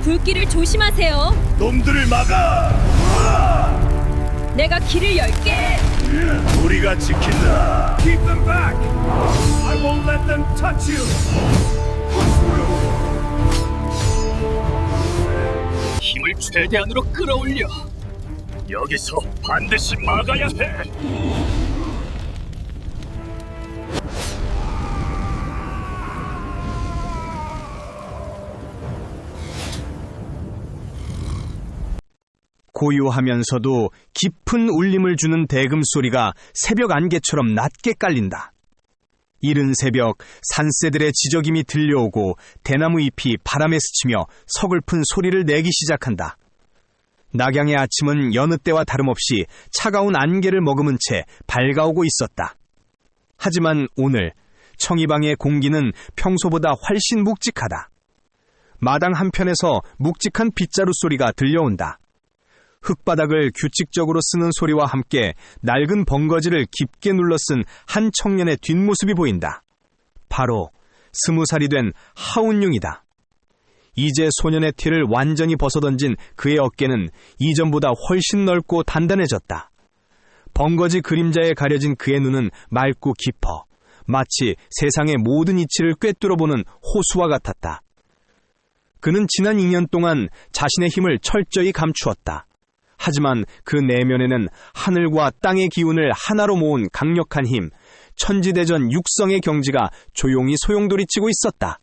불길을 조심하세요. 놈들을 막아! 내가 길을 열게. 우리가 지킨다. Keep them back. I won't let them touch you. 힘을 최대한으로 끌어올려. 여기서 반드시 막아야 해. 고요하면서도 깊은 울림을 주는 대금 소리가 새벽 안개처럼 낮게 깔린다. 이른 새벽 산새들의 지저김이 들려오고 대나무 잎이 바람에 스치며 서글픈 소리를 내기 시작한다. 낙양의 아침은 여느 때와 다름없이 차가운 안개를 머금은 채 밝아오고 있었다. 하지만 오늘 청이방의 공기는 평소보다 훨씬 묵직하다. 마당 한편에서 묵직한 빗자루 소리가 들려온다. 흙바닥을 규칙적으로 쓰는 소리와 함께 낡은 벙거지를 깊게 눌러 쓴 한 청년의 뒷모습이 보인다. 바로 20살이 된 하운용이다. 이제 소년의 티를 완전히 벗어던진 그의 어깨는 이전보다 훨씬 넓고 단단해졌다. 벙거지 그림자에 가려진 그의 눈은 맑고 깊어 마치 세상의 모든 이치를 꿰뚫어보는 호수와 같았다. 그는 지난 2년 동안 자신의 힘을 철저히 감추었다. 하지만 그 내면에는 하늘과 땅의 기운을 하나로 모은 강력한 힘, 천지대전 육성의 경지가 조용히 소용돌이치고 있었다.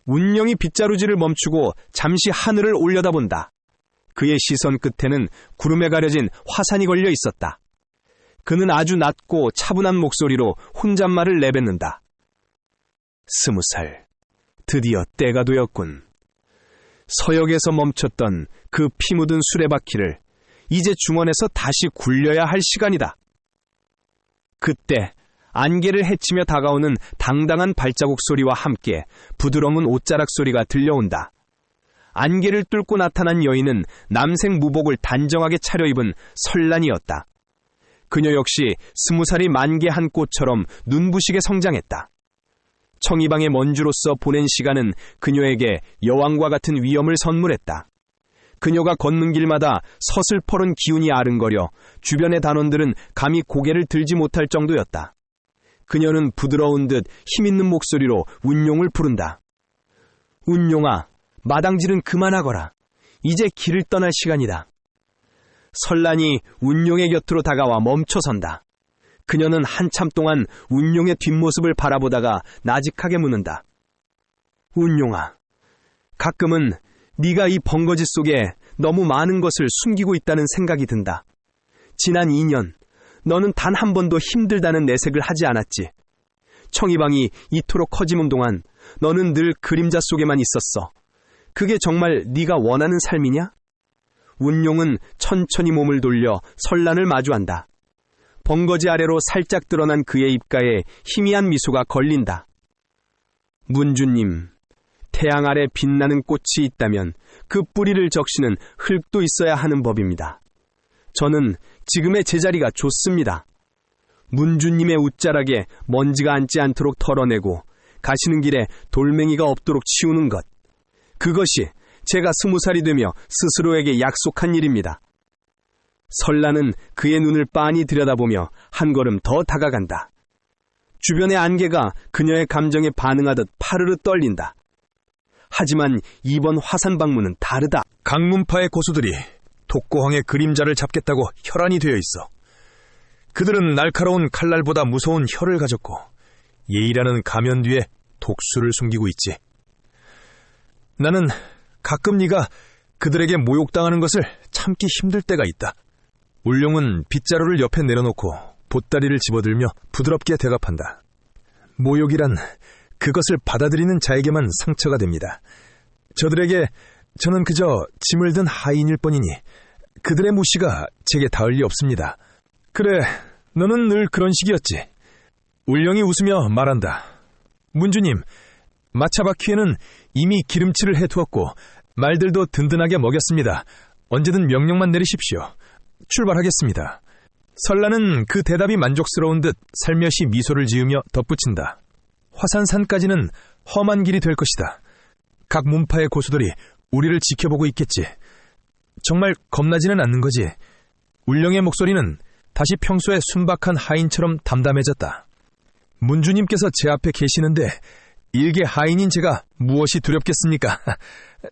운명이 빗자루질을 멈추고 잠시 하늘을 올려다본다. 그의 시선 끝에는 구름에 가려진 화산이 걸려 있었다. 그는 아주 낮고 차분한 목소리로 혼잣말을 내뱉는다. 20살, 드디어 때가 되었군. 서역에서 멈췄던 그 피 묻은 수레바퀴를 이제 중원에서 다시 굴려야 할 시간이다. 그때 안개를 헤치며 다가오는 당당한 발자국 소리와 함께 부드러운 옷자락 소리가 들려온다. 안개를 뚫고 나타난 여인은 남색 무복을 단정하게 차려입은 설란이었다. 그녀 역시 20살이 만개 한 꽃처럼 눈부시게 성장했다. 청이방의 먼주로서 보낸 시간은 그녀에게 여왕과 같은 위엄을 선물했다. 그녀가 걷는 길마다 서슬퍼런 기운이 아른거려 주변의 단원들은 감히 고개를 들지 못할 정도였다. 그녀는 부드러운 듯 힘있는 목소리로 운용을 부른다. 운용아, 마당질은 그만하거라. 이제 길을 떠날 시간이다. 설란이 운용의 곁으로 다가와 멈춰선다. 그녀는 한참 동안 운용의 뒷모습을 바라보다가 나직하게 묻는다. 운용아, 가끔은 네가 이 벙거지 속에 너무 많은 것을 숨기고 있다는 생각이 든다. 지난 2년, 너는 단 한 번도 힘들다는 내색을 하지 않았지. 청이방이 이토록 커지는 동안 너는 늘 그림자 속에만 있었어. 그게 정말 네가 원하는 삶이냐? 운용은 천천히 몸을 돌려 설란을 마주한다. 벙거지 아래로 살짝 드러난 그의 입가에 희미한 미소가 걸린다. 문주님, 태양 아래 빛나는 꽃이 있다면 그 뿌리를 적시는 흙도 있어야 하는 법입니다. 저는 지금의 제자리가 좋습니다. 문주님의 웃자락에 먼지가 앉지 않도록 털어내고 가시는 길에 돌멩이가 없도록 치우는 것. 그것이 제가 20살이 되며 스스로에게 약속한 일입니다. 설란은 그의 눈을 빤히 들여다보며 한 걸음 더 다가간다. 주변의 안개가 그녀의 감정에 반응하듯 파르르 떨린다. 하지만 이번 화산 방문은 다르다. 강문파의 고수들이 독고황의 그림자를 잡겠다고 혈안이 되어 있어. 그들은 날카로운 칼날보다 무서운 혀를 가졌고 예의라는 가면 뒤에 독수를 숨기고 있지. 나는 가끔 네가 그들에게 모욕당하는 것을 참기 힘들 때가 있다. 울룡은 빗자루를 옆에 내려놓고 보따리를 집어들며 부드럽게 대답한다. 모욕이란 그것을 받아들이는 자에게만 상처가 됩니다. 저는 그저 짐을 든 하인일 뿐이니 그들의 무시가 제게 닿을 리 없습니다. 그래, 너는 늘 그런 식이었지. 울룡이 웃으며 말한다. 문주님, 마차바퀴에는 이미 기름칠을 해두었고 말들도 든든하게 먹였습니다. 언제든 명령만 내리십시오. 출발하겠습니다. 설란은 그 대답이 만족스러운 듯 살며시 미소를 지으며 덧붙인다. 화산산까지는 험한 길이 될 것이다. 각 문파의 고수들이 우리를 지켜보고 있겠지. 정말 겁나지는 않는 거지. 울령의 목소리는 다시 평소의 순박한 하인처럼 담담해졌다. 문주님께서 제 앞에 계시는데 일개 하인인 제가 무엇이 두렵겠습니까?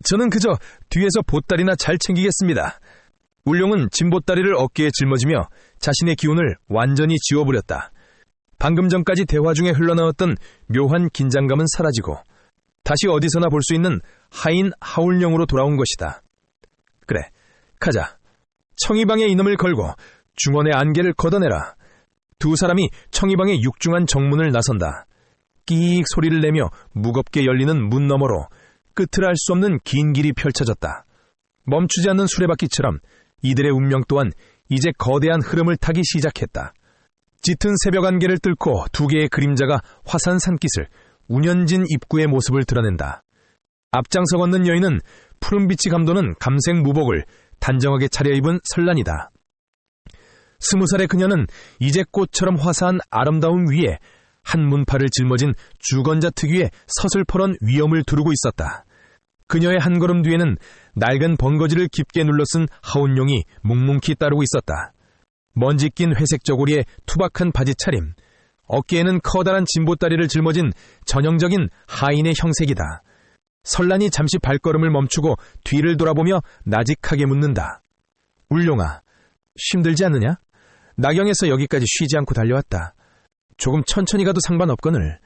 저는 그저 뒤에서 보따리나 잘 챙기겠습니다. 울룡은 진보따리를 어깨에 짊어지며 자신의 기운을 완전히 지워버렸다. 방금 전까지 대화 중에 흘러나왔던 묘한 긴장감은 사라지고 다시 어디서나 볼 수 있는 하인 하울령으로 돌아온 것이다. 그래, 가자. 청이방의 이놈을 걸고 중원의 안개를 걷어내라. 두 사람이 청이방의 육중한 정문을 나선다. 끼익 소리를 내며 무겁게 열리는 문 너머로 끝을 알 수 없는 긴 길이 펼쳐졌다. 멈추지 않는 수레바퀴처럼 이들의 운명 또한 이제 거대한 흐름을 타기 시작했다. 짙은 새벽 안개를 뚫고 두 개의 그림자가 화산 산깃을 운연진 입구의 모습을 드러낸다. 앞장서 걷는 여인은 푸른빛이 감도는 감색 무복을 단정하게 차려입은 설란이다. 20살의 그녀는 이제 꽃처럼 화사한 아름다움 위에 한 문파를 짊어진 주건자 특유의 서슬퍼런 위엄을 두르고 있었다. 그녀의 한 걸음 뒤에는 낡은 번거지를 깊게 눌러쓴 하운용이 묵묵히 따르고 있었다. 먼지 낀 회색 저고리에 투박한 바지 차림, 어깨에는 커다란 진보다리를 짊어진 전형적인 하인의 형색이다. 설란이 잠시 발걸음을 멈추고 뒤를 돌아보며 나직하게 묻는다. 울룡아, 힘들지 않느냐? 나경에서 여기까지 쉬지 않고 달려왔다. 조금 천천히 가도 상관없거늘.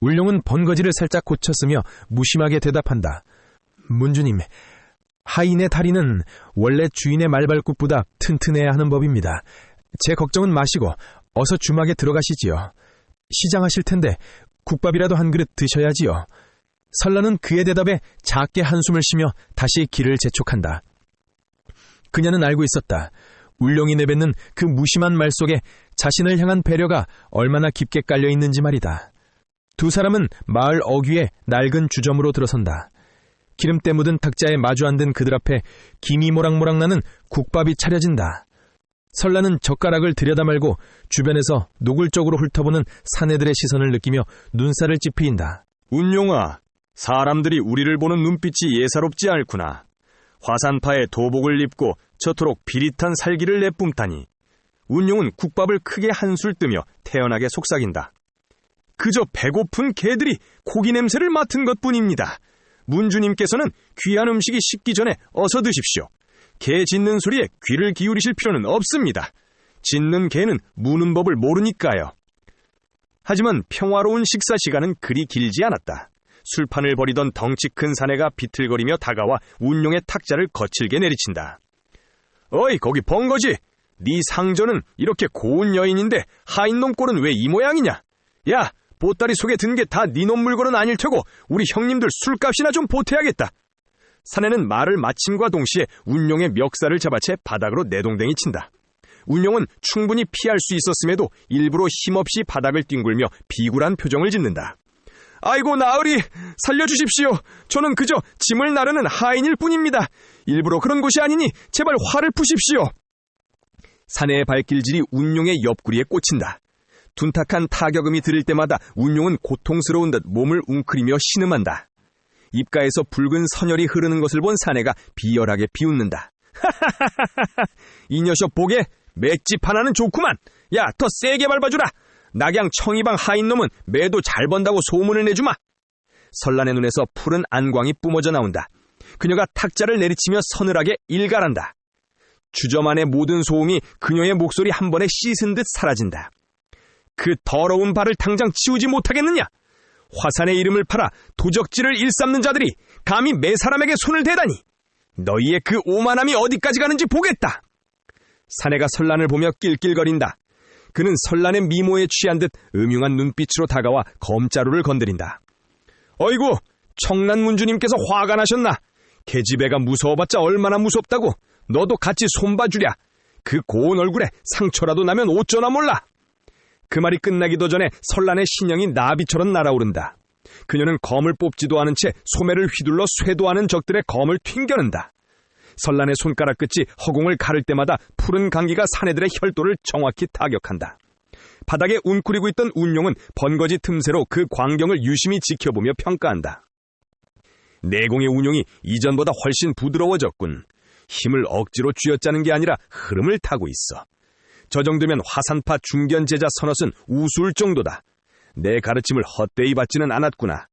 울룡은 번거지를 살짝 고쳤으며 무심하게 대답한다. 문주님, 하인의 다리는 원래 주인의 말발굽보다 튼튼해야 하는 법입니다. 제 걱정은 마시고 어서 주막에 들어가시지요. 시장하실 텐데 국밥이라도 한 그릇 드셔야지요. 설란은 그의 대답에 작게 한숨을 쉬며 다시 길을 재촉한다. 그녀는 알고 있었다. 울룡이 내뱉는 그 무심한 말 속에 자신을 향한 배려가 얼마나 깊게 깔려있는지 말이다. 두 사람은 마을 어귀에 낡은 주점으로 들어선다. 기름때 묻은 탁자에 마주 앉은 그들 앞에 김이 모락모락 나는 국밥이 차려진다. 설란은 젓가락을 들여다 말고 주변에서 노골적으로 훑어보는 사내들의 시선을 느끼며 눈살을 찌푸린다. 운용아, 사람들이 우리를 보는 눈빛이 예사롭지 않구나. 화산파에 도복을 입고 저토록 비릿한 살기를 내뿜다니. 운용은 국밥을 크게 한술 뜨며 태연하게 속삭인다. 그저 배고픈 개들이 고기 냄새를 맡은 것뿐입니다. 문주님께서는 귀한 음식이 식기 전에 어서 드십시오. 개 짖는 소리에 귀를 기울이실 필요는 없습니다. 짖는 개는 무는 법을 모르니까요. 하지만 평화로운 식사 시간은 그리 길지 않았다. 술판을 벌이던 덩치 큰 사내가 비틀거리며 다가와 운용의 탁자를 거칠게 내리친다. 어이, 거기 번거지! 네 상전은 이렇게 고운 여인인데 하인놈 꼴은 왜 이 모양이냐? 야, 보따리 속에 든 게 다 네 놈 물건은 아닐 테고 우리 형님들 술값이나 좀 보태야겠다. 사내는 말을 마침과 동시에 운용의 멱살을 잡아채 바닥으로 내동댕이 친다. 운용은 충분히 피할 수 있었음에도 일부러 힘없이 바닥을 뒹굴며 비굴한 표정을 짓는다. 아이고 나으리, 살려주십시오. 저는 그저 짐을 나르는 하인일 뿐입니다. 일부러 그런 것이 아니니 제발 화를 푸십시오. 사내의 발길질이 운용의 옆구리에 꽂힌다. 둔탁한 타격음이 들을 때마다 운용은 고통스러운 듯 몸을 웅크리며 신음한다. 입가에서 붉은 선혈이 흐르는 것을 본 사내가 비열하게 비웃는다. 하하하하하, 이 녀석 보게 맷집 하나는 좋구만. 야, 더 세게 밟아주라. 낙양 청이방 하인놈은 매도 잘 번다고 소문을 내주마. 설란의 눈에서 푸른 안광이 뿜어져 나온다. 그녀가 탁자를 내리치며 서늘하게 일갈한다. 주점 안의 모든 소음이 그녀의 목소리 한 번에 씻은 듯 사라진다. 그 더러운 발을 당장 치우지 못하겠느냐? 화산의 이름을 팔아 도적질을 일삼는 자들이 감히 매 사람에게 손을 대다니. 너희의 그 오만함이 어디까지 가는지 보겠다. 사내가 설란을 보며 낄낄거린다. 그는 설란의 미모에 취한 듯 음흉한 눈빛으로 다가와 검자루를 건드린다. 어이구, 청란 문주님께서 화가 나셨나? 계집애가 무서워봤자 얼마나 무섭다고. 너도 같이 손봐주랴. 그 고운 얼굴에 상처라도 나면 어쩌나 몰라. 그 말이 끝나기도 전에 설란의 신형이 나비처럼 날아오른다. 그녀는 검을 뽑지도 않은 채 소매를 휘둘러 쇄도하는 적들의 검을 튕겨낸다. 설란의 손가락 끝이 허공을 가를 때마다 푸른 강기가 사내들의 혈도를 정확히 타격한다. 바닥에 웅크리고 있던 운용은 번거지 틈새로 그 광경을 유심히 지켜보며 평가한다. 내공의 운용이 이전보다 훨씬 부드러워졌군. 힘을 억지로 쥐어짜는 게 아니라 흐름을 타고 있어. 저 정도면 화산파 중견 제자 서넛은 우스울 정도다. 내 가르침을 헛되이 받지는 않았구나.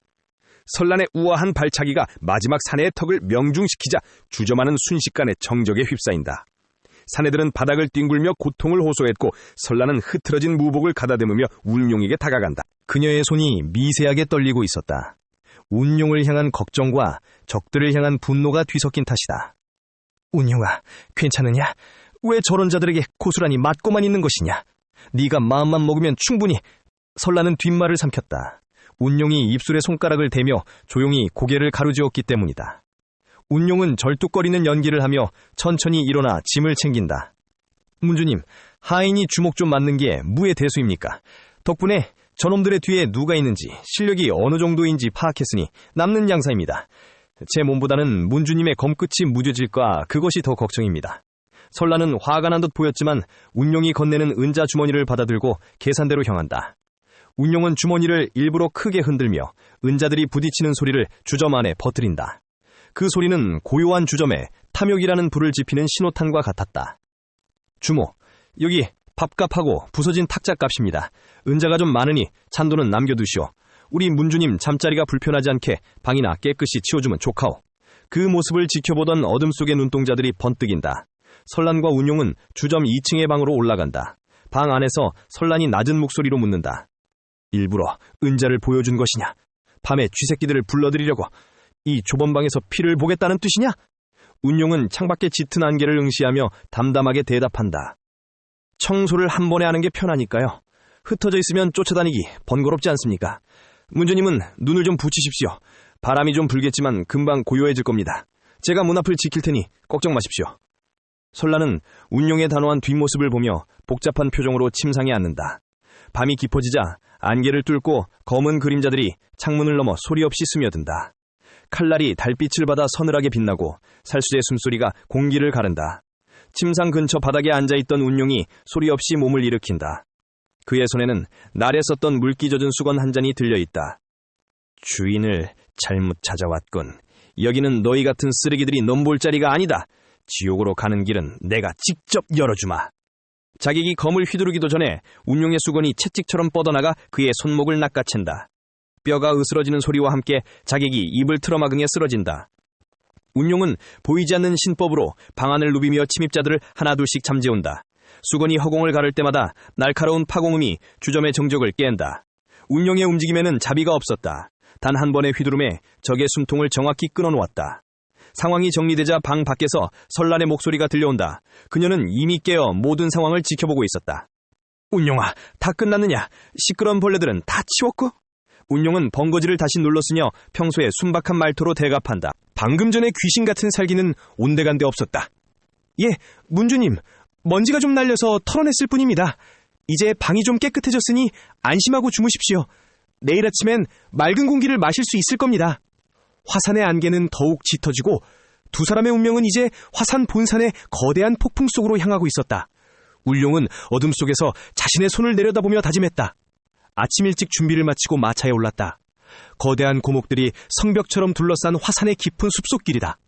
설란의 우아한 발차기가 마지막 사내의 턱을 명중시키자 주저마는 순식간에 정적에 휩싸인다. 사내들은 바닥을 뒹굴며 고통을 호소했고 설란은 흐트러진 무복을 가다듬으며 운용에게 다가간다. 그녀의 손이 미세하게 떨리고 있었다. 운용을 향한 걱정과 적들을 향한 분노가 뒤섞인 탓이다. 운용아, 괜찮으냐? 왜 저런 자들에게 고스란히 맞고만 있는 것이냐? 네가 마음만 먹으면 충분히. 설란은 뒷말을 삼켰다. 운용이 입술에 손가락을 대며 조용히 고개를 가로지었기 때문이다. 운용은 절뚝거리는 연기를 하며 천천히 일어나 짐을 챙긴다. 문주님, 하인이 주목 좀 맞는 게 무의 대수입니까? 덕분에 저놈들의 뒤에 누가 있는지 실력이 어느 정도인지 파악했으니 남는 양사입니다. 제 몸보다는 문주님의 검끝이 무뎌질까 그것이 더 걱정입니다. 설란은 화가 난 듯 보였지만 운용이 건네는 은자 주머니를 받아들고 계산대로 향한다. 운용은 주머니를 일부러 크게 흔들며 은자들이 부딪히는 소리를 주점 안에 퍼뜨린다. 그 소리는 고요한 주점에 탐욕이라는 불을 지피는 신호탄과 같았다. 주모, 여기 밥값하고 부서진 탁자값입니다. 은자가 좀 많으니 찬돈은 남겨두시오. 우리 문주님 잠자리가 불편하지 않게 방이나 깨끗이 치워주면 좋카오. 그 모습을 지켜보던 어둠 속의 눈동자들이 번뜩인다. 설란과 운용은 주점 2층의 방으로 올라간다. 방 안에서 설란이 낮은 목소리로 묻는다. 일부러 은자를 보여준 것이냐? 밤에 쥐새끼들을 불러들이려고 이 좁은 방에서 피를 보겠다는 뜻이냐? 운용은 창밖에 짙은 안개를 응시하며 담담하게 대답한다. 청소를 한 번에 하는 게 편하니까요. 흩어져 있으면 쫓아다니기 번거롭지 않습니까? 문주님은 눈을 좀 붙이십시오. 바람이 좀 불겠지만 금방 고요해질 겁니다. 제가 문 앞을 지킬 테니 걱정 마십시오. 설란은 운용의 단호한 뒷모습을 보며 복잡한 표정으로 침상에 앉는다. 밤이 깊어지자 안개를 뚫고 검은 그림자들이 창문을 넘어 소리 없이 스며든다. 칼날이 달빛을 받아 서늘하게 빛나고 살수의 숨소리가 공기를 가른다. 침상 근처 바닥에 앉아있던 운용이 소리 없이 몸을 일으킨다. 그의 손에는 날에 썼던 물기 젖은 수건 한 잔이 들려있다. 주인을 잘못 찾아왔군. 여기는 너희 같은 쓰레기들이 넘볼 자리가 아니다. 지옥으로 가는 길은 내가 직접 열어주마. 자객이 검을 휘두르기도 전에 운용의 수건이 채찍처럼 뻗어나가 그의 손목을 낚아챈다. 뼈가 으스러지는 소리와 함께 자객이 입을 틀어막으며 쓰러진다. 운용은 보이지 않는 신법으로 방안을 누비며 침입자들을 하나둘씩 잠재운다. 수건이 허공을 가를 때마다 날카로운 파공음이 주점의 정적을 깬다. 운용의 움직임에는 자비가 없었다. 단 한 번의 휘두름에 적의 숨통을 정확히 끊어놓았다. 상황이 정리되자 방 밖에서 설란의 목소리가 들려온다. 그녀는 이미 깨어 모든 상황을 지켜보고 있었다. 운용아, 다 끝났느냐? 시끄러운 벌레들은 다 치웠고? 운용은 번거지를 다시 눌러쓰며 평소에 순박한 말투로 대답한다. 방금 전에 귀신 같은 살기는 온데간데 없었다. 예, 문주님, 먼지가 좀 날려서 털어냈을 뿐입니다. 이제 방이 좀 깨끗해졌으니 안심하고 주무십시오. 내일 아침엔 맑은 공기를 마실 수 있을 겁니다. 화산의 안개는 더욱 짙어지고 두 사람의 운명은 이제 화산 본산의 거대한 폭풍 속으로 향하고 있었다. 울룡은 어둠 속에서 자신의 손을 내려다보며 다짐했다. 아침 일찍 준비를 마치고 마차에 올랐다. 거대한 고목들이 성벽처럼 둘러싼 화산의 깊은 숲속길이다.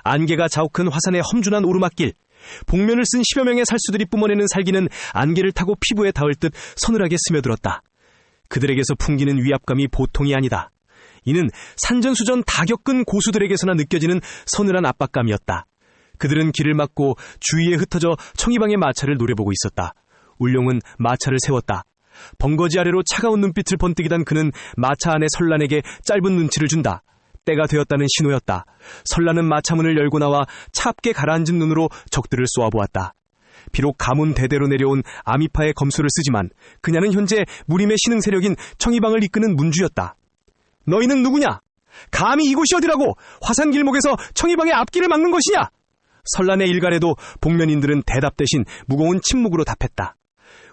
안개가 자욱한 화산의 험준한 오르막길. 복면을 쓴 10여 명의 살수들이 뿜어내는 살기는 안개를 타고 피부에 닿을 듯 서늘하게 스며들었다. 그들에게서 풍기는 위압감이 보통이 아니다. 이는 산전수전 다 겪은 고수들에게서나 느껴지는 서늘한 압박감이었다. 그들은 길을 막고 주위에 흩어져 청이방의 마차를 노려보고 있었다. 울룡은 마차를 세웠다. 번거지 아래로 차가운 눈빛을 번뜩이던 그는 마차 안에 설란에게 짧은 눈치를 준다. 때가 되었다는 신호였다. 설란은 마차문을 열고 나와 차갑게 가라앉은 눈으로 적들을 쏘아보았다. 비록 가문 대대로 내려온 아미파의 검수를 쓰지만 그녀는 현재 무림의 신흥 세력인 청이방을 이끄는 문주였다. 너희는 누구냐? 감히 이곳이 어디라고 화산 길목에서 청이방의 앞길을 막는 것이냐? 설란의 일갈에도 복면인들은 대답 대신 무거운 침묵으로 답했다.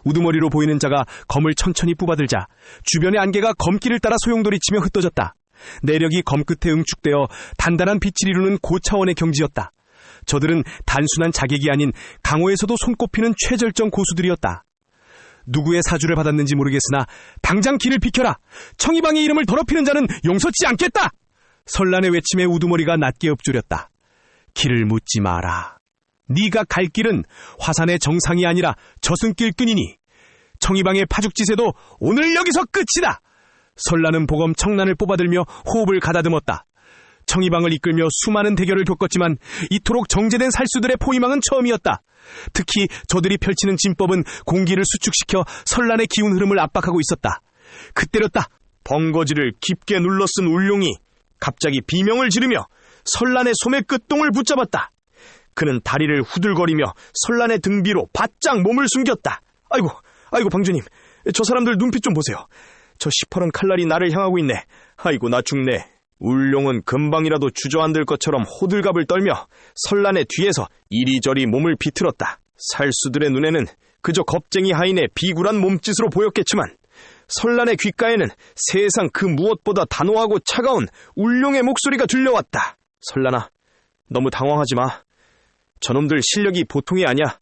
우두머리로 보이는 자가 검을 천천히 뽑아들자 주변의 안개가 검길을 따라 소용돌이치며 흩어졌다. 내력이 검 끝에 응축되어 단단한 빛을 이루는 고차원의 경지였다. 저들은 단순한 자객이 아닌 강호에서도 손꼽히는 최절정 고수들이었다. 누구의 사주를 받았는지 모르겠으나 당장 길을 비켜라. 청이방의 이름을 더럽히는 자는 용서치 않겠다. 설란의 외침에 우두머리가 낮게 읊조렸다. 길을 묻지 마라. 네가 갈 길은 화산의 정상이 아니라 저승길뿐이니 청이방의 파죽지세도 오늘 여기서 끝이다. 설란은 보검 청란을 뽑아들며 호흡을 가다듬었다. 청이방을 이끌며 수많은 대결을 겪었지만 이토록 정제된 살수들의 포위망은 처음이었다. 특히 저들이 펼치는 진법은 공기를 수축시켜 설란의 기운 흐름을 압박하고 있었다. 그때였다. 벙거지를 깊게 눌러쓴 울룡이 갑자기 비명을 지르며 설란의 소매 끝동을 붙잡았다. 그는 다리를 후들거리며 설란의 등 뒤로 바짝 몸을 숨겼다. 아이고 방주님, 저 사람들 눈빛 좀 보세요. 저 시퍼런 칼날이 나를 향하고 있네. 아이고 나 죽네. 울룡은 금방이라도 주저앉을 것처럼 호들갑을 떨며 설란의 뒤에서 이리저리 몸을 비틀었다. 살수들의 눈에는 그저 겁쟁이 하인의 비굴한 몸짓으로 보였겠지만 설란의 귓가에는 세상 그 무엇보다 단호하고 차가운 울룡의 목소리가 들려왔다. 설란아, 너무 당황하지 마. 저놈들 실력이 보통이 아니야.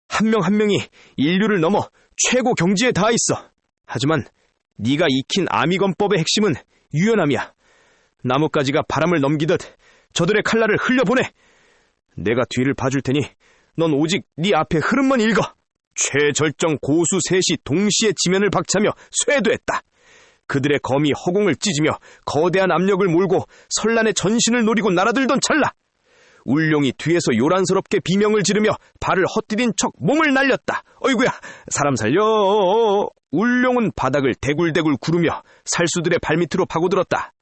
한 명 한 명이 인류를 넘어 최고 경지에 닿아 있어. 하지만 네가 익힌 아미건법의 핵심은 유연함이야. 나뭇가지가 바람을 넘기듯 저들의 칼날을 흘려보내. 내가 뒤를 봐줄 테니 넌 오직 네 앞에 흐름만 읽어. 최절정 고수 셋이 동시에 지면을 박차며 쇄도했다. 그들의 검이 허공을 찢으며 거대한 압력을 몰고 설란의 전신을 노리고 날아들던 찰나 울룡이 뒤에서 요란스럽게 비명을 지르며 발을 헛디딘 척 몸을 날렸다. 어이구야, 사람 살려. 울룡은 바닥을 대굴대굴 구르며 살수들의 발밑으로 파고들었다.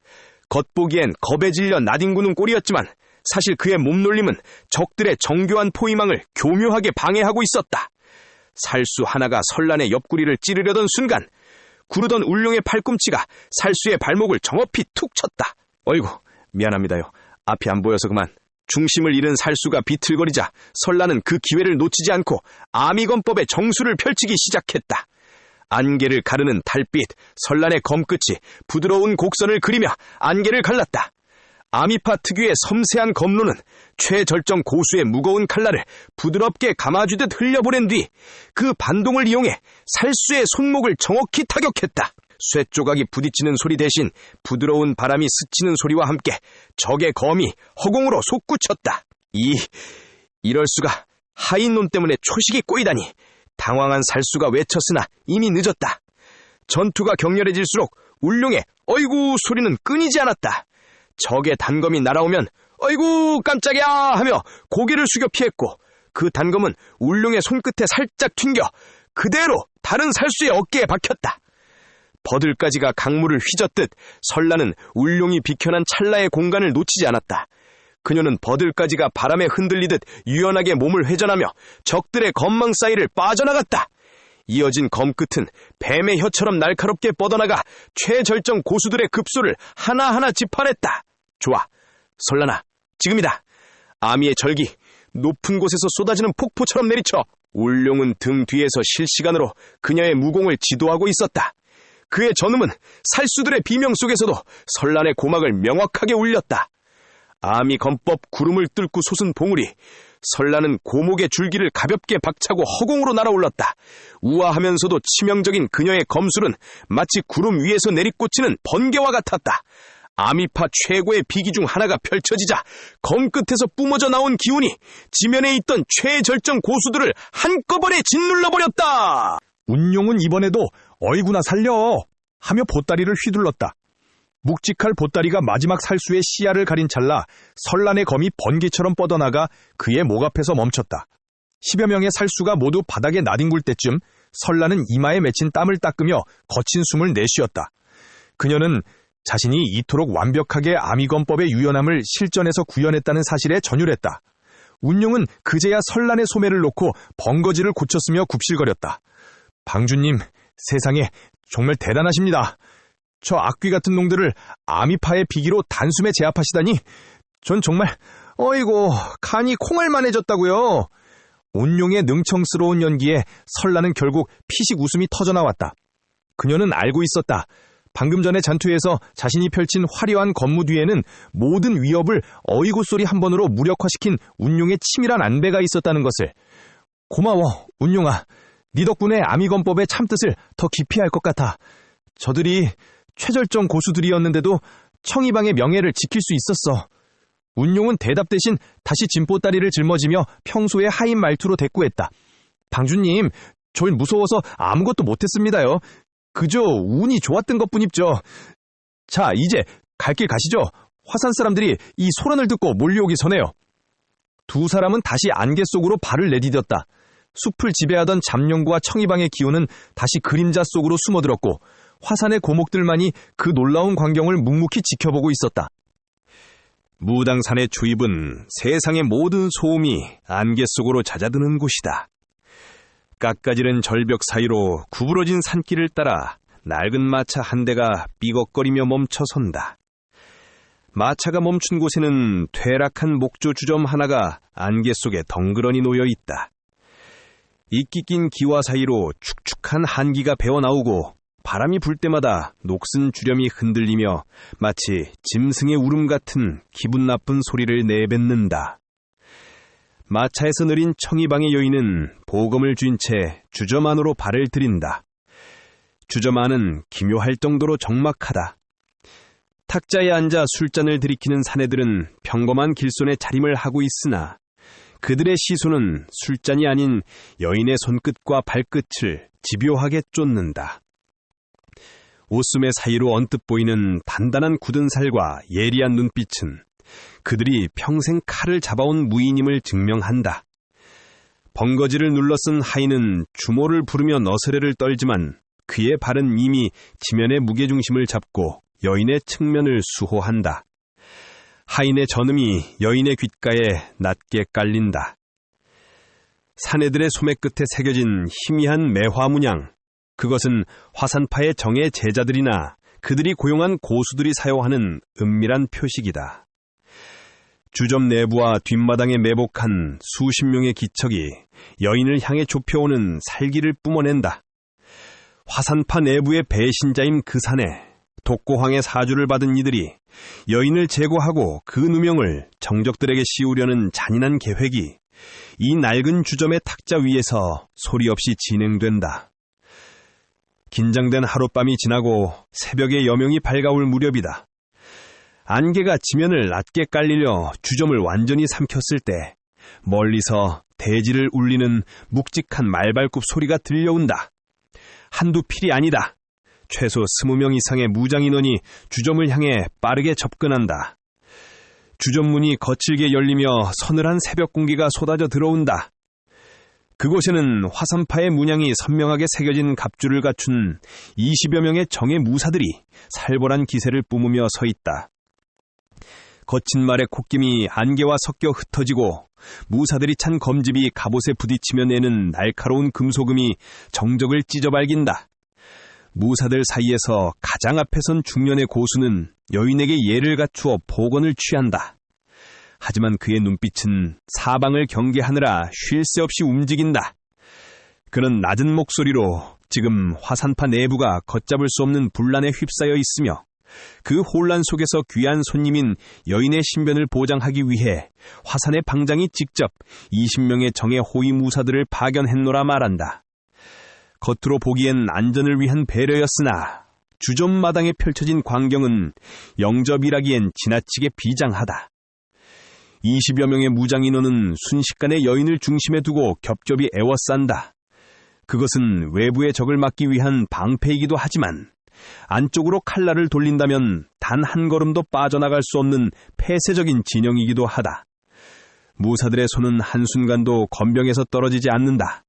겉보기엔 겁에 질려 나뒹구는 꼴이었지만 사실 그의 몸놀림은 적들의 정교한 포위망을 교묘하게 방해하고 있었다. 살수 하나가 설란의 옆구리를 찌르려던 순간 구르던 울룡의 팔꿈치가 살수의 발목을 정확히 툭 쳤다. 어이구, 미안합니다요. 앞이 안 보여서 그만. 중심을 잃은 살수가 비틀거리자 설란은 그 기회를 놓치지 않고 아미건법의 정수를 펼치기 시작했다. 안개를 가르는 달빛, 설란의 검끝이 부드러운 곡선을 그리며 안개를 갈랐다. 아미파 특유의 섬세한 검로는 최절정 고수의 무거운 칼날을 부드럽게 감아주듯 흘려보낸 뒤 그 반동을 이용해 살수의 손목을 정확히 타격했다. 쇠 조각이 부딪히는 소리 대신 부드러운 바람이 스치는 소리와 함께 적의 검이 허공으로 솟구쳤다. 이럴 수가. 하인놈 때문에 초식이 꼬이다니. 당황한 살수가 외쳤으나 이미 늦었다. 전투가 격렬해질수록 울룡의 어이구 소리는 끊이지 않았다. 적의 단검이 날아오면 어이구 깜짝이야 하며 고개를 숙여 피했고 그 단검은 울룡의 손끝에 살짝 튕겨 그대로 다른 살수의 어깨에 박혔다. 버들가지가 강물을 휘젓듯 설란은 울룡이 비켜난 찰나의 공간을 놓치지 않았다. 그녀는 버들가지가 바람에 흔들리듯 유연하게 몸을 회전하며 적들의 검망 사이를 빠져나갔다. 이어진 검끝은 뱀의 혀처럼 날카롭게 뻗어나가 최절정 고수들의 급소를 하나하나 지팔했다. 좋아, 설란아, 지금이다. 아미의 절기, 높은 곳에서 쏟아지는 폭포처럼 내리쳐. 울룡은 등 뒤에서 실시간으로 그녀의 무공을 지도하고 있었다. 그의 전음은 살수들의 비명 속에서도 설란의 고막을 명확하게 울렸다. 아미건법 구름을 뚫고 솟은 봉우리, 설란은 고목의 줄기를 가볍게 박차고 허공으로 날아올랐다. 우아하면서도 치명적인 그녀의 검술은 마치 구름 위에서 내리꽂히는 번개와 같았다. 아미파 최고의 비기 중 하나가 펼쳐지자 검끝에서 뿜어져 나온 기운이 지면에 있던 최절정 고수들을 한꺼번에 짓눌러버렸다. 운용은 이번에도 어이구나 살려 하며 보따리를 휘둘렀다. 묵직할 보따리가 마지막 살수의 시야를 가린 찰나 설란의 검이 번개처럼 뻗어나가 그의 목 앞에서 멈췄다. 10여 명의 살수가 모두 바닥에 나뒹굴 때쯤 설란은 이마에 맺힌 땀을 닦으며 거친 숨을 내쉬었다. 그녀는 자신이 이토록 완벽하게 아미건법의 유연함을 실전에서 구현했다는 사실에 전율했다. 운용은 그제야 설란의 소매를 놓고 벙거지를 고쳤으며 굽실거렸다. 방주님, 세상에 정말 대단하십니다. 저 악귀 같은 놈들을 아미파의 비기로 단숨에 제압하시다니 전 정말 어이고 간이 콩알만해졌다고요. 운용의 능청스러운 연기에 설란은 결국 피식 웃음이 터져나왔다. 그녀는 알고 있었다. 방금 전의 잔투에서 자신이 펼친 화려한 검무 뒤에는 모든 위협을 어이구 소리 한 번으로 무력화시킨 운용의 치밀한 안배가 있었다는 것을. 고마워, 운용아. 네 덕분에 아미건법의 참뜻을 더 깊이 알 것 같아. 저들이 최절정 고수들이었는데도 청이방의 명예를 지킬 수 있었어. 운용은 대답 대신 다시 진보다리를 짊어지며 평소의 하인 말투로 대꾸했다. 방주님, 절 무서워서 아무것도 못했습니다요. 그저 운이 좋았던 것뿐입죠. 자, 이제 갈 길 가시죠. 화산 사람들이 이 소란을 듣고 몰려오기 전에요. 두 사람은 다시 안개 속으로 발을 내디뎠다. 숲을 지배하던 잠룡구와 청이방의 기운은 다시 그림자 속으로 숨어들었고 화산의 고목들만이 그 놀라운 광경을 묵묵히 지켜보고 있었다. 무당산의 주입은 세상의 모든 소음이 안개 속으로 잦아드는 곳이다. 깎아지른 절벽 사이로 구부러진 산길을 따라 낡은 마차 한 대가 삐걱거리며 멈춰선다. 마차가 멈춘 곳에는 퇴락한 목조 주점 하나가 안개 속에 덩그러니 놓여 있다. 이끼 낀 기와 사이로 축축한 한기가 배어나오고 바람이 불 때마다 녹슨 주렴이 흔들리며 마치 짐승의 울음 같은 기분 나쁜 소리를 내뱉는다. 마차에서 내린 청이방의 여인은 보검을 쥔 채 주점 안으로 발을 들인다. 주점 안은 기묘할 정도로 적막하다. 탁자에 앉아 술잔을 들이키는 사내들은 평범한 길손에 자림을 하고 있으나 그들의 시선은 술잔이 아닌 여인의 손끝과 발끝을 집요하게 쫓는다. 옷소매 사이로 언뜻 보이는 단단한 굳은 살과 예리한 눈빛은 그들이 평생 칼을 잡아온 무인임을 증명한다. 벙거지를 눌러쓴 하인은 주모를 부르며 너스레를 떨지만 그의 발은 이미 지면의 무게중심을 잡고 여인의 측면을 수호한다. 하인의 전음이 여인의 귓가에 낮게 깔린다. 사내들의 소매 끝에 새겨진 희미한 매화 문양, 그것은 화산파의 정예 제자들이나 그들이 고용한 고수들이 사용하는 은밀한 표식이다. 주점 내부와 뒷마당에 매복한 수십 명의 기척이 여인을 향해 좁혀오는 살기를 뿜어낸다. 화산파 내부의 배신자인 그 산에 독고황의 사주를 받은 이들이 여인을 제거하고 그 누명을 정적들에게 씌우려는 잔인한 계획이 이 낡은 주점의 탁자 위에서 소리 없이 진행된다. 긴장된 하룻밤이 지나고 새벽의 여명이 밝아올 무렵이다. 안개가 지면을 낮게 깔리려 주점을 완전히 삼켰을 때 멀리서 대지를 울리는 묵직한 말발굽 소리가 들려온다. 한두 필이 아니다. 최소 20명 이상의 무장 인원이 주점을 향해 빠르게 접근한다. 주점 문이 거칠게 열리며 서늘한 새벽 공기가 쏟아져 들어온다. 그곳에는 화산파의 문양이 선명하게 새겨진 갑주를 갖춘 20여 명의 정예 무사들이 살벌한 기세를 뿜으며 서 있다. 거친 말의 콧김이 안개와 섞여 흩어지고 무사들이 찬 검집이 갑옷에 부딪히며 내는 날카로운 금소금이 정적을 찢어발긴다. 무사들 사이에서 가장 앞에 선 중년의 고수는 여인에게 예를 갖추어 복원을 취한다. 하지만 그의 눈빛은 사방을 경계하느라 쉴 새 없이 움직인다. 그는 낮은 목소리로 지금 화산파 내부가 걷잡을 수 없는 분란에 휩싸여 있으며 그 혼란 속에서 귀한 손님인 여인의 신변을 보장하기 위해 화산의 방장이 직접 20명의 정예 호위 무사들을 파견했노라 말한다. 겉으로 보기엔 안전을 위한 배려였으나 주점 마당에 펼쳐진 광경은 영접이라기엔 지나치게 비장하다. 20여 명의 무장 인원은 순식간에 여인을 중심에 두고 겹겹이 애워싼다. 그것은 외부의 적을 막기 위한 방패이기도 하지만 안쪽으로 칼날을 돌린다면 단 한 걸음도 빠져나갈 수 없는 폐쇄적인 진영이기도 하다. 무사들의 손은 한순간도 건병에서 떨어지지 않는다.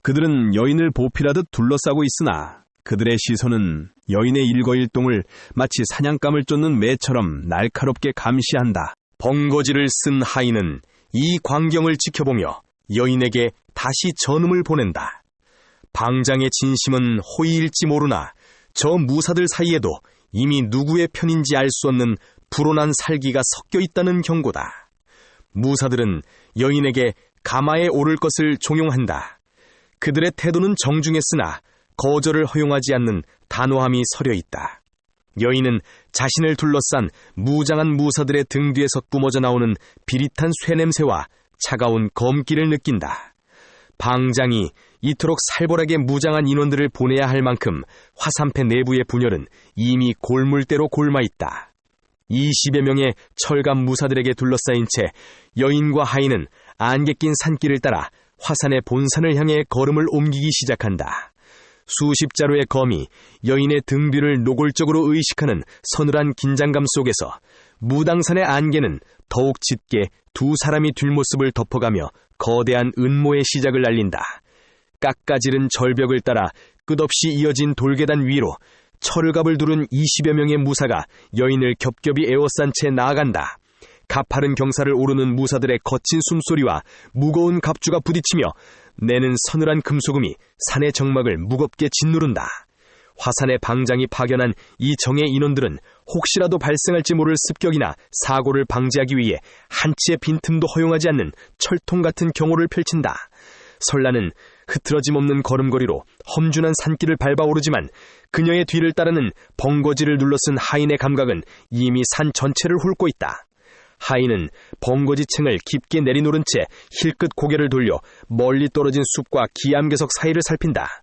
그들은 여인을 보필하듯 둘러싸고 있으나 그들의 시선은 여인의 일거일동을 마치 사냥감을 쫓는 매처럼 날카롭게 감시한다. 벙거지를 쓴 하인은 이 광경을 지켜보며 여인에게 다시 전음을 보낸다. 방장의 진심은 호의일지 모르나 저 무사들 사이에도 이미 누구의 편인지 알 수 없는 불온한 살기가 섞여 있다는 경고다. 무사들은 여인에게 가마에 오를 것을 종용한다. 그들의 태도는 정중했으나 거절을 허용하지 않는 단호함이 서려 있다. 여인은 자신을 둘러싼 무장한 무사들의 등 뒤에서 뿜어져 나오는 비릿한 쇠냄새와 차가운 검기를 느낀다. 방장이 이토록 살벌하게 무장한 인원들을 보내야 할 만큼 화산패 내부의 분열은 이미 골물대로 골마 있다. 20여 명의 철갑 무사들에게 둘러싸인 채 여인과 하인은 안개 낀 산길을 따라 화산의 본산을 향해 걸음을 옮기기 시작한다. 수십 자루의 검이 여인의 등 뒤를 노골적으로 의식하는 서늘한 긴장감 속에서 무당산의 안개는 더욱 짙게 두 사람이 뒷모습을 덮어가며 거대한 음모의 시작을 알린다. 깎아지른 절벽을 따라 끝없이 이어진 돌계단 위로 철갑을 두른 20여 명의 무사가 여인을 겹겹이 에워싼 채 나아간다. 가파른 경사를 오르는 무사들의 거친 숨소리와 무거운 갑주가 부딪히며 내는 서늘한 금소금이 산의 정막을 무겁게 짓누른다. 화산의 방장이 파견한 이 정예 인원들은 혹시라도 발생할지 모를 습격이나 사고를 방지하기 위해 한치의 빈틈도 허용하지 않는 철통 같은 경호를 펼친다. 설라는 흐트러짐 없는 걸음걸이로 험준한 산길을 밟아오르지만 그녀의 뒤를 따르는 벙거지를 눌러쓴 하인의 감각은 이미 산 전체를 훑고 있다. 하인은 벙거지층을 깊게 내리누른 채 힐끗 고개를 돌려 멀리 떨어진 숲과 기암괴석 사이를 살핀다.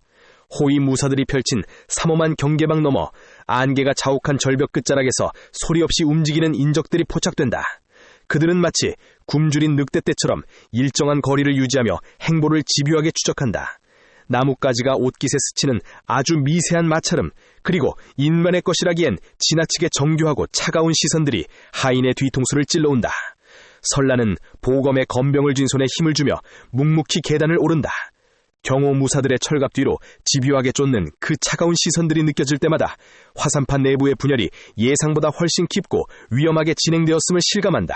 호위 무사들이 펼친 삼엄한 경계망 너머 안개가 자욱한 절벽 끝자락에서 소리 없이 움직이는 인적들이 포착된다. 그들은 마치 굶주린 늑대떼처럼 일정한 거리를 유지하며 행보를 집요하게 추적한다. 나뭇가지가 옷깃에 스치는 아주 미세한 마찰음, 그리고 인간의 것이라기엔 지나치게 정교하고 차가운 시선들이 하인의 뒤통수를 찔러온다. 설라는 보검에 건병을 쥔 손에 힘을 주며 묵묵히 계단을 오른다. 경호 무사들의 철갑 뒤로 집요하게 쫓는 그 차가운 시선들이 느껴질 때마다 화산판 내부의 분열이 예상보다 훨씬 깊고 위험하게 진행되었음을 실감한다.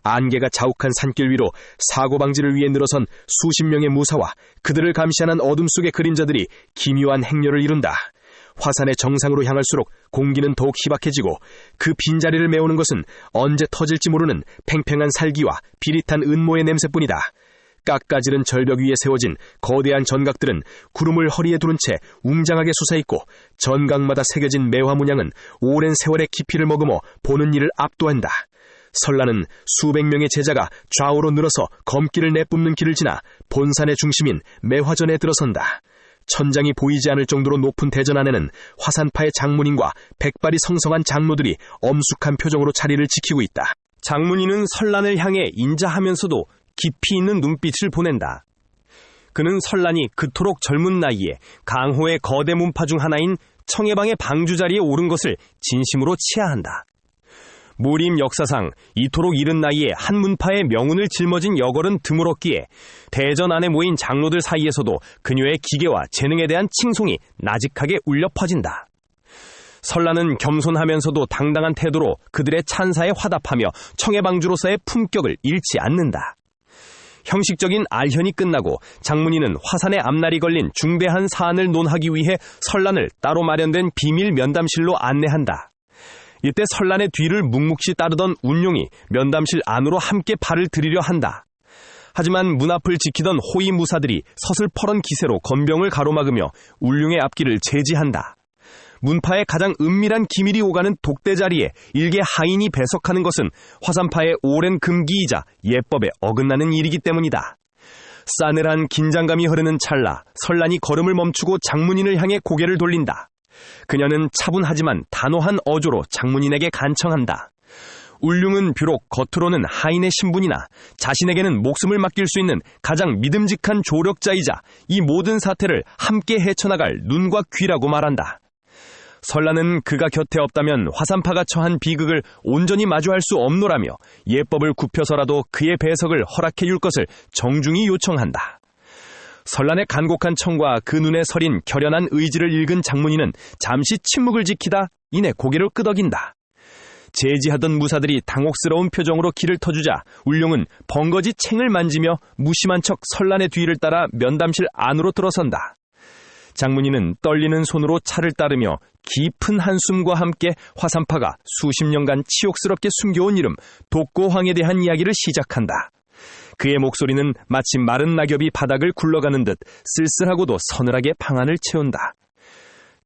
안개가 자욱한 산길 위로 사고 방지를 위해 늘어선 수십 명의 무사와 그들을 감시하는 어둠 속의 그림자들이 기묘한 행렬을 이룬다. 화산의 정상으로 향할수록 공기는 더욱 희박해지고 그 빈자리를 메우는 것은 언제 터질지 모르는 팽팽한 살기와 비릿한 은모의 냄새뿐이다. 깎아지른 절벽 위에 세워진 거대한 전각들은 구름을 허리에 두른 채 웅장하게 솟아있고 전각마다 새겨진 매화 문양은 오랜 세월의 깊이를 머금어 보는 이를 압도한다. 설라는 수백 명의 제자가 좌우로 늘어서 검길을 내뿜는 길을 지나 본산의 중심인 매화전에 들어선다. 천장이 보이지 않을 정도로 높은 대전 안에는 화산파의 장문인과 백발이 성성한 장로들이 엄숙한 표정으로 자리를 지키고 있다. 장문인은 설란을 향해 인자하면서도 깊이 있는 눈빛을 보낸다. 그는 설란이 그토록 젊은 나이에 강호의 거대 문파 중 하나인 청해방의 방주 자리에 오른 것을 진심으로 치하한다. 무림 역사상 이토록 이른 나이에 한 문파의 명운을 짊어진 여걸은 드물었기에 대전 안에 모인 장로들 사이에서도 그녀의 기계와 재능에 대한 칭송이 나직하게 울려 퍼진다. 설란은 겸손하면서도 당당한 태도로 그들의 찬사에 화답하며 청해방주로서의 품격을 잃지 않는다. 형식적인 알현이 끝나고 장문인은 화산의 앞날이 걸린 중대한 사안을 논하기 위해 설란을 따로 마련된 비밀 면담실로 안내한다. 이때 설란의 뒤를 묵묵히 따르던 운용이 면담실 안으로 함께 발을 들이려 한다. 하지만 문 앞을 지키던 호위 무사들이 서슬퍼런 기세로 건병을 가로막으며 울룡의 앞길을 제지한다. 문파의 가장 은밀한 기밀이 오가는 독대 자리에 일개 하인이 배석하는 것은 화산파의 오랜 금기이자 예법에 어긋나는 일이기 때문이다. 싸늘한 긴장감이 흐르는 찰나 설란이 걸음을 멈추고 장문인을 향해 고개를 돌린다. 그녀는 차분하지만 단호한 어조로 장문인에게 간청한다. 울룡은 비록 겉으로는 하인의 신분이나 자신에게는 목숨을 맡길 수 있는 가장 믿음직한 조력자이자 이 모든 사태를 함께 헤쳐나갈 눈과 귀라고 말한다. 설라는 그가 곁에 없다면 화산파가 처한 비극을 온전히 마주할 수 없노라며 예법을 굽혀서라도 그의 배석을 허락해 줄 것을 정중히 요청한다. 설란의 간곡한 청과 그 눈에 서린 결연한 의지를 읽은 장문인은 잠시 침묵을 지키다 이내 고개를 끄덕인다. 제지하던 무사들이 당혹스러운 표정으로 길을 터주자 울룡은 벙거지 챙을 만지며 무심한 척 설란의 뒤를 따라 면담실 안으로 들어선다. 장문인은 떨리는 손으로 차를 따르며 깊은 한숨과 함께 화산파가 수십 년간 치욕스럽게 숨겨온 이름 독고황에 대한 이야기를 시작한다. 그의 목소리는 마치 마른 낙엽이 바닥을 굴러가는 듯 쓸쓸하고도 서늘하게 방안을 채운다.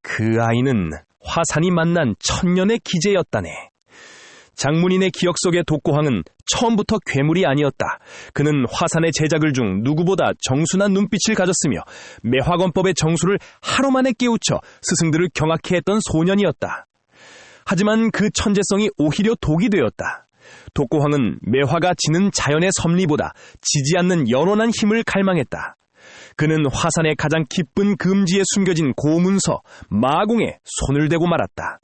그 아이는 화산이 만난 천년의 기재였다네. 장문인의 기억 속의 독고황은 처음부터 괴물이 아니었다. 그는 화산의 제자글 중 누구보다 정순한 눈빛을 가졌으며 매화권법의 정수를 하루 만에 깨우쳐 스승들을 경악해 했던 소년이었다. 하지만 그 천재성이 오히려 독이 되었다. 독고황은 매화가 지는 자연의 섭리보다 지지 않는 연원한 힘을 갈망했다. 그는 화산의 가장 깊은 금지에 숨겨진 고문서 마공에 손을 대고 말았다.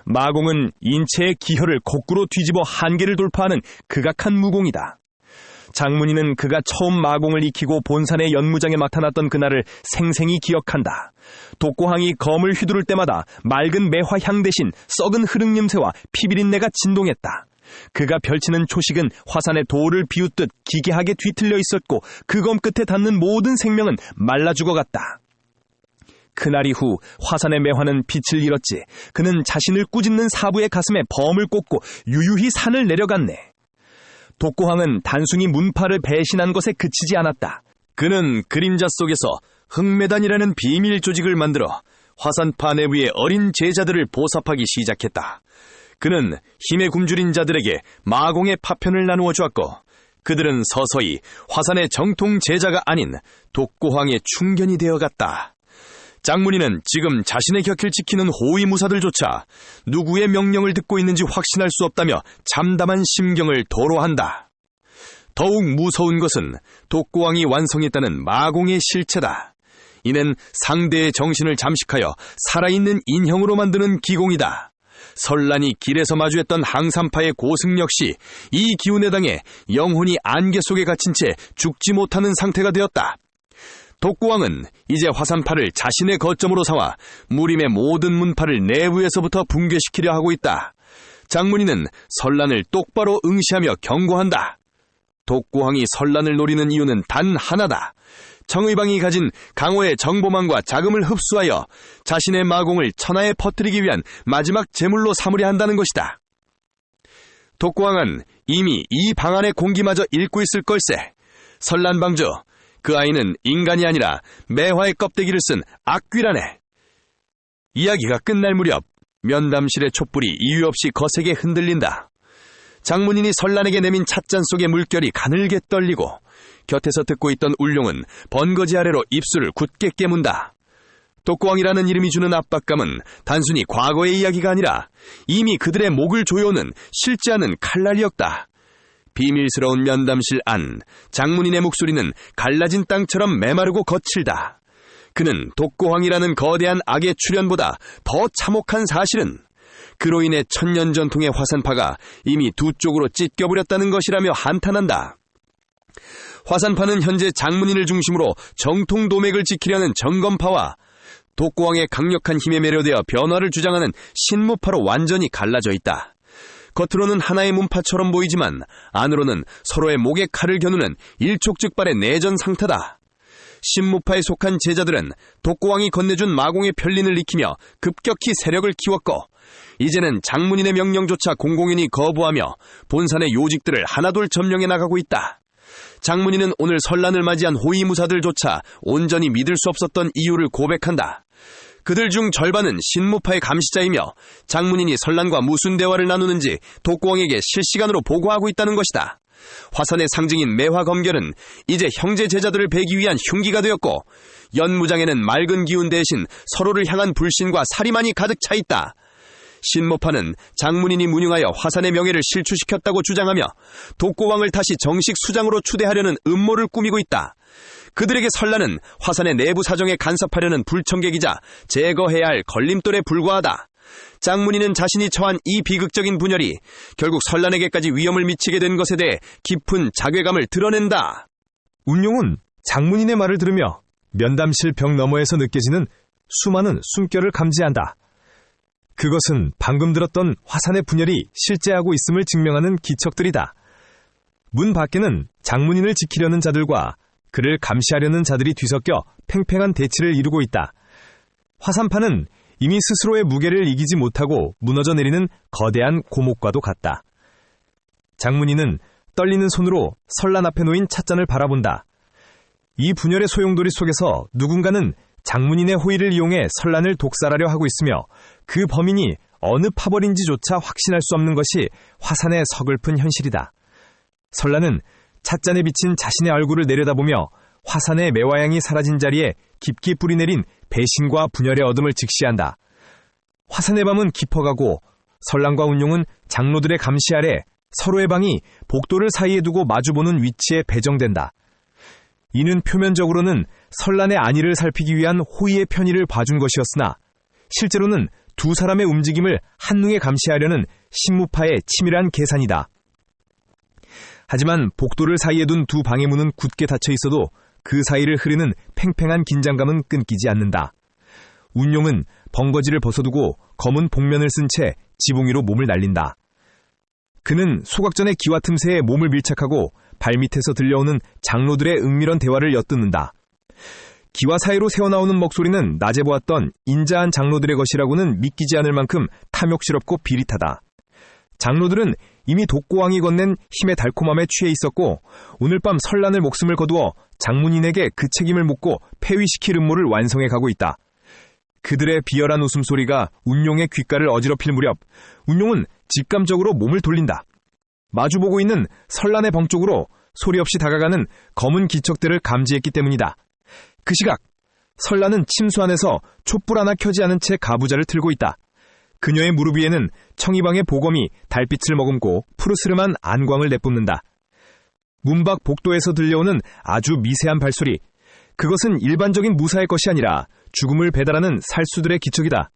마공은 인체의 기혈을 거꾸로 뒤집어 한계를 돌파하는 극악한 무공이다. 장문이는 그가 처음 마공을 익히고 본산의 연무장에 나타났던 그날을 생생히 기억한다. 독고황이 검을 휘두를 때마다 맑은 매화향 대신 썩은 흐릉 냄새와 피비린내가 진동했다. 그가 펼치는 초식은 화산의 돌을 비웃듯 기괴하게 뒤틀려 있었고 그 검 끝에 닿는 모든 생명은 말라 죽어갔다. 그날 이후 화산의 매화는 빛을 잃었지. 그는 자신을 꾸짖는 사부의 가슴에 범을 꽂고 유유히 산을 내려갔네. 독고황은 단순히 문파를 배신한 것에 그치지 않았다. 그는 그림자 속에서 흑매단이라는 비밀 조직을 만들어 화산파 내부의 어린 제자들을 보살하기 시작했다. 그는 힘에 굶주린 자들에게 마공의 파편을 나누어 주었고 그들은 서서히 화산의 정통 제자가 아닌 독고황의 충견이 되어갔다. 장문이는 지금 자신의 곁을 지키는 호위무사들조차 누구의 명령을 듣고 있는지 확신할 수 없다며 참담한 심경을 토로한다. 더욱 무서운 것은 독고왕이 완성했다는 마공의 실체다. 이는 상대의 정신을 잠식하여 살아있는 인형으로 만드는 기공이다. 설란이 길에서 마주했던 항산파의 고승 역시 이 기운에 당해 영혼이 안개 속에 갇힌 채 죽지 못하는 상태가 되었다. 독고왕은 이제 화산파를 자신의 거점으로 삼아 무림의 모든 문파를 내부에서부터 붕괴시키려 하고 있다. 장문이는 설란을 똑바로 응시하며 경고한다. 독고왕이 설란을 노리는 이유는 단 하나다. 정의방이 가진 강호의 정보망과 자금을 흡수하여 자신의 마공을 천하에 퍼뜨리기 위한 마지막 제물로 삼으려 한다는 것이다. 독고왕은 이미 이 방안의 공기마저 읽고 있을 걸세. 설란방주, 그 아이는 인간이 아니라 매화의 껍데기를 쓴 악귀라네. 이야기가 끝날 무렵 면담실의 촛불이 이유 없이 거세게 흔들린다. 장문인이 설란에게 내민 찻잔 속의 물결이 가늘게 떨리고 곁에서 듣고 있던 울룡은 번거지 아래로 입술을 굳게 깨문다. 독고왕이라는 이름이 주는 압박감은 단순히 과거의 이야기가 아니라 이미 그들의 목을 조여오는 실지 않은 칼날이었다. 비밀스러운 면담실 안, 장문인의 목소리는 갈라진 땅처럼 메마르고 거칠다. 그는 독고황이라는 거대한 악의 출현보다 더 참혹한 사실은 그로 인해 천년 전통의 화산파가 이미 두 쪽으로 찢겨버렸다는 것이라며 한탄한다. 화산파는 현재 장문인을 중심으로 정통 도맥을 지키려는 정검파와 독고왕의 강력한 힘에 매료되어 변화를 주장하는 신무파로 완전히 갈라져 있다. 겉으로는 하나의 문파처럼 보이지만 안으로는 서로의 목에 칼을 겨누는 일촉즉발의 내전 상태다. 신무파에 속한 제자들은 독고왕이 건네준 마공의 편린을 익히며 급격히 세력을 키웠고 이제는 장문인의 명령조차 공공연히 거부하며 본산의 요직들을 하나둘 점령해 나가고 있다. 장문인은 오늘 설란을 맞이한 호위무사들조차 온전히 믿을 수 없었던 이유를 고백한다. 그들 중 절반은 신무파의 감시자이며 장문인이 설란과 무슨 대화를 나누는지 독고왕에게 실시간으로 보고하고 있다는 것이다. 화산의 상징인 매화검결은 이제 형제 제자들을 베기 위한 흉기가 되었고 연무장에는 맑은 기운 대신 서로를 향한 불신과 살이만이 가득 차 있다. 신무파는 장문인이 문용하여 화산의 명예를 실추시켰다고 주장하며 독고왕을 다시 정식 수장으로 추대하려는 음모를 꾸미고 있다. 그들에게 설란은 화산의 내부 사정에 간섭하려는 불청객이자 제거해야 할 걸림돌에 불과하다. 장문인은 자신이 처한 이 비극적인 분열이 결국 설란에게까지 위험을 미치게 된 것에 대해 깊은 자괴감을 드러낸다. 운용은 장문인의 말을 들으며 면담실 벽 너머에서 느껴지는 수많은 숨결을 감지한다. 그것은 방금 들었던 화산의 분열이 실제하고 있음을 증명하는 기척들이다. 문 밖에는 장문인을 지키려는 자들과 그를 감시하려는 자들이 뒤섞여 팽팽한 대치를 이루고 있다. 화산파는 이미 스스로의 무게를 이기지 못하고 무너져 내리는 거대한 고목과도 같다. 장문인은 떨리는 손으로 설란 앞에 놓인 찻잔을 바라본다. 이 분열의 소용돌이 속에서 누군가는 장문인의 호의를 이용해 설란을 독살하려 하고 있으며 그 범인이 어느 파벌인지조차 확신할 수 없는 것이 화산의 서글픈 현실이다. 설란은 찻잔에 비친 자신의 얼굴을 내려다보며 화산의 매화향이 사라진 자리에 깊게 뿌리내린 배신과 분열의 어둠을 직시한다. 화산의 밤은 깊어가고 설랑과 운용은 장로들의 감시 아래 서로의 방이 복도를 사이에 두고 마주보는 위치에 배정된다. 이는 표면적으로는 설란의 안위를 살피기 위한 호의의 편의를 봐준 것이었으나 실제로는 두 사람의 움직임을 한눈에 감시하려는 신무파의 치밀한 계산이다. 하지만 복도를 사이에 둔 두 방의 문은 굳게 닫혀 있어도 그 사이를 흐르는 팽팽한 긴장감은 끊기지 않는다. 운용은 벙거지를 벗어두고 검은 복면을 쓴 채 지붕 위로 몸을 날린다. 그는 소각전의 기와 틈새에 몸을 밀착하고 발밑에서 들려오는 장로들의 은밀한 대화를 엿듣는다. 기와 사이로 새어나오는 먹소리는 낮에 보았던 인자한 장로들의 것이라고는 믿기지 않을 만큼 탐욕스럽고 비릿하다. 장로들은 이미 독고왕이 건넨 힘의 달콤함에 취해 있었고 오늘 밤 설란을 목숨을 거두어 장문인에게 그 책임을 묻고 폐위시킬 음모를 완성해 가고 있다. 그들의 비열한 웃음소리가 운용의 귓가를 어지럽힐 무렵 운용은 직감적으로 몸을 돌린다. 마주보고 있는 설란의 벙 쪽으로 소리 없이 다가가는 검은 기척들을 감지했기 때문이다. 그 시각 설란은 침수 안에서 촛불 하나 켜지 않은 채 가부좌를 틀고 있다. 그녀의 무릎 위에는 청이방의 보검이 달빛을 머금고 푸르스름한 안광을 내뿜는다. 문밖 복도에서 들려오는 아주 미세한 발소리. 그것은 일반적인 무사의 것이 아니라 죽음을 배달하는 살수들의 기척이다.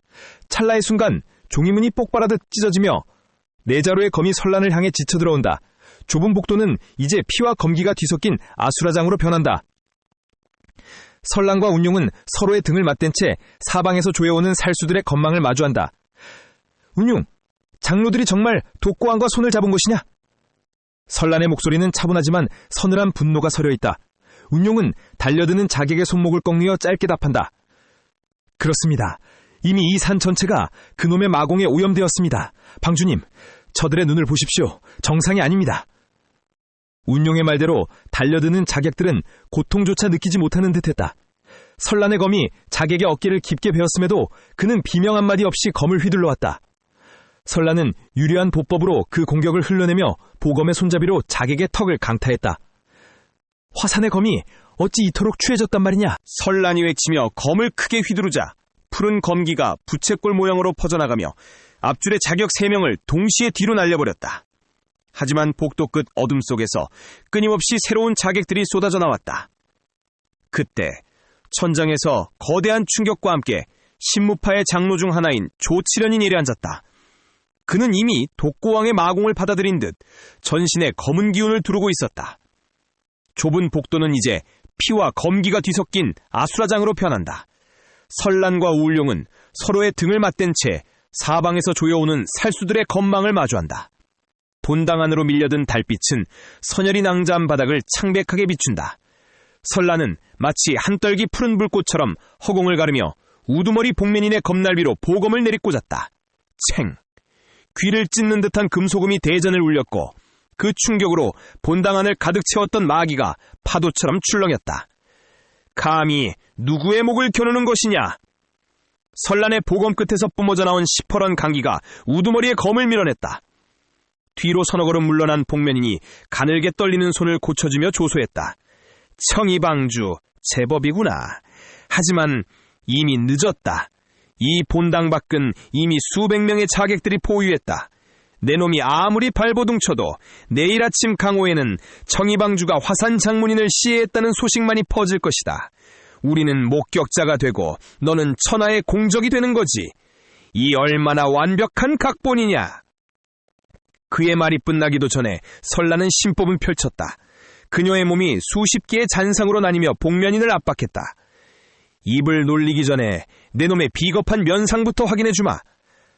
찰나의 순간 종이문이 폭발하듯 찢어지며 내자로의 검이 설란을 향해 지쳐들어온다. 좁은 복도는 이제 피와 검기가 뒤섞인 아수라장으로 변한다. 설란과 운용은 서로의 등을 맞댄 채 사방에서 조여오는 살수들의 건망을 마주한다. 운용, 장로들이 정말 독고왕과 손을 잡은 것이냐? 설란의 목소리는 차분하지만 서늘한 분노가 서려 있다. 운용은 달려드는 자객의 손목을 꺾으며 짧게 답한다. 그렇습니다. 이미 이 산 전체가 그놈의 마공에 오염되었습니다. 방주님, 저들의 눈을 보십시오. 정상이 아닙니다. 운용의 말대로 달려드는 자객들은 고통조차 느끼지 못하는 듯했다. 설란의 검이 자객의 어깨를 깊게 베었음에도 그는 비명 한마디 없이 검을 휘둘러왔다. 설란은 유려한 보법으로 그 공격을 흘러내며 보검의 손잡이로 자객의 턱을 강타했다. 화산의 검이 어찌 이토록 추해졌단 말이냐? 설란이 외치며 검을 크게 휘두르자 푸른 검기가 부채꼴 모양으로 퍼져나가며 앞줄의 자격 3명을 동시에 뒤로 날려버렸다. 하지만 복도 끝 어둠 속에서 끊임없이 새로운 자객들이 쏟아져 나왔다. 그때 천장에서 거대한 충격과 함께 신무파의 장로 중 하나인 조치련이 내려앉았다. 그는 이미 독고왕의 마공을 받아들인 듯 전신에 검은 기운을 두르고 있었다. 좁은 복도는 이제 피와 검기가 뒤섞인 아수라장으로 변한다. 설란과 우울용은 서로의 등을 맞댄 채 사방에서 조여오는 살수들의 건망을 마주한다. 본당 안으로 밀려든 달빛은 선열이 낭자한 바닥을 창백하게 비춘다. 설란은 마치 한떨기 푸른 불꽃처럼 허공을 가르며 우두머리 복면인의 검날비로 보검을 내리꽂았다. 챙! 귀를 찢는 듯한 금소금이 대전을 울렸고 그 충격으로 본당 안을 가득 채웠던 마귀가 파도처럼 출렁였다. 감히 누구의 목을 겨누는 것이냐? 설란의 보검 끝에서 뿜어져 나온 시퍼런 강기가 우두머리의 검을 밀어냈다. 뒤로 서너 걸음 물러난 복면인이 가늘게 떨리는 손을 고쳐주며 조소했다. 청이방주, 제법이구나. 하지만 이미 늦었다. 이 본당 밖은 이미 수백 명의 자객들이 포위했다. 내 놈이 아무리 발버둥쳐도 내일 아침 강호에는 청이방주가 화산 장문인을 시해했다는 소식만이 퍼질 것이다. 우리는 목격자가 되고 너는 천하의 공적이 되는 거지. 이 얼마나 완벽한 각본이냐. 그의 말이 끝나기도 전에 설란은 신법은 펼쳤다. 그녀의 몸이 수십 개의 잔상으로 나뉘며 복면인을 압박했다. 입을 놀리기 전에 내 놈의 비겁한 면상부터 확인해주마.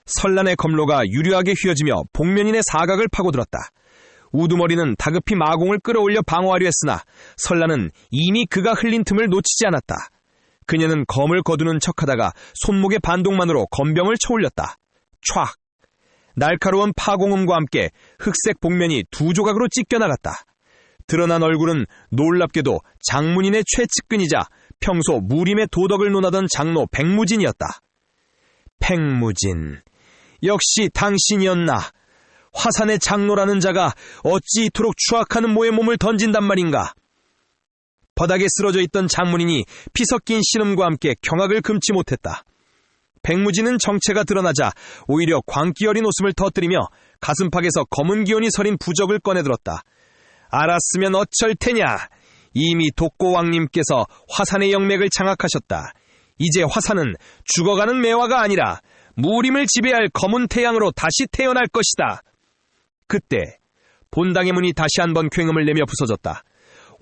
설란의 검로가 유려하게 휘어지며 복면인의 사각을 파고들었다. 우두머리는 다급히 마공을 끌어올려 방어하려 했으나 설란은 이미 그가 흘린 틈을 놓치지 않았다. 그녀는 검을 거두는 척하다가 손목의 반동만으로 검병을 쳐올렸다. 촥! 날카로운 파공음과 함께 흑색 복면이 두 조각으로 찢겨나갔다. 드러난 얼굴은 놀랍게도 장문인의 최측근이자 평소 무림의 도덕을 논하던 장로 백무진이었다. 백무진, 역시 당신이었나? 화산의 장로라는 자가 어찌 이토록 추악한 모의 몸을 던진단 말인가? 바닥에 쓰러져 있던 장문인이 피 섞인 신음과 함께 경악을 금치 못했다. 백무지는 정체가 드러나자 오히려 광기 어린 웃음을 터뜨리며 가슴팍에서 검은 기운이 서린 부적을 꺼내들었다. 알았으면 어쩔 테냐. 이미 독고왕님께서 화산의 영맥을 장악하셨다. 이제 화산은 죽어가는 매화가 아니라 무림을 지배할 검은 태양으로 다시 태어날 것이다. 그때 본당의 문이 다시 한번 굉음을 내며 부서졌다.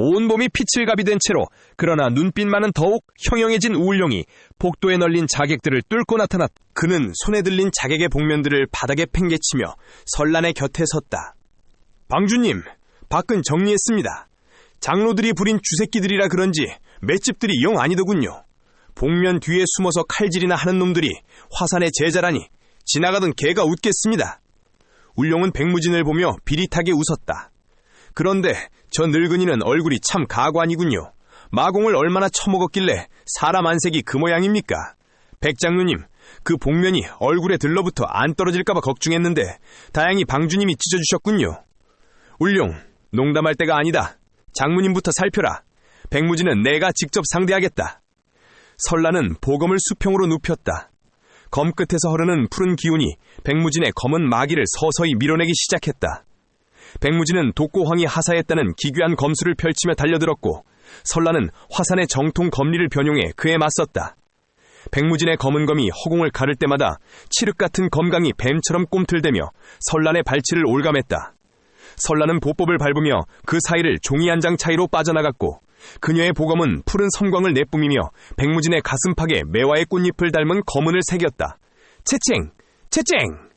온 몸이 빛을 가비된 채로 그러나 눈빛만은 더욱 형형해진 우울룡이 복도에 널린 자객들을 뚫고 나타났다. 그는 손에 들린 자객의 복면들을 바닥에 팽개치며 설란의 곁에 섰다. 방주님, 밖은 정리했습니다. 장로들이 부린 주새끼들이라 그런지 맷집들이 영 아니더군요. 복면 뒤에 숨어서 칼질이나 하는 놈들이 화산의 제자라니 지나가던 개가 웃겠습니다. 울룡은 백무진을 보며 비릿하게 웃었다. 그런데 저 늙은이는 얼굴이 참 가관이군요. 마공을 얼마나 처먹었길래 사람 안색이 그 모양입니까? 백장로님, 그 복면이 얼굴에 들러붙어 안 떨어질까봐 걱정했는데 다행히 방주님이 찢어주셨군요. 울룡, 농담할 때가 아니다. 장모님부터 살펴라. 백무진은 내가 직접 상대하겠다. 설란은 보검을 수평으로 눕혔다. 검 끝에서 흐르는 푸른 기운이 백무진의 검은 마기를 서서히 밀어내기 시작했다. 백무진은 독고황이 하사했다는 기괴한 검수를 펼치며 달려들었고 설란은 화산의 정통 검리를 변용해 그에 맞섰다. 백무진의 검은 검이 허공을 가를 때마다 칠흑 같은 검강이 뱀처럼 꼼틀대며 설란의 발치를 올감했다. 설란은 보법을 밟으며 그 사이를 종이 한 장 차이로 빠져나갔고 그녀의 보검은 푸른 섬광을 내뿜이며 백무진의 가슴팍에 매화의 꽃잎을 닮은 검은을 새겼다. 채쨍! 채쨍!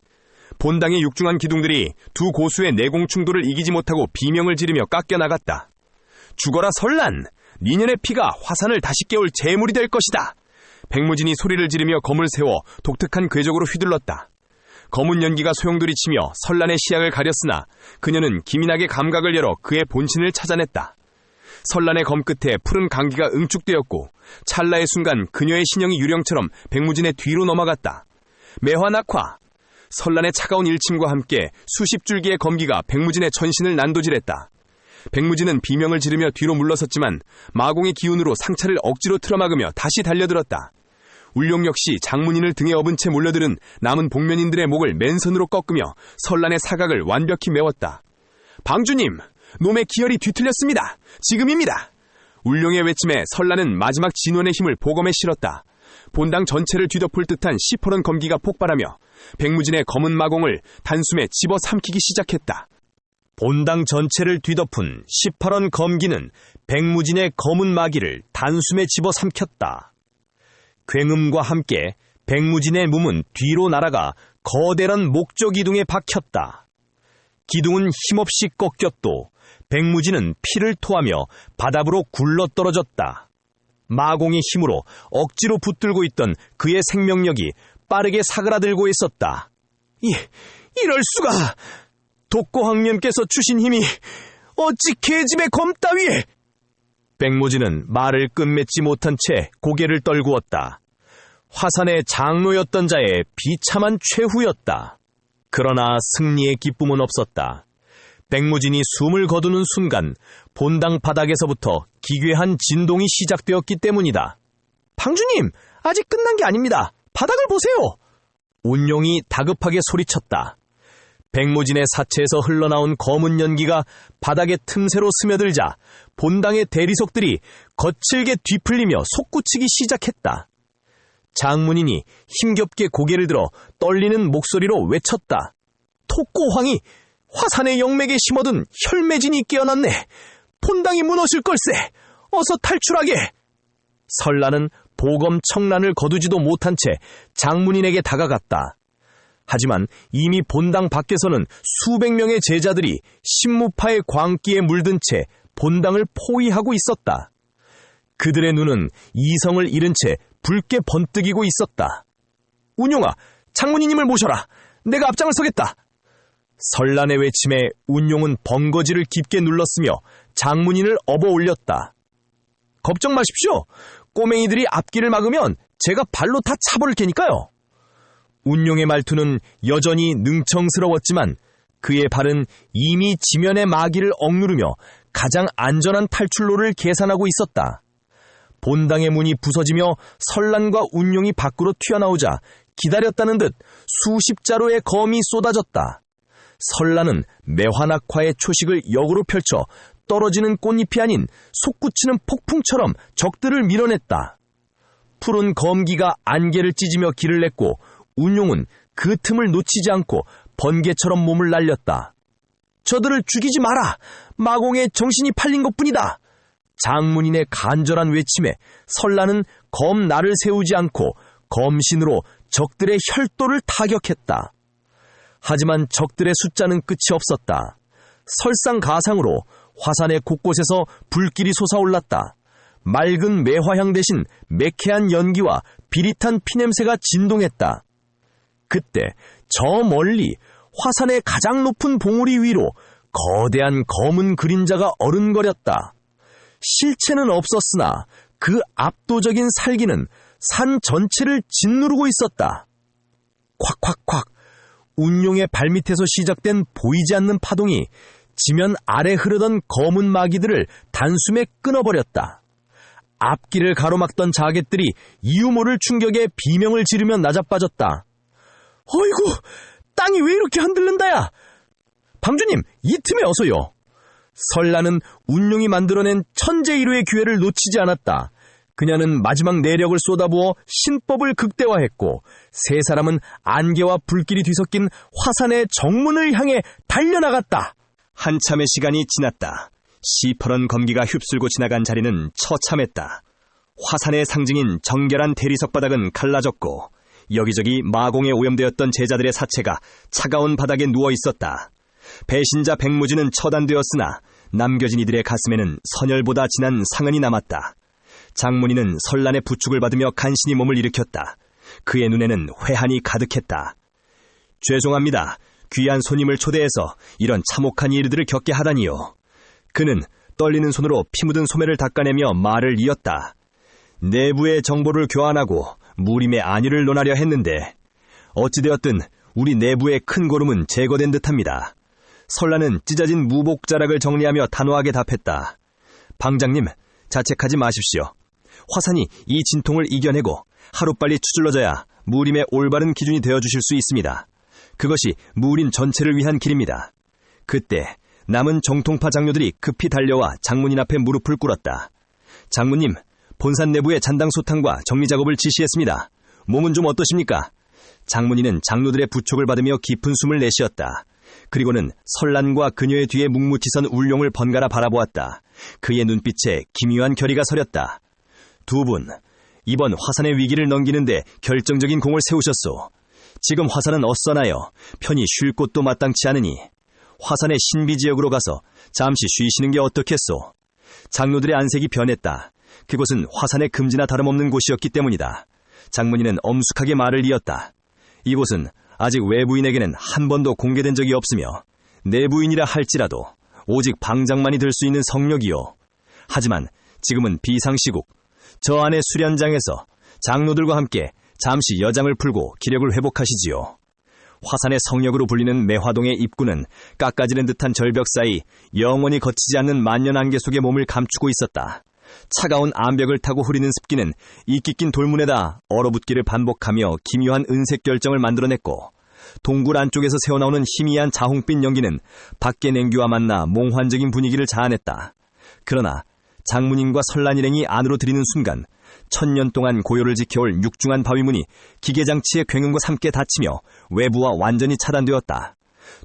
본당의 육중한 기둥들이 두 고수의 내공충돌을 이기지 못하고 비명을 지르며 깎여나갔다. 죽어라 설란! 니년의 피가 화산을 다시 깨울 재물이 될 것이다. 백무진이 소리를 지르며 검을 세워 독특한 궤적으로 휘둘렀다. 검은 연기가 소용돌이치며 설란의 시야를 가렸으나 그녀는 기민하게 감각을 열어 그의 본신을 찾아냈다. 설란의 검 끝에 푸른 강기가 응축되었고 찰나의 순간 그녀의 신형이 유령처럼 백무진의 뒤로 넘어갔다. 매화낙화! 설란의 차가운 일침과 함께 수십 줄기의 검기가 백무진의 전신을 난도질했다. 백무진은 비명을 지르며 뒤로 물러섰지만 마공의 기운으로 상처를 억지로 틀어막으며 다시 달려들었다. 울룡 역시 장문인을 등에 업은 채 몰려들은 남은 복면인들의 목을 맨손으로 꺾으며 설란의 사각을 완벽히 메웠다. 방주님! 놈의 기혈이 뒤틀렸습니다. 지금입니다. 울룡의 외침에 설란은 마지막 진원의 힘을 보검에 실었다. 본당 전체를 뒤덮을 듯한 시퍼런 검기가 폭발하며 백무진의 검은 마공을 단숨에 집어삼키기 시작했다. 본당 전체를 뒤덮은 시퍼런 검기는 백무진의 검은 마기를 단숨에 집어삼켰다. 굉음과 함께 백무진의 몸은 뒤로 날아가 거대한 목조 기둥에 박혔다. 기둥은 힘없이 꺾였고 백무진은 피를 토하며 바닥으로 굴러떨어졌다. 마공의 힘으로 억지로 붙들고 있던 그의 생명력이 빠르게 사그라들고 있었다. 이럴 수가! 독고황님께서 주신 힘이 어찌 계집의 검 따위에! 백무진은 말을 끝맺지 못한 채 고개를 떨구었다. 화산의 장로였던 자의 비참한 최후였다. 그러나 승리의 기쁨은 없었다. 백무진이 숨을 거두는 순간 본당 바닥에서부터 기괴한 진동이 시작되었기 때문이다. 방주님, 아직 끝난 게 아닙니다. 바닥을 보세요. 운용이 다급하게 소리쳤다. 백무진의 사체에서 흘러나온 검은 연기가 바닥의 틈새로 스며들자 본당의 대리석들이 거칠게 뒤풀리며 솟구치기 시작했다. 장문인이 힘겹게 고개를 들어 떨리는 목소리로 외쳤다. 독고황이 화산의 영맥에 심어둔 혈매진이 깨어났네. 본당이 무너질 걸세. 어서 탈출하게. 설란은 보검 청란을 거두지도 못한 채 장문인에게 다가갔다. 하지만 이미 본당 밖에서는 수백 명의 제자들이 신무파의 광기에 물든 채 본당을 포위하고 있었다. 그들의 눈은 이성을 잃은 채 붉게 번뜩이고 있었다. 운용아, 장문인님을 모셔라. 내가 앞장을 서겠다. 설란의 외침에 운용은 벙거지를 깊게 눌렀으며 장문인을 업어 올렸다. 걱정 마십시오. 꼬맹이들이 앞길을 막으면 제가 발로 다 차버릴 테니까요. 운용의 말투는 여전히 능청스러웠지만 그의 발은 이미 지면의 마기를 억누르며 가장 안전한 탈출로를 계산하고 있었다. 본당의 문이 부서지며 설란과 운용이 밖으로 튀어나오자 기다렸다는 듯 수십 자루의 검이 쏟아졌다. 설란은 매화낙화의 초식을 역으로 펼쳐 떨어지는 꽃잎이 아닌 솟구치는 폭풍처럼 적들을 밀어냈다. 푸른 검기가 안개를 찢으며 길을 냈고 운용은 그 틈을 놓치지 않고 번개처럼 몸을 날렸다. 저들을 죽이지 마라! 마공의 정신이 팔린 것뿐이다! 장문인의 간절한 외침에 설란은 검날을 세우지 않고 검신으로 적들의 혈도를 타격했다. 하지만 적들의 숫자는 끝이 없었다. 설상가상으로 화산의 곳곳에서 불길이 솟아올랐다. 맑은 매화향 대신 매캐한 연기와 비릿한 피냄새가 진동했다. 그때 저 멀리 화산의 가장 높은 봉우리 위로 거대한 검은 그림자가 어른거렸다. 실체는 없었으나 그 압도적인 살기는 산 전체를 짓누르고 있었다. 콱콱콱 운용의 발밑에서 시작된 보이지 않는 파동이 지면 아래 흐르던 검은 마기들을 단숨에 끊어버렸다. 앞길을 가로막던 자객들이 이유 모를 충격에 비명을 지르며 나자빠졌다. 어이구, 땅이 왜 이렇게 흔들린다야? 방주님, 이 틈에 어서요. 설란은 운용이 만들어낸 천재이루의 기회를 놓치지 않았다. 그녀는 마지막 내력을 쏟아부어 신법을 극대화했고 세 사람은 안개와 불길이 뒤섞인 화산의 정문을 향해 달려나갔다. 한참의 시간이 지났다. 시퍼런 검기가 휩쓸고 지나간 자리는 처참했다. 화산의 상징인 정결한 대리석 바닥은 갈라졌고 여기저기 마공에 오염되었던 제자들의 사체가 차가운 바닥에 누워 있었다. 배신자 백무지는 처단되었으나 남겨진 이들의 가슴에는 선열보다 진한 상흔이 남았다. 장문인은 설란의 부축을 받으며 간신히 몸을 일으켰다. 그의 눈에는 회한이 가득했다. 죄송합니다. 귀한 손님을 초대해서 이런 참혹한 일들을 겪게 하다니요. 그는 떨리는 손으로 피 묻은 소매를 닦아내며 말을 이었다. 내부의 정보를 교환하고 무림의 안위를 논하려 했는데 어찌되었든 우리 내부의 큰 고름은 제거된 듯합니다. 설란은 찢어진 무복자락을 정리하며 단호하게 답했다. 방장님, 자책하지 마십시오. 화산이 이 진통을 이겨내고 하루빨리 추줄러져야 무림의 올바른 기준이 되어주실 수 있습니다. 그것이 무림 전체를 위한 길입니다. 그때 남은 정통파 장로들이 급히 달려와 장문인 앞에 무릎을 꿇었다. 장모님, 본산 내부의 잔당소탕과 정리작업을 지시했습니다. 몸은 좀 어떠십니까? 장문인은 장로들의 부촉을 받으며 깊은 숨을 내쉬었다. 그리고는 설란과 그녀의 뒤에 묵묵히 선 울룡을 번갈아 바라보았다. 그의 눈빛에 기묘한 결의가 서렸다. 두 분, 이번 화산의 위기를 넘기는데 결정적인 공을 세우셨소. 지금 화산은 어써나여 편히 쉴 곳도 마땅치 않으니 화산의 신비지역으로 가서 잠시 쉬시는 게 어떻겠소. 장로들의 안색이 변했다. 그곳은 화산의 금지나 다름없는 곳이었기 때문이다. 장문인은 엄숙하게 말을 이었다. 이곳은 아직 외부인에게는 한 번도 공개된 적이 없으며 내부인이라 할지라도 오직 방장만이 들 수 있는 성역이요. 하지만 지금은 비상시국. 저 안의 수련장에서 장로들과 함께 잠시 여장을 풀고 기력을 회복하시지요. 화산의 성역으로 불리는 매화동의 입구는 깎아지는 듯한 절벽 사이 영원히 거치지 않는 만년 안개 속에 몸을 감추고 있었다. 차가운 암벽을 타고 흐리는 습기는 이끼 낀 돌문에다 얼어붙기를 반복하며 기묘한 은색 결정을 만들어냈고 동굴 안쪽에서 새어나오는 희미한 자홍빛 연기는 밖의 냉기와 만나 몽환적인 분위기를 자아냈다. 그러나 장문인과 설란 일행이 안으로 들이는 순간 1000년 동안 고요를 지켜올 육중한 바위문이 기계장치의 굉음과 함께 닫히며 외부와 완전히 차단되었다.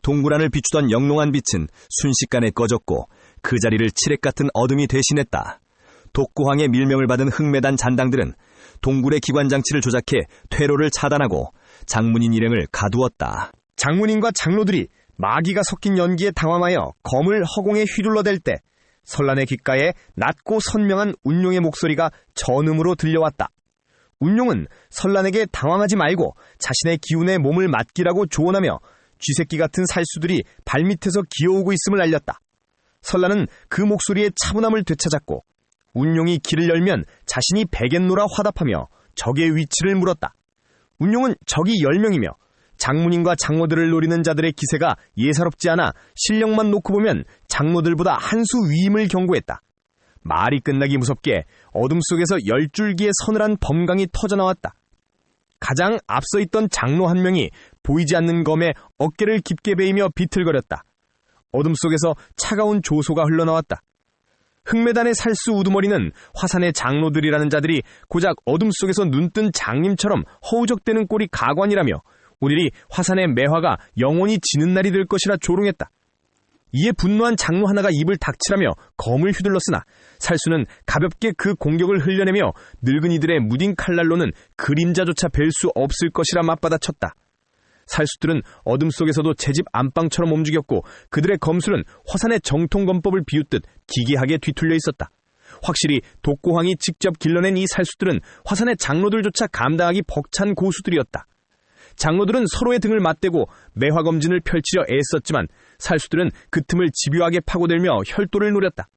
동굴 안을 비추던 영롱한 빛은 순식간에 꺼졌고 그 자리를 칠흑 같은 어둠이 대신했다. 독고황의 밀명을 받은 흑매단 잔당들은 동굴의 기관장치를 조작해 퇴로를 차단하고 장문인 일행을 가두었다. 장문인과 장로들이 마기가 섞인 연기에 당황하여 검을 허공에 휘둘러댈 때 설란의 귓가에 낮고 선명한 운용의 목소리가 전음으로 들려왔다. 운용은 설란에게 당황하지 말고 자신의 기운에 몸을 맡기라고 조언하며 쥐새끼 같은 살수들이 발밑에서 기어오고 있음을 알렸다. 설란은 그 목소리에 차분함을 되찾았고 운용이 길을 열면 자신이 베겠노라 화답하며 적의 위치를 물었다. 운용은 적이 10명이며 장문인과 장로들을 노리는 자들의 기세가 예사롭지 않아 실력만 놓고 보면 장로들보다 한 수 위임을 경고했다. 말이 끝나기 무섭게 어둠 속에서 10줄기의 서늘한 범강이 터져나왔다. 가장 앞서 있던 장로 한 명이 보이지 않는 검에 어깨를 깊게 베이며 비틀거렸다. 어둠 속에서 차가운 조소가 흘러나왔다. 흑매단의 살수 우두머리는 화산의 장로들이라는 자들이 고작 어둠 속에서 눈뜬 장님처럼 허우적대는 꼴이 가관이라며 오늘이 화산의 매화가 영원히 지는 날이 될 것이라 조롱했다. 이에 분노한 장로 하나가 입을 닥치라며 검을 휘둘렀으나 살수는 가볍게 그 공격을 흘려내며 늙은이들의 무딘 칼날로는 그림자조차 뵐 수 없을 것이라 맞받아쳤다. 살수들은 어둠 속에서도 제집 안방처럼 움직였고 그들의 검술은 화산의 정통검법을 비웃듯 기괴하게 뒤틀려 있었다. 확실히 독고황이 직접 길러낸 이 살수들은 화산의 장로들조차 감당하기 벅찬 고수들이었다. 장로들은 서로의 등을 맞대고 매화검진을 펼치려 애썼지만 살수들은 그 틈을 집요하게 파고들며 혈도를 노렸다.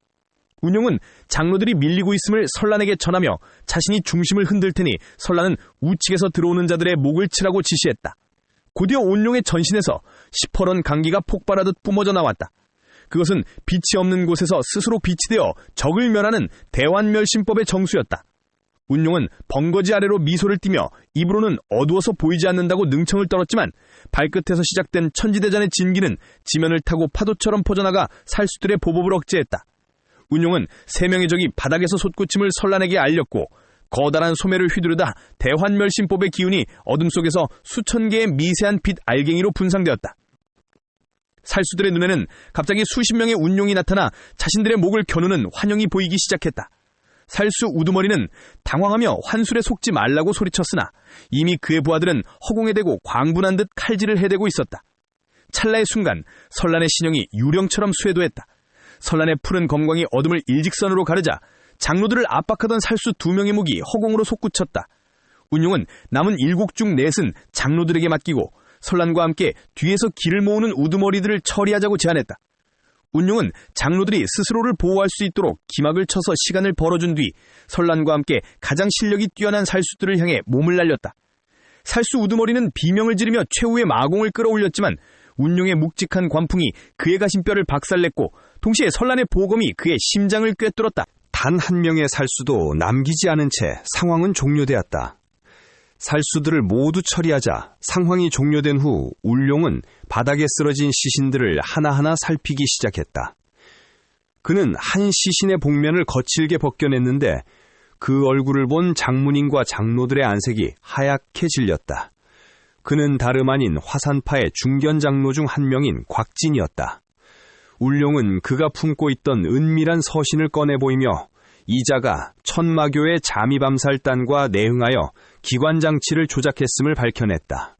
운용은 장로들이 밀리고 있음을 설란에게 전하며 자신이 중심을 흔들 테니 설란은 우측에서 들어오는 자들의 목을 치라고 지시했다. 곧이어 온룡의 전신에서 시퍼런 강기가 폭발하듯 뿜어져 나왔다. 그것은 빛이 없는 곳에서 스스로 빛이 되어 적을 멸하는 대환멸심법의 정수였다. 운용은 번거지 아래로 미소를 띠며 입으로는 어두워서 보이지 않는다고 능청을 떨었지만 발끝에서 시작된 천지대전의 진기는 지면을 타고 파도처럼 퍼져나가 살수들의 보복을 억제했다. 운용은 3명의 적이 바닥에서 솟구침을 설란에게 알렸고 거다란 소매를 휘두르다 대환멸심법의 기운이 어둠 속에서 수천 개의 미세한 빛 알갱이로 분상되었다. 살수들의 눈에는 갑자기 수십 명의 운용이 나타나 자신들의 목을 겨누는 환영이 보이기 시작했다. 살수 우두머리는 당황하며 환술에 속지 말라고 소리쳤으나 이미 그의 부하들은 허공에 대고 광분한 듯 칼질을 해대고 있었다. 찰나의 순간 설란의 신형이 유령처럼 쇄도했다. 설란의 푸른 검광이 어둠을 일직선으로 가르자 장로들을 압박하던 살수 2명의 목이 허공으로 솟구쳤다. 운용은 남은 7 중 4은 장로들에게 맡기고 설란과 함께 뒤에서 길을 모으는 우두머리들을 처리하자고 제안했다. 운용은 장로들이 스스로를 보호할 수 있도록 기막을 쳐서 시간을 벌어준 뒤 설란과 함께 가장 실력이 뛰어난 살수들을 향해 몸을 날렸다. 살수 우두머리는 비명을 지르며 최후의 마공을 끌어올렸지만 운용의 묵직한 관풍이 그의 가심뼈를 박살냈고 동시에 설란의 보검이 그의 심장을 꿰뚫었다. 단 한 명의 살수도 남기지 않은 채 상황은 종료되었다. 살수들을 모두 처리하자 상황이 종료된 후 울룡은 바닥에 쓰러진 시신들을 하나하나 살피기 시작했다. 그는 한 시신의 복면을 거칠게 벗겨냈는데 그 얼굴을 본 장문인과 장로들의 안색이 하얗게 질렸다. 그는 다름 아닌 화산파의 중견 장로 중 한 명인 곽진이었다. 울룡은 그가 품고 있던 은밀한 서신을 꺼내 보이며 이자가 천마교의 잠입암살단과 내흥하여 기관장치를 조작했음을 밝혀냈다.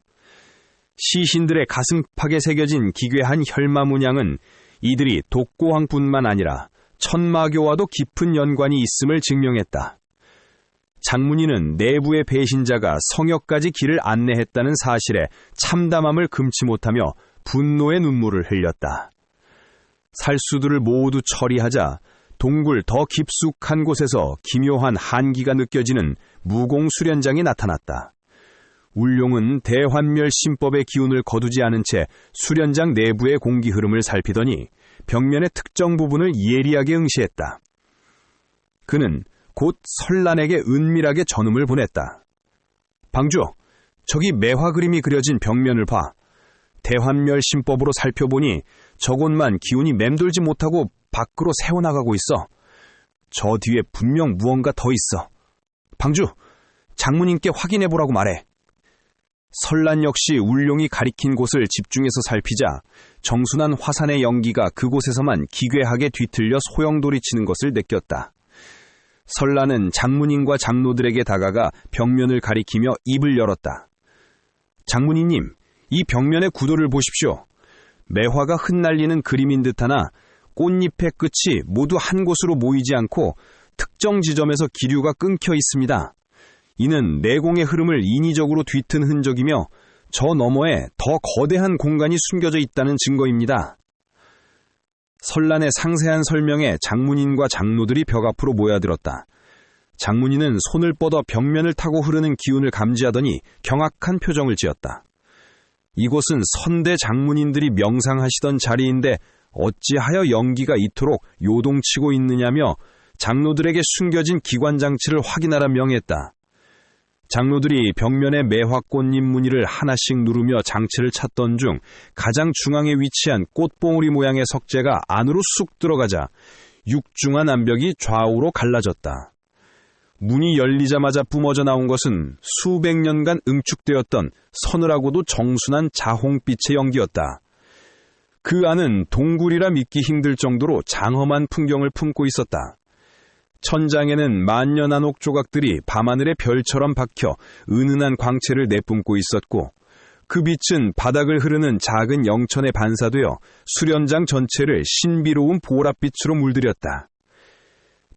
시신들의 가슴팍에 새겨진 기괴한 혈마문양은 이들이 독고황뿐만 아니라 천마교와도 깊은 연관이 있음을 증명했다. 장문인은 내부의 배신자가 성역까지 길을 안내했다는 사실에 참담함을 금치 못하며 분노의 눈물을 흘렸다. 살수들을 모두 처리하자 동굴 더 깊숙한 곳에서 기묘한 한기가 느껴지는 무공수련장이 나타났다. 울룡은 대환멸심법의 기운을 거두지 않은 채 수련장 내부의 공기 흐름을 살피더니 벽면의 특정 부분을 예리하게 응시했다. 그는 곧 설란에게 은밀하게 전음을 보냈다. 방주, 저기 매화 그림이 그려진 벽면을 봐. 대환멸심법으로 살펴보니 저곳만 기운이 맴돌지 못하고 밖으로 새어나가고 있어. 저 뒤에 분명 무언가 더 있어. 방주, 장문인께 확인해보라고 말해. 설란 역시 울룡이 가리킨 곳을 집중해서 살피자 정순한 화산의 연기가 그곳에서만 기괴하게 뒤틀려 소용돌이치는 것을 느꼈다. 설란은 장문인과 장로들에게 다가가 벽면을 가리키며 입을 열었다. 장문인님, 이 벽면의 구도를 보십시오. 매화가 흩날리는 그림인 듯하나 꽃잎의 끝이 모두 한 곳으로 모이지 않고 특정 지점에서 기류가 끊겨 있습니다. 이는 내공의 흐름을 인위적으로 뒤튼 흔적이며 저 너머에 더 거대한 공간이 숨겨져 있다는 증거입니다. 설란의 상세한 설명에 장문인과 장로들이 벽 앞으로 모여들었다. 장문인은 손을 뻗어 벽면을 타고 흐르는 기운을 감지하더니 경악한 표정을 지었다. 이곳은 선대 장문인들이 명상하시던 자리인데 어찌하여 연기가 이토록 요동치고 있느냐며 장로들에게 숨겨진 기관장치를 확인하라 명했다. 장로들이 벽면의 매화꽃잎 무늬를 하나씩 누르며 장치를 찾던 중 가장 중앙에 위치한 꽃봉우리 모양의 석재가 안으로 쑥 들어가자 육중한 암벽이 좌우로 갈라졌다. 문이 열리자마자 뿜어져 나온 것은 수백 년간 응축되었던 서늘하고도 정순한 자홍빛의 연기였다. 그 안은 동굴이라 믿기 힘들 정도로 장엄한 풍경을 품고 있었다. 천장에는 만년한옥 조각들이 밤하늘의 별처럼 박혀 은은한 광채를 내뿜고 있었고 그 빛은 바닥을 흐르는 작은 영천에 반사되어 수련장 전체를 신비로운 보랏빛으로 물들였다.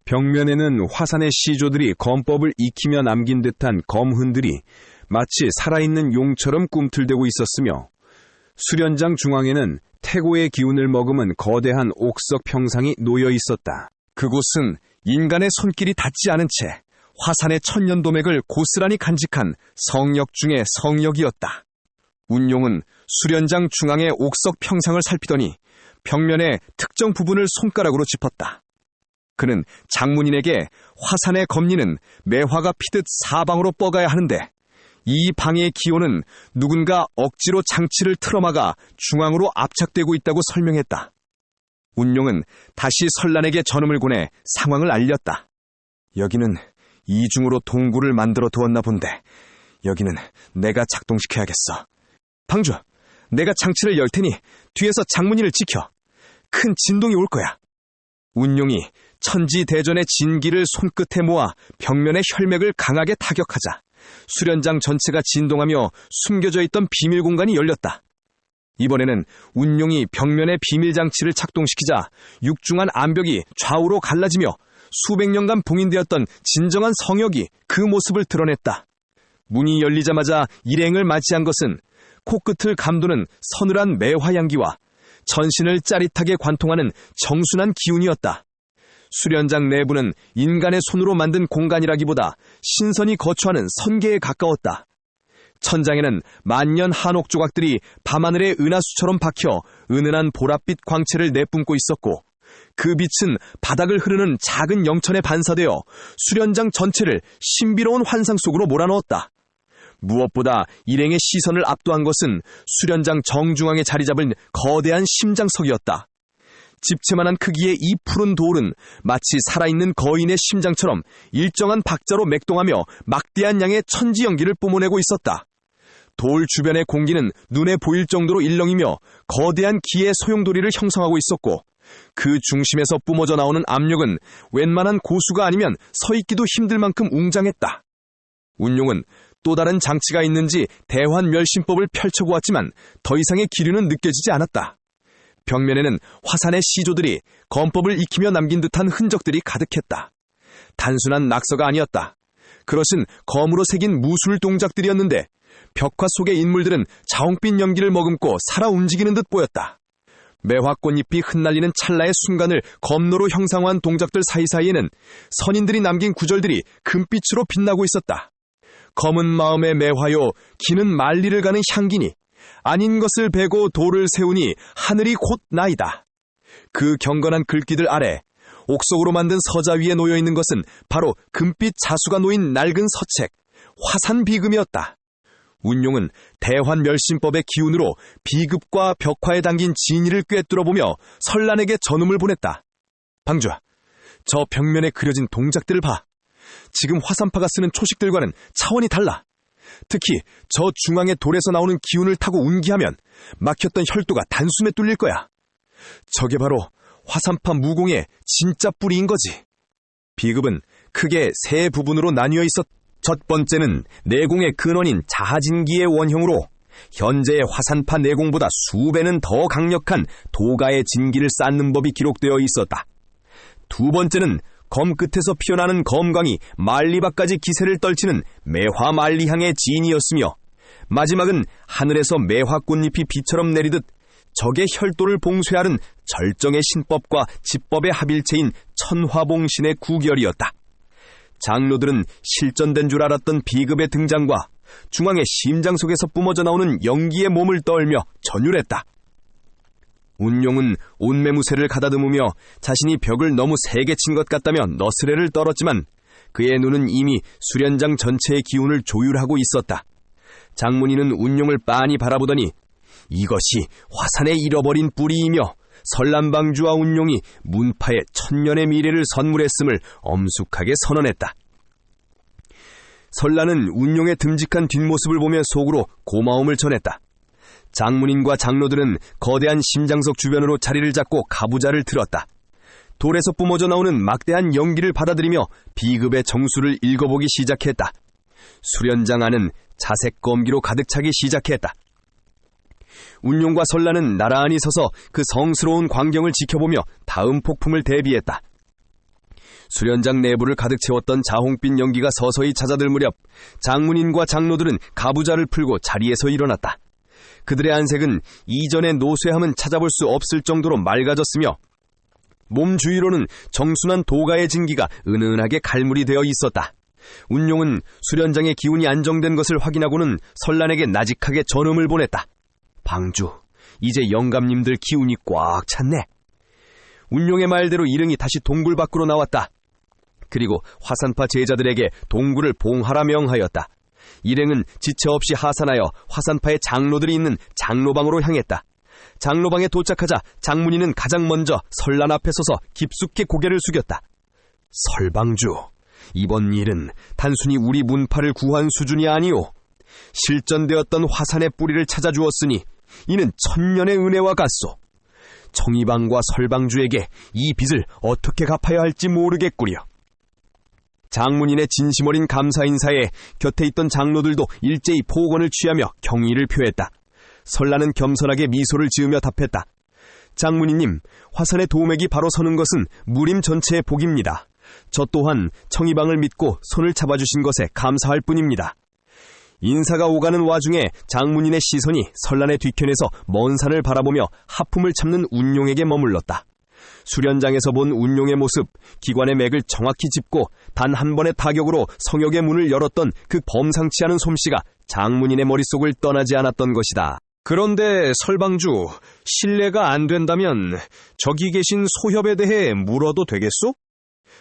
벽면에는 화산의 시조들이 검법을 익히며 남긴 듯한 검흔들이 마치 살아있는 용처럼 꿈틀대고 있었으며 수련장 중앙에는 태고의 기운을 머금은 거대한 옥석 평상이 놓여 있었다. 그곳은 인간의 손길이 닿지 않은 채 화산의 천년도맥을 고스란히 간직한 성역 중의 성역이었다. 운용은 수련장 중앙의 옥석 평상을 살피더니 벽면의 특정 부분을 손가락으로 짚었다. 그는 장문인에게 화산의 검리는 매화가 피듯 사방으로 뻗어야 하는데 이 방의 기호는 누군가 억지로 장치를 틀어막아 중앙으로 압착되고 있다고 설명했다. 운용은 다시 설란에게 전음을 보내 상황을 알렸다. 여기는 이중으로 동굴을 만들어 두었나 본데 여기는 내가 작동시켜야겠어. 방주, 내가 장치를 열 테니 뒤에서 장문인을 지켜. 큰 진동이 올 거야. 운용이 천지대전의 진기를 손끝에 모아 벽면의 혈맥을 강하게 타격하자 수련장 전체가 진동하며 숨겨져 있던 비밀 공간이 열렸다. 이번에는 운용이 벽면의 비밀장치를 작동시키자 육중한 암벽이 좌우로 갈라지며 수백 년간 봉인되었던 진정한 성역이 그 모습을 드러냈다. 문이 열리자마자 일행을 맞이한 것은 코끝을 감도는 서늘한 매화향기와 전신을 짜릿하게 관통하는 정순한 기운이었다. 수련장 내부는 인간의 손으로 만든 공간이라기보다 신선이 거처하는 선계에 가까웠다. 천장에는 만년 한옥 조각들이 밤하늘의 은하수처럼 박혀 은은한 보랏빛 광채를 내뿜고 있었고 그 빛은 바닥을 흐르는 작은 영천에 반사되어 수련장 전체를 신비로운 환상 속으로 몰아넣었다. 무엇보다 일행의 시선을 압도한 것은 수련장 정중앙에 자리 잡은 거대한 심장석이었다. 집채만한 크기의 이 푸른 돌은 마치 살아있는 거인의 심장처럼 일정한 박자로 맥동하며 막대한 양의 천지 연기를 뿜어내고 있었다. 돌 주변의 공기는 눈에 보일 정도로 일렁이며 거대한 기의 소용돌이를 형성하고 있었고 그 중심에서 뿜어져 나오는 압력은 웬만한 고수가 아니면 서 있기도 힘들 만큼 웅장했다. 운용은 또 다른 장치가 있는지 대환멸심법을 펼쳐보았지만 더 이상의 기류는 느껴지지 않았다. 벽면에는 화산의 시조들이 검법을 익히며 남긴 듯한 흔적들이 가득했다. 단순한 낙서가 아니었다. 그것은 검으로 새긴 무술 동작들이었는데 벽화 속의 인물들은 자홍빛 연기를 머금고 살아 움직이는 듯 보였다. 매화꽃잎이 흩날리는 찰나의 순간을 검로로 형상화한 동작들 사이사이에는 선인들이 남긴 구절들이 금빛으로 빛나고 있었다. 검은 마음의 매화요 기는 만리를 가는 향기니 아닌 것을 베고 돌을 세우니 하늘이 곧 나이다. 그 경건한 글귀들 아래 옥석으로 만든 서자 위에 놓여있는 것은 바로 금빛 자수가 놓인 낡은 서책 화산 비금이었다. 운용은 대환멸심법의 기운으로 비급과 벽화에 담긴 진의를 꿰뚫어보며 설란에게 전음을 보냈다. 방주아, 저 벽면에 그려진 동작들을 봐. 지금 화산파가 쓰는 초식들과는 차원이 달라. 특히 저 중앙의 돌에서 나오는 기운을 타고 운기하면 막혔던 혈도가 단숨에 뚫릴 거야. 저게 바로 화산파 무공의 진짜 뿌리인 거지. 비급은 크게 세 부분으로 나뉘어 있었. 첫 번째는 내공의 근원인 자하진기의 원형으로 현재의 화산파 내공보다 수배는 더 강력한 도가의 진기를 쌓는 법이 기록되어 있었다. 두 번째는 검 끝에서 피어나는 검광이 만리밖까지 기세를 떨치는 매화 만리향의 진이었으며 마지막은 하늘에서 매화꽃잎이 비처럼 내리듯 적의 혈도를 봉쇄하는 절정의 신법과 지법의 합일체인 천화봉신의 구결이었다. 장로들은 실전된 줄 알았던 비급의 등장과 중앙의 심장 속에서 뿜어져 나오는 연기의 몸을 떨며 전율했다. 운용은 온매무새를 가다듬으며 자신이 벽을 너무 세게 친 것 같다며 너스레를 떨었지만 그의 눈은 이미 수련장 전체의 기운을 조율하고 있었다. 장문이는 운용을 빤히 바라보더니 이것이 화산에 잃어버린 뿌리이며 설란방주와 운용이 문파에 천년의 미래를 선물했음을 엄숙하게 선언했다. 설란은 운용의 듬직한 뒷모습을 보며 속으로 고마움을 전했다. 장문인과 장로들은 거대한 심장석 주변으로 자리를 잡고 가부좌를 들었다. 돌에서 뿜어져 나오는 막대한 연기를 받아들이며 비급의 정수를 읽어보기 시작했다. 수련장 안은 자색 검기로 가득 차기 시작했다. 운용과 설란은 나란히 서서 그 성스러운 광경을 지켜보며 다음 폭풍을 대비했다. 수련장 내부를 가득 채웠던 자홍빛 연기가 서서히 잦아들 무렵 장문인과 장로들은 가부좌를 풀고 자리에서 일어났다. 그들의 안색은 이전의 노쇠함은 찾아볼 수 없을 정도로 맑아졌으며 몸 주위로는 정순한 도가의 진기가 은은하게 갈무리 되어 있었다. 운용은 수련장의 기운이 안정된 것을 확인하고는 설란에게 나직하게 전음을 보냈다. 방주, 이제 영감님들 기운이 꽉 찼네. 운용의 말대로 일행이 다시 동굴 밖으로 나왔다. 그리고 화산파 제자들에게 동굴을 봉하라 명하였다. 일행은 지체 없이 하산하여 화산파의 장로들이 있는 장로방으로 향했다. 장로방에 도착하자 장문이는 가장 먼저 설란 앞에 서서 깊숙이 고개를 숙였다. 설방주, 이번 일은 단순히 우리 문파를 구한 수준이 아니오. 실전되었던 화산의 뿌리를 찾아주었으니 이는 천년의 은혜와 같소. 청이방과 설방주에게 이 빚을 어떻게 갚아야 할지 모르겠구려. 장문인의 진심 어린 감사 인사에 곁에 있던 장로들도 일제히 포건을 취하며 경의를 표했다. 설란은 겸손하게 미소를 지으며 답했다. 장문인님, 화산의 도맥이 바로 서는 것은 무림 전체의 복입니다. 저 또한 청이방을 믿고 손을 잡아주신 것에 감사할 뿐입니다. 인사가 오가는 와중에 장문인의 시선이 설란의 뒤편에서 먼 산을 바라보며 하품을 참는 운용에게 머물렀다. 수련장에서 본 운용의 모습, 기관의 맥을 정확히 짚고 단 한 번의 타격으로 성역의 문을 열었던 그 범상치 않은 솜씨가 장문인의 머릿속을 떠나지 않았던 것이다. 그런데 설방주, 신뢰가 안 된다면 저기 계신 소협에 대해 물어도 되겠소?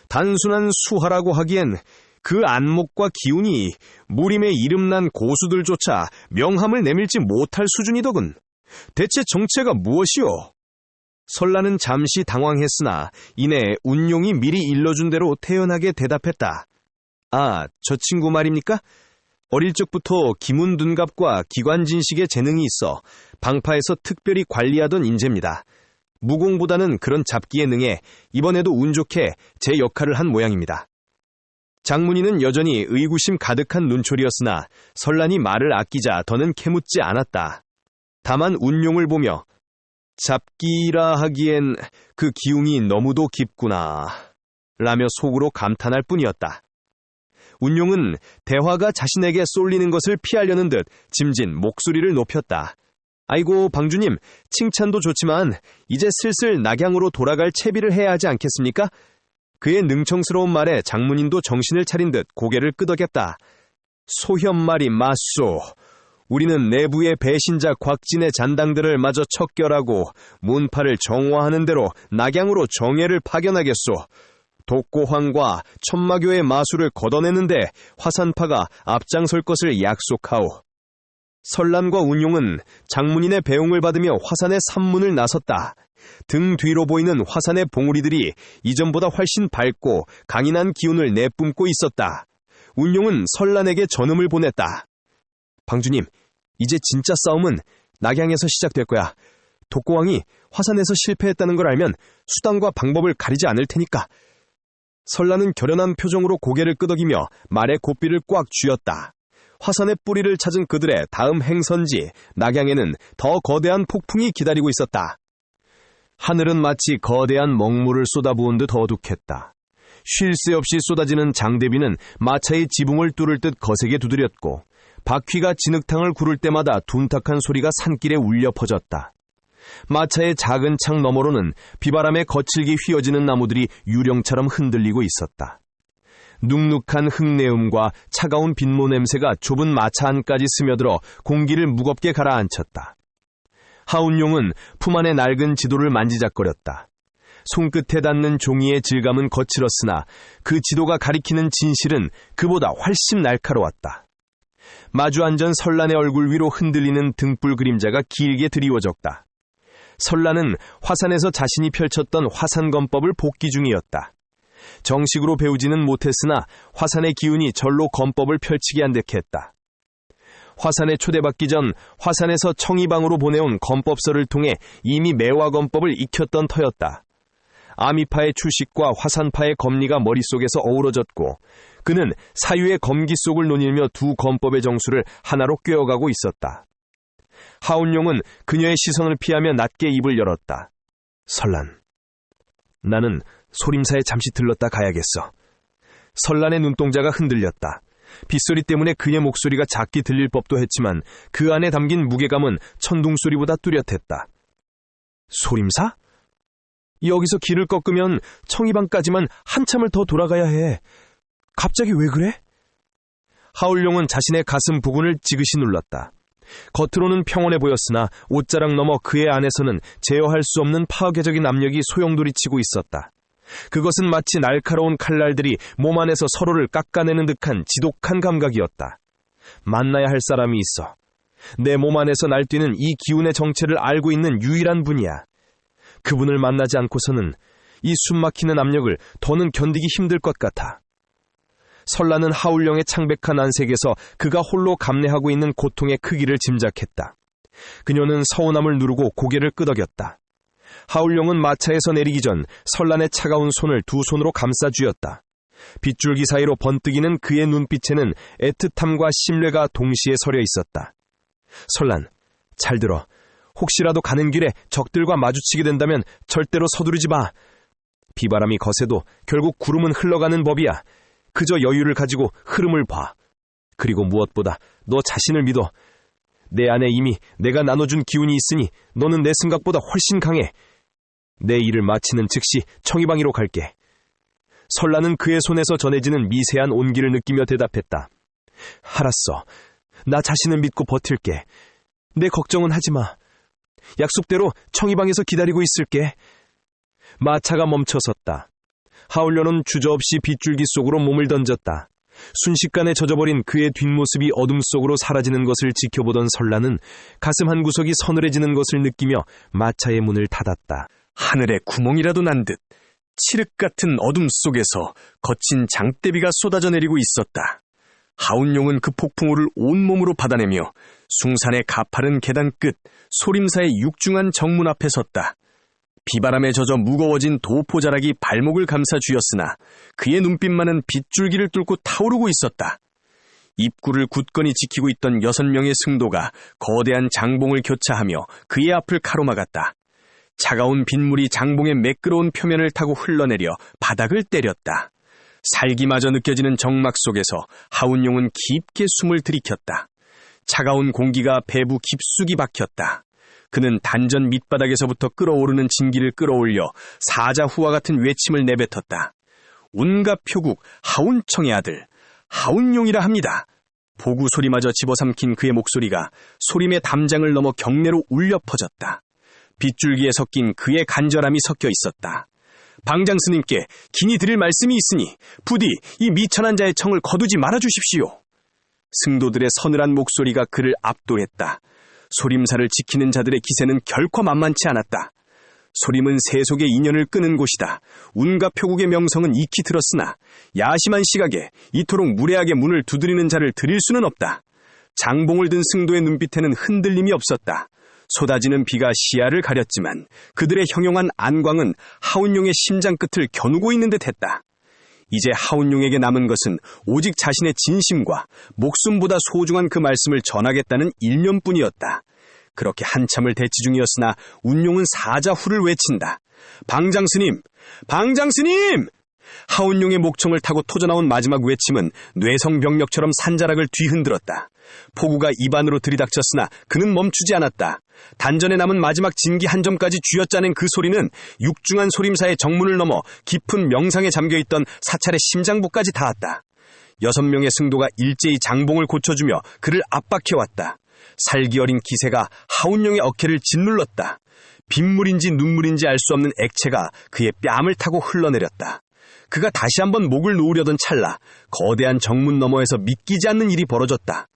단순한 수하라고 하기엔 그 안목과 기운이 무림에 이름난 고수들조차 명함을 내밀지 못할 수준이더군. 대체 정체가 무엇이오? 설란은 잠시 당황했으나 이내 운용이 미리 일러준 대로 태연하게 대답했다. 아, 저 친구 말입니까? 어릴 적부터 기문둔갑과 기관진식에 재능이 있어 방파에서 특별히 관리하던 인재입니다. 무공보다는 그런 잡기에 능해 이번에도 운 좋게 제 역할을 한 모양입니다. 장문이는 여전히 의구심 가득한 눈초리였으나 설란이 말을 아끼자 더는 캐묻지 않았다. 다만 운용을 보며 잡기라 하기엔 그 기운이 너무도 깊구나 라며 속으로 감탄할 뿐이었다. 운용은 대화가 자신에게 쏠리는 것을 피하려는 듯 짐진 목소리를 높였다. 아이고 방주님, 칭찬도 좋지만 이제 슬슬 낙양으로 돌아갈 채비를 해야 하지 않겠습니까? 그의 능청스러운 말에 장문인도 정신을 차린 듯 고개를 끄덕였다. 소현 말이 맞소. 우리는 내부의 배신자 곽진의 잔당들을 마저 척결하고 문파를 정화하는 대로 낙양으로 정예를 파견하겠소. 독고황과 천마교의 마수를 걷어내는데 화산파가 앞장설 것을 약속하오. 설란과 운용은 장문인의 배웅을 받으며 화산의 산문을 나섰다. 등 뒤로 보이는 화산의 봉우리들이 이전보다 훨씬 밝고 강인한 기운을 내뿜고 있었다. 운용은 설란에게 전음을 보냈다. 방주님, 이제 진짜 싸움은 낙양에서 시작될 거야. 독고왕이 화산에서 실패했다는 걸 알면 수단과 방법을 가리지 않을 테니까. 설란은 결연한 표정으로 고개를 끄덕이며 말의 고삐를 꽉 쥐었다. 화산의 뿌리를 찾은 그들의 다음 행선지 낙양에는 더 거대한 폭풍이 기다리고 있었다. 하늘은 마치 거대한 먹물을 쏟아부은 듯 어둑했다. 쉴 새 없이 쏟아지는 장대비는 마차의 지붕을 뚫을 듯 거세게 두드렸고 바퀴가 진흙탕을 구를 때마다 둔탁한 소리가 산길에 울려 퍼졌다. 마차의 작은 창 너머로는 비바람에 거칠게 휘어지는 나무들이 유령처럼 흔들리고 있었다. 눅눅한 흙내음과 차가운 빈모 냄새가 좁은 마차 안까지 스며들어 공기를 무겁게 가라앉혔다. 하운용은 품 안에 낡은 지도를 만지작거렸다. 손끝에 닿는 종이의 질감은 거칠었으나 그 지도가 가리키는 진실은 그보다 훨씬 날카로웠다. 마주 앉은 설란의 얼굴 위로 흔들리는 등불 그림자가 길게 드리워졌다. 설란은 화산에서 자신이 펼쳤던 화산검법을 복기 중이었다. 정식으로 배우지는 못했으나 화산의 기운이 절로 검법을 펼치게 한 듯했다. 화산에 초대받기 전 화산에서 청이방으로 보내온 검법서를 통해 이미 매화검법을 익혔던 터였다. 아미파의 추식과 화산파의 검리가 머릿속에서 어우러졌고 그는 사유의 검기 속을 논일며 두 검법의 정수를 하나로 꿰어가고 있었다. 하운용은 그녀의 시선을 피하며 낮게 입을 열었다. 설란, 나는 소림사에 잠시 들렀다 가야겠어. 설란의 눈동자가 흔들렸다. 빗소리 때문에 그의 목소리가 작게 들릴 법도 했지만 그 안에 담긴 무게감은 천둥소리보다 뚜렷했다. 소림사? 여기서 길을 꺾으면 청이방까지만 한참을 더 돌아가야 해. 갑자기 왜 그래? 하울룡은 자신의 가슴 부근을 지그시 눌렀다. 겉으로는 평온해 보였으나 옷자락 너머 그의 안에서는 제어할 수 없는 파괴적인 압력이 소용돌이치고 있었다. 그것은 마치 날카로운 칼날들이 몸 안에서 서로를 깎아내는 듯한 지독한 감각이었다. 만나야 할 사람이 있어. 내 몸 안에서 날뛰는 이 기운의 정체를 알고 있는 유일한 분이야. 그분을 만나지 않고서는 이 숨막히는 압력을 더는 견디기 힘들 것 같아. 설라는 하울령의 창백한 안색에서 그가 홀로 감내하고 있는 고통의 크기를 짐작했다. 그녀는 서운함을 누르고 고개를 끄덕였다. 하울령은 마차에서 내리기 전 설란의 차가운 손을 두 손으로 감싸 쥐었다. 빗줄기 사이로 번뜩이는 그의 눈빛에는 애틋함과 신뢰가 동시에 서려 있었다. 설란, 잘 들어. 혹시라도 가는 길에 적들과 마주치게 된다면 절대로 서두르지 마. 비바람이 거세도 결국 구름은 흘러가는 법이야. 그저 여유를 가지고 흐름을 봐. 그리고 무엇보다 너 자신을 믿어. 내 안에 이미 내가 나눠준 기운이 있으니 너는 내 생각보다 훨씬 강해. 내 일을 마치는 즉시 청이방위로 갈게. 설라는 그의 손에서 전해지는 미세한 온기를 느끼며 대답했다. 알았어. 나 자신을 믿고 버틸게. 내 걱정은 하지 마. 약속대로 청이방에서 기다리고 있을게. 마차가 멈춰섰다. 하울려는 주저없이 빗줄기 속으로 몸을 던졌다. 순식간에 젖어버린 그의 뒷모습이 어둠 속으로 사라지는 것을 지켜보던 설라는 가슴 한구석이 서늘해지는 것을 느끼며 마차의 문을 닫았다. 하늘에 구멍이라도 난 듯 칠흑 같은 어둠 속에서 거친 장대비가 쏟아져 내리고 있었다. 하운용은 그 폭풍우를 온몸으로 받아내며 숭산의 가파른 계단 끝 소림사의 육중한 정문 앞에 섰다. 비바람에 젖어 무거워진 도포자락이 발목을 감싸 쥐었으나 그의 눈빛만은 빗줄기를 뚫고 타오르고 있었다. 입구를 굳건히 지키고 있던 6명의 승도가 거대한 장봉을 교차하며 그의 앞을 가로막았다. 차가운 빗물이 장봉의 매끄러운 표면을 타고 흘러내려 바닥을 때렸다. 살기마저 느껴지는 정막 속에서 하운용은 깊게 숨을 들이켰다. 차가운 공기가 배부 깊숙이 박혔다. 그는 단전 밑바닥에서부터 끓어오르는 진기를 끌어올려 사자후와 같은 외침을 내뱉었다. 온갖 표국 하운청의 아들 하운용이라 합니다. 보구 소리마저 집어삼킨 그의 목소리가 소림의 담장을 넘어 경내로 울려 퍼졌다. 빗줄기에 섞인 그의 간절함이 섞여 있었다. 방장 스님께 긴히 드릴 말씀이 있으니 부디 이 미천한 자의 청을 거두지 말아주십시오. 승도들의 서늘한 목소리가 그를 압도했다. 소림사를 지키는 자들의 기세는 결코 만만치 않았다. 소림은 세속의 인연을 끄는 곳이다. 운과 표국의 명성은 익히 들었으나 야심한 시각에 이토록 무례하게 문을 두드리는 자를 들일 수는 없다. 장봉을 든 승도의 눈빛에는 흔들림이 없었다. 쏟아지는 비가 시야를 가렸지만 그들의 형용한 안광은 하운용의 심장 끝을 겨누고 있는 듯했다. 이제 하운용에게 남은 것은 오직 자신의 진심과 목숨보다 소중한 그 말씀을 전하겠다는 일념뿐이었다. 그렇게 한참을 대치 중이었으나 운용은 사자후를 외친다. 방장스님! 방장스님! 하운용의 목청을 타고 터져나온 마지막 외침은 뇌성병력처럼 산자락을 뒤흔들었다. 폭우가 입안으로 들이닥쳤으나 그는 멈추지 않았다. 단전에 남은 마지막 진기 한 점까지 쥐어짜낸 그 소리는 육중한 소림사의 정문을 넘어 깊은 명상에 잠겨있던 사찰의 심장부까지 닿았다. 6명의 승도가 일제히 장봉을 고쳐주며 그를 압박해왔다. 살기 어린 기세가 하운용의 어깨를 짓눌렀다. 빗물인지 눈물인지 알 수 없는 액체가 그의 뺨을 타고 흘러내렸다. 그가 다시 한번 목을 놓으려던 찰나 거대한 정문 너머에서 믿기지 않는 일이 벌어졌다.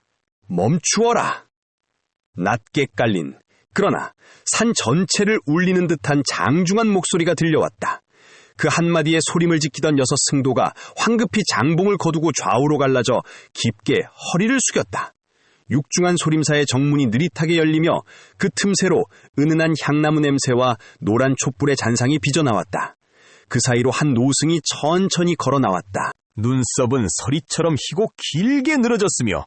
멈추어라! 낮게 깔린, 그러나 산 전체를 울리는 듯한 장중한 목소리가 들려왔다. 그 한마디에 소림을 지키던 6 승도가 황급히 장봉을 거두고 좌우로 갈라져 깊게 허리를 숙였다. 육중한 소림사의 정문이 느릿하게 열리며 그 틈새로 은은한 향나무 냄새와 노란 촛불의 잔상이 빚어나왔다. 그 사이로 한 노승이 천천히 걸어 나왔다. 눈썹은 서리처럼 희고 길게 늘어졌으며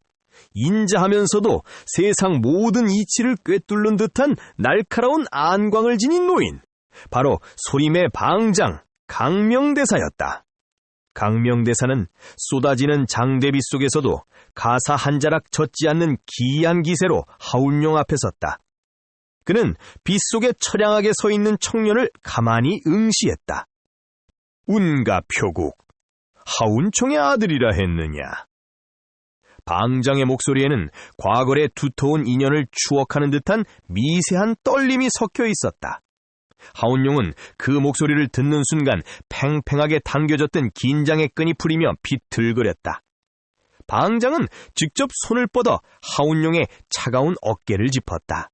인자하면서도 세상 모든 이치를 꿰뚫는 듯한 날카로운 안광을 지닌 노인, 바로 소림의 방장 강명대사였다. 강명대사는 쏟아지는 장대비 속에서도 가사 한 자락 젖지 않는 기이한 기세로 하운용 앞에 섰다. 그는 빗속에 처량하게 서 있는 청년을 가만히 응시했다. 운가 표국, 하운총의 아들이라 했느냐? 방장의 목소리에는 과거의 두터운 인연을 추억하는 듯한 미세한 떨림이 섞여 있었다. 하운용은 그 목소리를 듣는 순간 팽팽하게 당겨졌던 긴장의 끈이 풀리며 비틀거렸다. 방장은 직접 손을 뻗어 하운용의 차가운 어깨를 짚었다.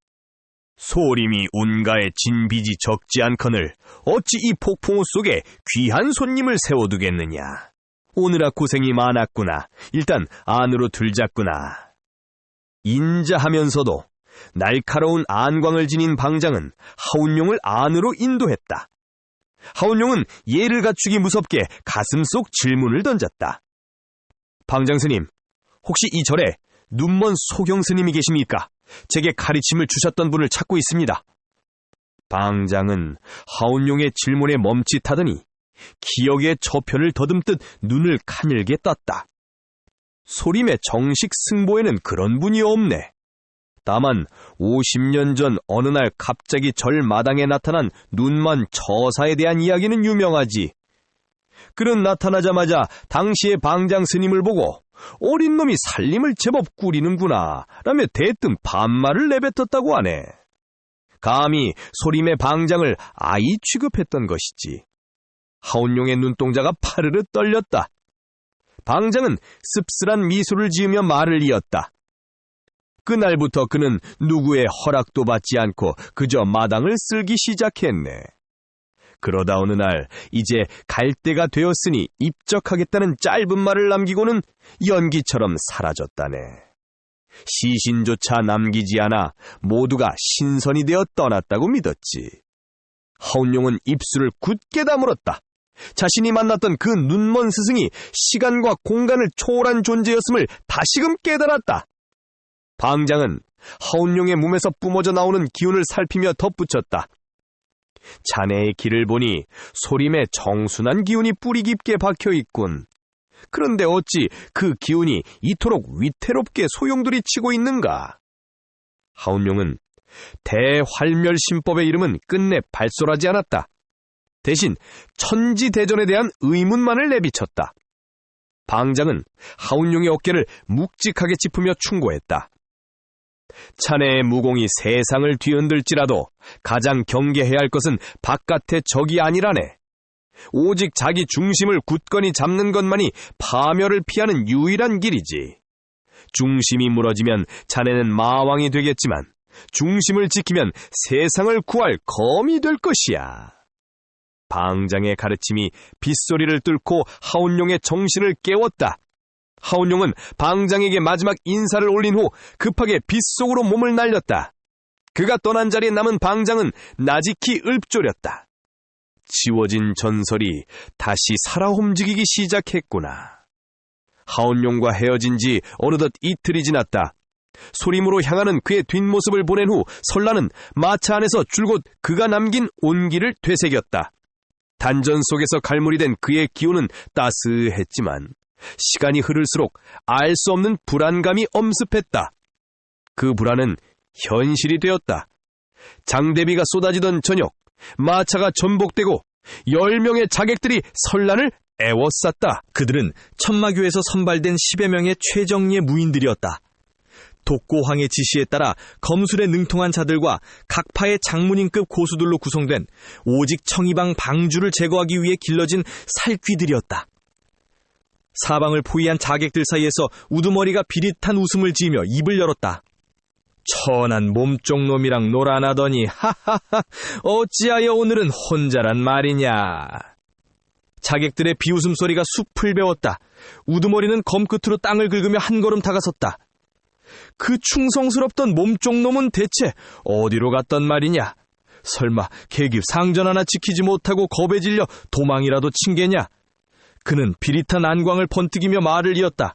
소림이 운가의 진빚이 적지 않거늘 어찌 이 폭풍우 속에 귀한 손님을 세워두겠느냐. 오느라 고생이 많았구나. 일단 안으로 들자꾸나. 인자하면서도 날카로운 안광을 지닌 방장은 하운용을 안으로 인도했다. 하운용은 예를 갖추기 무섭게 가슴 속 질문을 던졌다. 방장 스님, 혹시 이 절에 눈먼 소경 스님이 계십니까? 제게 가르침을 주셨던 분을 찾고 있습니다. 방장은 하운용의 질문에 멈칫하더니 기억의 저편을 더듬듯 눈을 가늘게 떴다. 소림의 정식 승보에는 그런 분이 없네. 다만 50년 전 어느 날 갑자기 절 마당에 나타난 눈만 처사에 대한 이야기는 유명하지. 그는 나타나자마자 당시의 방장 스님을 보고 어린 놈이 살림을 제법 꾸리는구나 라며 대뜸 반말을 내뱉었다고 하네. 감히 소림의 방장을 아이 취급했던 것이지. 하운용의 눈동자가 파르르 떨렸다. 방장은 씁쓸한 미소를 지으며 말을 이었다. 그날부터 그는 누구의 허락도 받지 않고 그저 마당을 쓸기 시작했네. 그러다 어느 날 이제 갈 때가 되었으니 입적하겠다는 짧은 말을 남기고는 연기처럼 사라졌다네. 시신조차 남기지 않아 모두가 신선이 되어 떠났다고 믿었지. 하운용은 입술을 굳게 다물었다. 자신이 만났던 그 눈먼 스승이 시간과 공간을 초월한 존재였음을 다시금 깨달았다. 방장은 하운용의 몸에서 뿜어져 나오는 기운을 살피며 덧붙였다. 자네의 길을 보니 소림의 정순한 기운이 뿌리 깊게 박혀있군. 그런데 어찌 그 기운이 이토록 위태롭게 소용돌이 치고 있는가? 하운용은 대활멸심법의 이름은 끝내 발설하지 않았다. 대신 천지대전에 대한 의문만을 내비쳤다. 방장은 하운용의 어깨를 묵직하게 짚으며 충고했다. 자네의 무공이 세상을 뒤흔들지라도 가장 경계해야 할 것은 바깥의 적이 아니라네. 오직 자기 중심을 굳건히 잡는 것만이 파멸을 피하는 유일한 길이지. 중심이 무너지면 자네는 마왕이 되겠지만 중심을 지키면 세상을 구할 검이 될 것이야. 방장의 가르침이 빗소리를 뚫고 하운용의 정신을 깨웠다. 하운용은 방장에게 마지막 인사를 올린 후 급하게 빗속으로 몸을 날렸다. 그가 떠난 자리에 남은 방장은 나지키 읊조렸다. 지워진 전설이 다시 살아 움직이기 시작했구나. 하운용과 헤어진 지 어느덧 이틀이 지났다. 소림으로 향하는 그의 뒷모습을 보낸 후 설라는 마차 안에서 줄곧 그가 남긴 온기를 되새겼다. 단전 속에서 갈무리 된 그의 기운은 따스했지만 시간이 흐를수록 알 수 없는 불안감이 엄습했다. 그 불안은 현실이 되었다. 장대비가 쏟아지던 저녁, 마차가 전복되고 10명의 자객들이 설란을 애워쌌다. 그들은 천마교에서 선발된 10여 명의 최정예 무인들이었다. 독고황의 지시에 따라 검술에 능통한 자들과 각파의 장문인급 고수들로 구성된 오직 청이방 방주를 제거하기 위해 길러진 살귀들이었다. 사방을 포위한 자객들 사이에서 우두머리가 비릿한 웃음을 지으며 입을 열었다. 천한 몸종 놈이랑 놀아나더니 하하하 어찌하여 오늘은 혼자란 말이냐. 자객들의 비웃음 소리가 숲을 베웠다. 우두머리는 검끝으로 땅을 긁으며 한 걸음 다가섰다. 그 충성스럽던 몸종 놈은 대체 어디로 갔단 말이냐. 설마 계급 상전 하나 지키지 못하고 겁에 질려 도망이라도 친게냐. 그는 비릿한 안광을 번뜩이며 말을 이었다.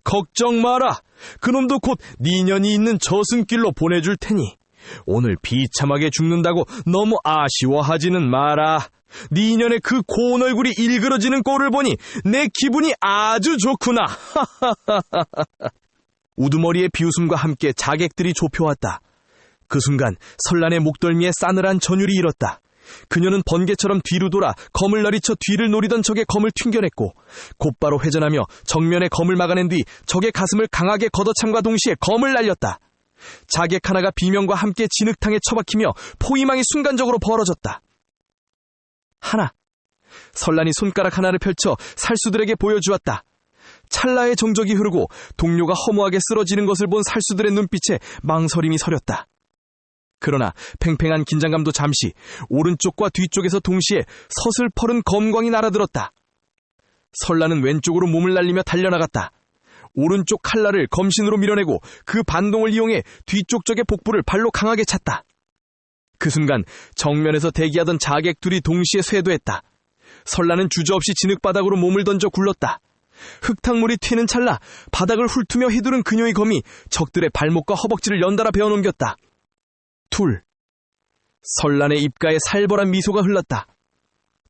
걱정 마라. 그놈도 곧 니년이 있는 저승길로 보내줄 테니 오늘 비참하게 죽는다고 너무 아쉬워하지는 마라. 니년의 그 고운 얼굴이 일그러지는 꼴을 보니 내 기분이 아주 좋구나. 우두머리의 비웃음과 함께 자객들이 좁혀왔다. 그 순간 설란의 목덜미에 싸늘한 전율이 일었다. 그녀는 번개처럼 뒤로 돌아 검을 내리쳐 뒤를 노리던 적의 검을 튕겨냈고 곧바로 회전하며 정면에 검을 막아낸 뒤 적의 가슴을 강하게 걷어참과 동시에 검을 날렸다. 자객 하나가 비명과 함께 진흙탕에 처박히며 포위망이 순간적으로 벌어졌다. 하나. 설란이 손가락 하나를 펼쳐 살수들에게 보여주었다. 찰나의 정적이 흐르고 동료가 허무하게 쓰러지는 것을 본 살수들의 눈빛에 망설임이 서렸다. 그러나 팽팽한 긴장감도 잠시 오른쪽과 뒤쪽에서 동시에 서슬퍼른 검광이 날아들었다. 설란은 왼쪽으로 몸을 날리며 달려나갔다. 오른쪽 칼날을 검신으로 밀어내고 그 반동을 이용해 뒤쪽 적의 복부를 발로 강하게 찼다. 그 순간 정면에서 대기하던 자객 둘이 동시에 쇄도했다. 설란은 주저없이 진흙바닥으로 몸을 던져 굴렀다. 흙탕물이 튀는 찰나 바닥을 훑으며 휘두른 그녀의 검이 적들의 발목과 허벅지를 연달아 베어넘겼다. 둘. 설란의 입가에 살벌한 미소가 흘렀다.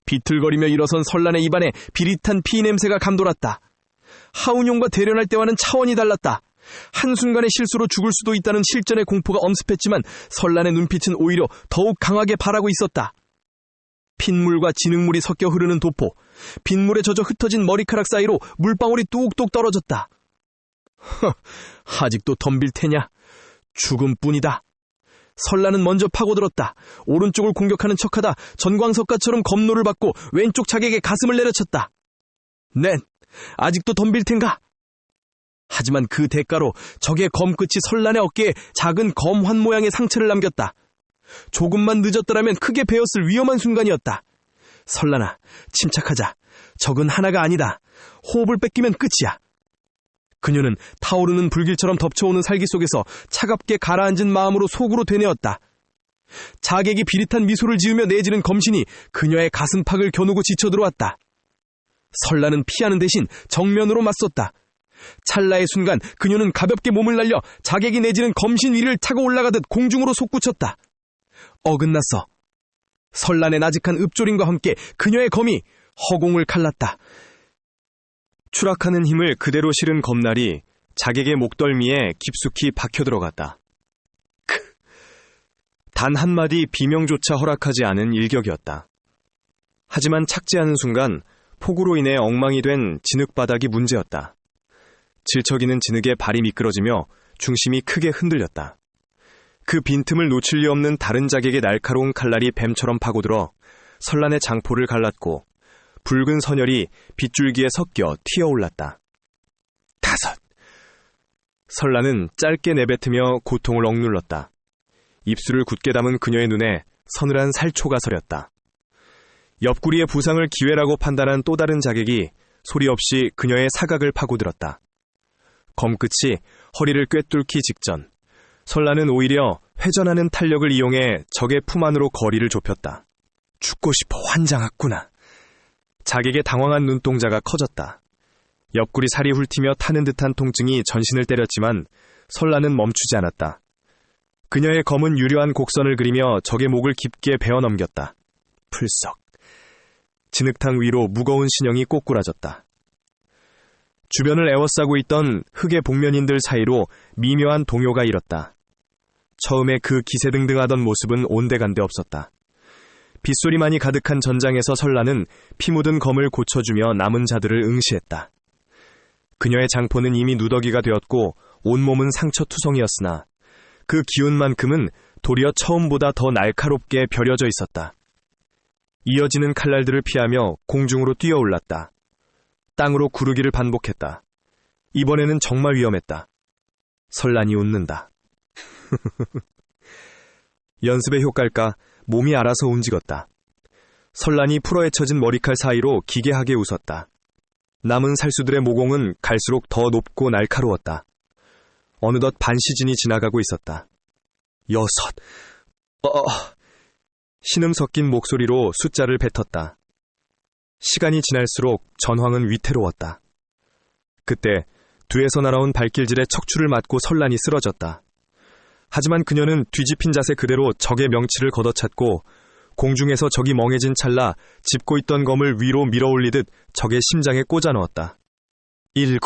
비틀거리며 일어선 설란의 입안에 비릿한 피 냄새가 감돌았다. 하운용과 대련할 때와는 차원이 달랐다. 한순간의 실수로 죽을 수도 있다는 실전의 공포가 엄습했지만 설란의 눈빛은 오히려 더욱 강하게 바라고 있었다. 핏물과 진흙물이 섞여 흐르는 도포, 빗물에 젖어 흩어진 머리카락 사이로 물방울이 뚝뚝 떨어졌다. 아직도 덤빌 테냐? 죽음뿐이다. 설란은 먼저 파고들었다. 오른쪽을 공격하는 척하다 전광석가처럼 검노를 받고 왼쪽 자객의 가슴을 내려쳤다. 넨, 아직도 덤빌 텐가? 하지만 그 대가로 적의 검끝이 설란의 어깨에 작은 검환 모양의 상처를 남겼다. 조금만 늦었더라면 크게 베었을 위험한 순간이었다. 설란아, 침착하자. 적은 하나가 아니다. 호흡을 뺏기면 끝이야. 그녀는 타오르는 불길처럼 덮쳐오는 살기 속에서 차갑게 가라앉은 마음으로 속으로 되뇌었다. 자객이 비릿한 미소를 지으며 내지는 검신이 그녀의 가슴팍을 겨누고 지쳐들어왔다. 설란은 피하는 대신 정면으로 맞섰다. 찰나의 순간 그녀는 가볍게 몸을 날려 자객이 내지는 검신 위를 타고 올라가듯 공중으로 솟구쳤다. 어긋났어. 설란의 나직한 읍조림과 함께 그녀의 검이 허공을 갈랐다. 추락하는 힘을 그대로 실은 검날이 자객의 목덜미에 깊숙이 박혀 들어갔다. 단 한마디 비명조차 허락하지 않은 일격이었다. 하지만 착지하는 순간 폭우로 인해 엉망이 된 진흙바닥이 문제였다. 질척이는 진흙에 발이 미끄러지며 중심이 크게 흔들렸다. 그 빈틈을 놓칠 리 없는 다른 자객의 날카로운 칼날이 뱀처럼 파고들어 설란의 장포를 갈랐고 붉은 선혈이 빗줄기에 섞여 튀어올랐다. 5. 설란은 짧게 내뱉으며 고통을 억눌렀다. 입술을 굳게 담은 그녀의 눈에 서늘한 살초가 서렸다. 옆구리의 부상을 기회라고 판단한 또 다른 자객이 소리 없이 그녀의 사각을 파고들었다. 검끝이 허리를 꿰뚫기 직전 설란은 오히려 회전하는 탄력을 이용해 적의 품 안으로 거리를 좁혔다. 죽고 싶어 환장했구나. 자객의 당황한 눈동자가 커졌다. 옆구리 살이 훑히며 타는 듯한 통증이 전신을 때렸지만 설란은 멈추지 않았다. 그녀의 검은 유려한 곡선을 그리며 적의 목을 깊게 베어넘겼다. 풀썩. 진흙탕 위로 무거운 신형이 꼬꾸라졌다. 주변을 에워싸고 있던 흑의 복면인들 사이로 미묘한 동요가 일었다. 처음에 그 기세등등하던 모습은 온데간데 없었다. 빗소리만이 가득한 전장에서 설란은 피 묻은 검을 고쳐주며 남은 자들을 응시했다. 그녀의 장포는 이미 누더기가 되었고 온몸은 상처투성이었으나 그 기운만큼은 도리어 처음보다 더 날카롭게 벼려져 있었다. 이어지는 칼날들을 피하며 공중으로 뛰어올랐다. 땅으로 구르기를 반복했다. 이번에는 정말 위험했다. 설란이 웃는다. 연습의 효과일까 몸이 알아서 움직였다. 설란이 풀어헤쳐진 머리칼 사이로 기괴하게 웃었다. 남은 살수들의 모공은 갈수록 더 높고 날카로웠다. 어느덧 반 시즌이 지나가고 있었다. 6. 신음 섞인 목소리로 숫자를 뱉었다. 시간이 지날수록 전황은 위태로웠다. 그때 뒤에서 날아온 발길질에 척추를 맞고 설란이 쓰러졌다. 하지만 그녀는 뒤집힌 자세 그대로 적의 명치를 걷어찼고 공중에서 적이 멍해진 찰나 짚고 있던 검을 위로 밀어올리듯 적의 심장에 꽂아 넣었다. 7.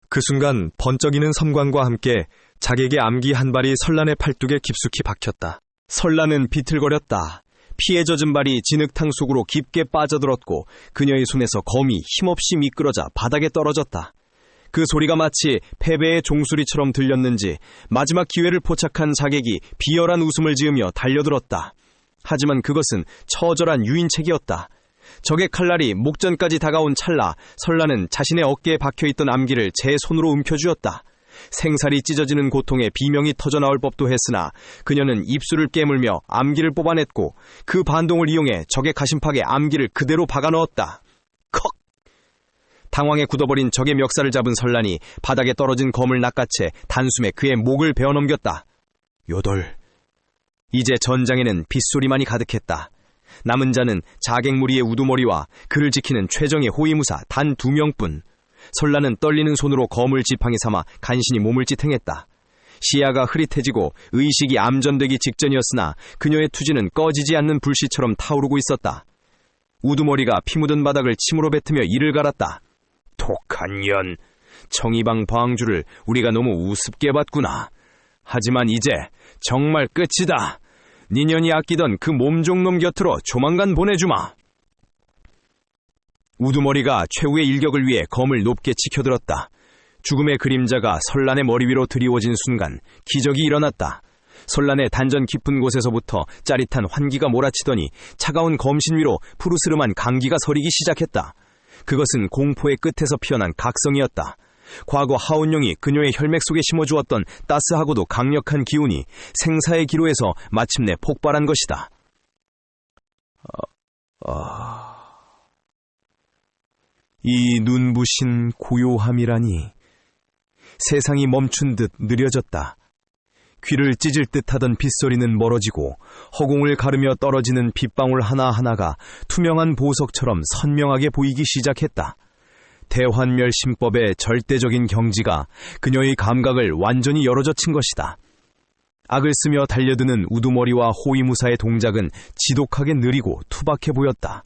그 순간 번쩍이는 섬광과 함께 자객의 암기 한 발이 설란의 팔뚝에 깊숙이 박혔다. 설란은 비틀거렸다. 피에 젖은 발이 진흙탕 속으로 깊게 빠져들었고 그녀의 손에서 검이 힘없이 미끄러져 바닥에 떨어졌다. 그 소리가 마치 패배의 종소리처럼 들렸는지 마지막 기회를 포착한 자객이 비열한 웃음을 지으며 달려들었다. 하지만 그것은 처절한 유인책이었다. 적의 칼날이 목전까지 다가온 찰나 설란은 자신의 어깨에 박혀있던 암기를 제 손으로 움켜쥐었다. 생살이 찢어지는 고통에 비명이 터져나올 법도 했으나 그녀는 입술을 깨물며 암기를 뽑아냈고 그 반동을 이용해 적의 가심팍에 암기를 그대로 박아넣었다. 컥! 당황해 굳어버린 적의 멱살을 잡은 설란이 바닥에 떨어진 검을 낚아채 단숨에 그의 목을 베어넘겼다. 8. 이제 전장에는 빗소리만이 가득했다. 남은 자는 자객무리의 우두머리와 그를 지키는 최정의 호위무사 단 2명뿐. 설란은 떨리는 손으로 검을 지팡이 삼아 간신히 몸을 지탱했다. 시야가 흐릿해지고 의식이 암전되기 직전이었으나 그녀의 투지는 꺼지지 않는 불씨처럼 타오르고 있었다. 우두머리가 피 묻은 바닥을 침으로 뱉으며 이를 갈았다. 독한 년, 청이방 방주를 우리가 너무 우습게 봤구나. 하지만 이제 정말 끝이다. 니년이 아끼던 그 몸종놈 곁으로 조만간 보내주마. 우두머리가 최후의 일격을 위해 검을 높게 치켜들었다. 죽음의 그림자가 설란의 머리 위로 드리워진 순간 기적이 일어났다. 설란의 단전 깊은 곳에서부터 짜릿한 환기가 몰아치더니 차가운 검신 위로 푸르스름한 강기가 서리기 시작했다. 그것은 공포의 끝에서 피어난 각성이었다. 과거 하온룡이 그녀의 혈맥 속에 심어주었던 따스하고도 강력한 기운이 생사의 기로에서 마침내 폭발한 것이다. 이 눈부신 고요함이라니. 세상이 멈춘 듯 느려졌다. 귀를 찢을 듯하던 빗소리는 멀어지고 허공을 가르며 떨어지는 빗방울 하나하나가 투명한 보석처럼 선명하게 보이기 시작했다. 대환멸심법의 절대적인 경지가 그녀의 감각을 완전히 열어젖힌 것이다. 악을 쓰며 달려드는 우두머리와 호위무사의 동작은 지독하게 느리고 투박해 보였다.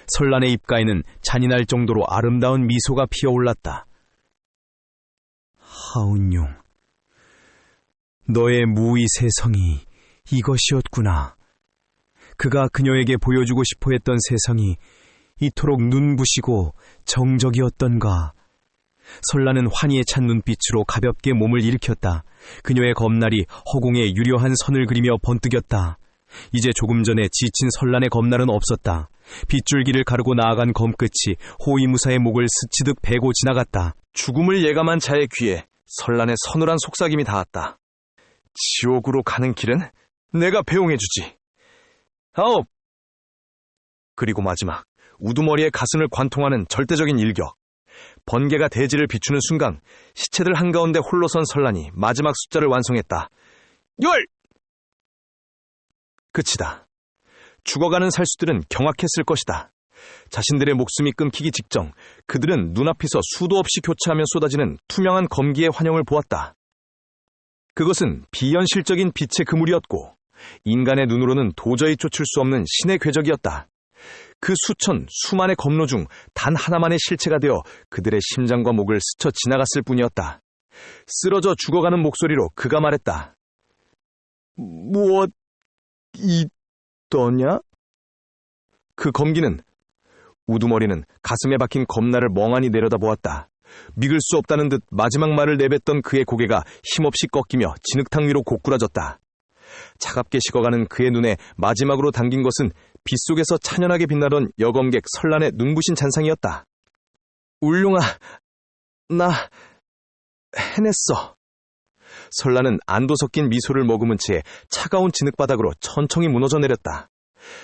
설란의 입가에는 잔인할 정도로 아름다운 미소가 피어올랐다. 하운용, 너의 무의세성이 이것이었구나. 그가 그녀에게 보여주고 싶어 했던 세상이 이토록 눈부시고 정적이었던가. 설란은 환희에 찬 눈빛으로 가볍게 몸을 일으켰다. 그녀의 검날이 허공에 유려한 선을 그리며 번뜩였다. 이제 조금 전에 지친 설란의 검날은 없었다. 빗줄기를 가르고 나아간 검끝이 호위무사의 목을 스치듯 베고 지나갔다. 죽음을 예감한 자의 귀에 설란의 서늘한 속삭임이 닿았다. 지옥으로 가는 길은 내가 배웅해주지. 9. 그리고 마지막, 우두머리의 가슴을 관통하는 절대적인 일격. 번개가 대지를 비추는 순간 시체들 한가운데 홀로 선 설란이 마지막 숫자를 완성했다. 10! 끝이다. 죽어가는 살수들은 경악했을 것이다. 자신들의 목숨이 끊기기 직전 그들은 눈앞에서 수도 없이 교차하며 쏟아지는 투명한 검기의 환영을 보았다. 그것은 비현실적인 빛의 그물이었고 인간의 눈으로는 도저히 쫓을 수 없는 신의 궤적이었다. 그 수천, 수만의 검로 중 단 하나만의 실체가 되어 그들의 심장과 목을 스쳐 지나갔을 뿐이었다. 쓰러져 죽어가는 목소리로 그가 말했다. 무엇 있더냐? 그 검기는, 우두머리는 가슴에 박힌 검날을 멍하니 내려다보았다. 믿을 수 없다는 듯 마지막 말을 내뱉던 그의 고개가 힘없이 꺾이며 진흙탕 위로 고꾸라졌다. 차갑게 식어가는 그의 눈에 마지막으로 담긴 것은 빗속에서 찬연하게 빛나던 여검객 설란의 눈부신 잔상이었다. 울룡아, 나 해냈어. 설란은 안도 섞인 미소를 머금은 채 차가운 진흙바닥으로 천천히 무너져 내렸다.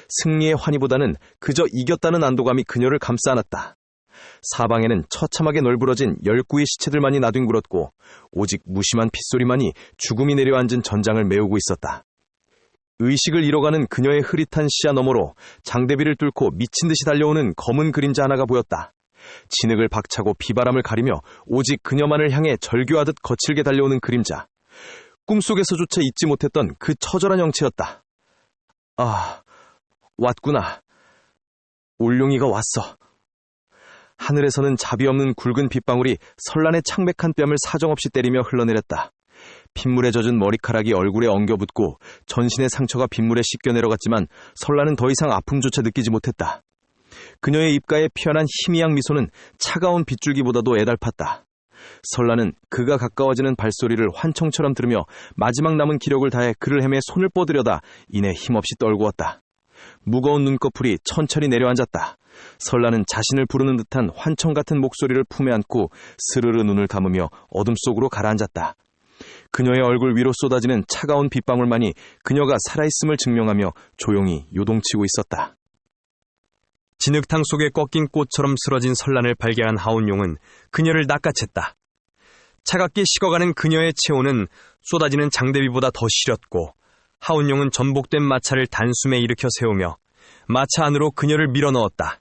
승리의 환희보다는 그저 이겼다는 안도감이 그녀를 감싸 안았다. 사방에는 처참하게 널브러진 10구의 시체들만이 나뒹굴었고 오직 무심한 핏소리만이 죽음이 내려앉은 전장을 메우고 있었다. 의식을 잃어가는 그녀의 흐릿한 시야 너머로 장대비를 뚫고 미친 듯이 달려오는 검은 그림자 하나가 보였다. 진흙을 박차고 비바람을 가리며 오직 그녀만을 향해 절규하듯 거칠게 달려오는 그림자. 꿈속에서조차 잊지 못했던 그 처절한 형체였다. 아, 왔구나. 울룡이가 왔어. 하늘에서는 자비 없는 굵은 빗방울이 설란의 창백한 뺨을 사정없이 때리며 흘러내렸다. 핏물에 젖은 머리카락이 얼굴에 엉겨붙고 전신의 상처가 빗물에 씻겨 내려갔지만 설란은 더 이상 아픔조차 느끼지 못했다. 그녀의 입가에 피어난 희미한 미소는 차가운 빗줄기보다도 애달팠다. 설란은 그가 가까워지는 발소리를 환청처럼 들으며 마지막 남은 기력을 다해 그를 헤매 손을 뻗으려다 이내 힘없이 떨구었다. 무거운 눈꺼풀이 천천히 내려앉았다. 설란은 자신을 부르는 듯한 환청 같은 목소리를 품에 안고 스르르 눈을 감으며 어둠 속으로 가라앉았다. 그녀의 얼굴 위로 쏟아지는 차가운 빗방울만이 그녀가 살아있음을 증명하며 조용히 요동치고 있었다. 진흙탕 속에 꺾인 꽃처럼 쓰러진 설란을 발견한 하운용은 그녀를 낚아챘다. 차갑게 식어가는 그녀의 체온은 쏟아지는 장대비보다 더 시렸고 하운용은 전복된 마차를 단숨에 일으켜 세우며 마차 안으로 그녀를 밀어넣었다.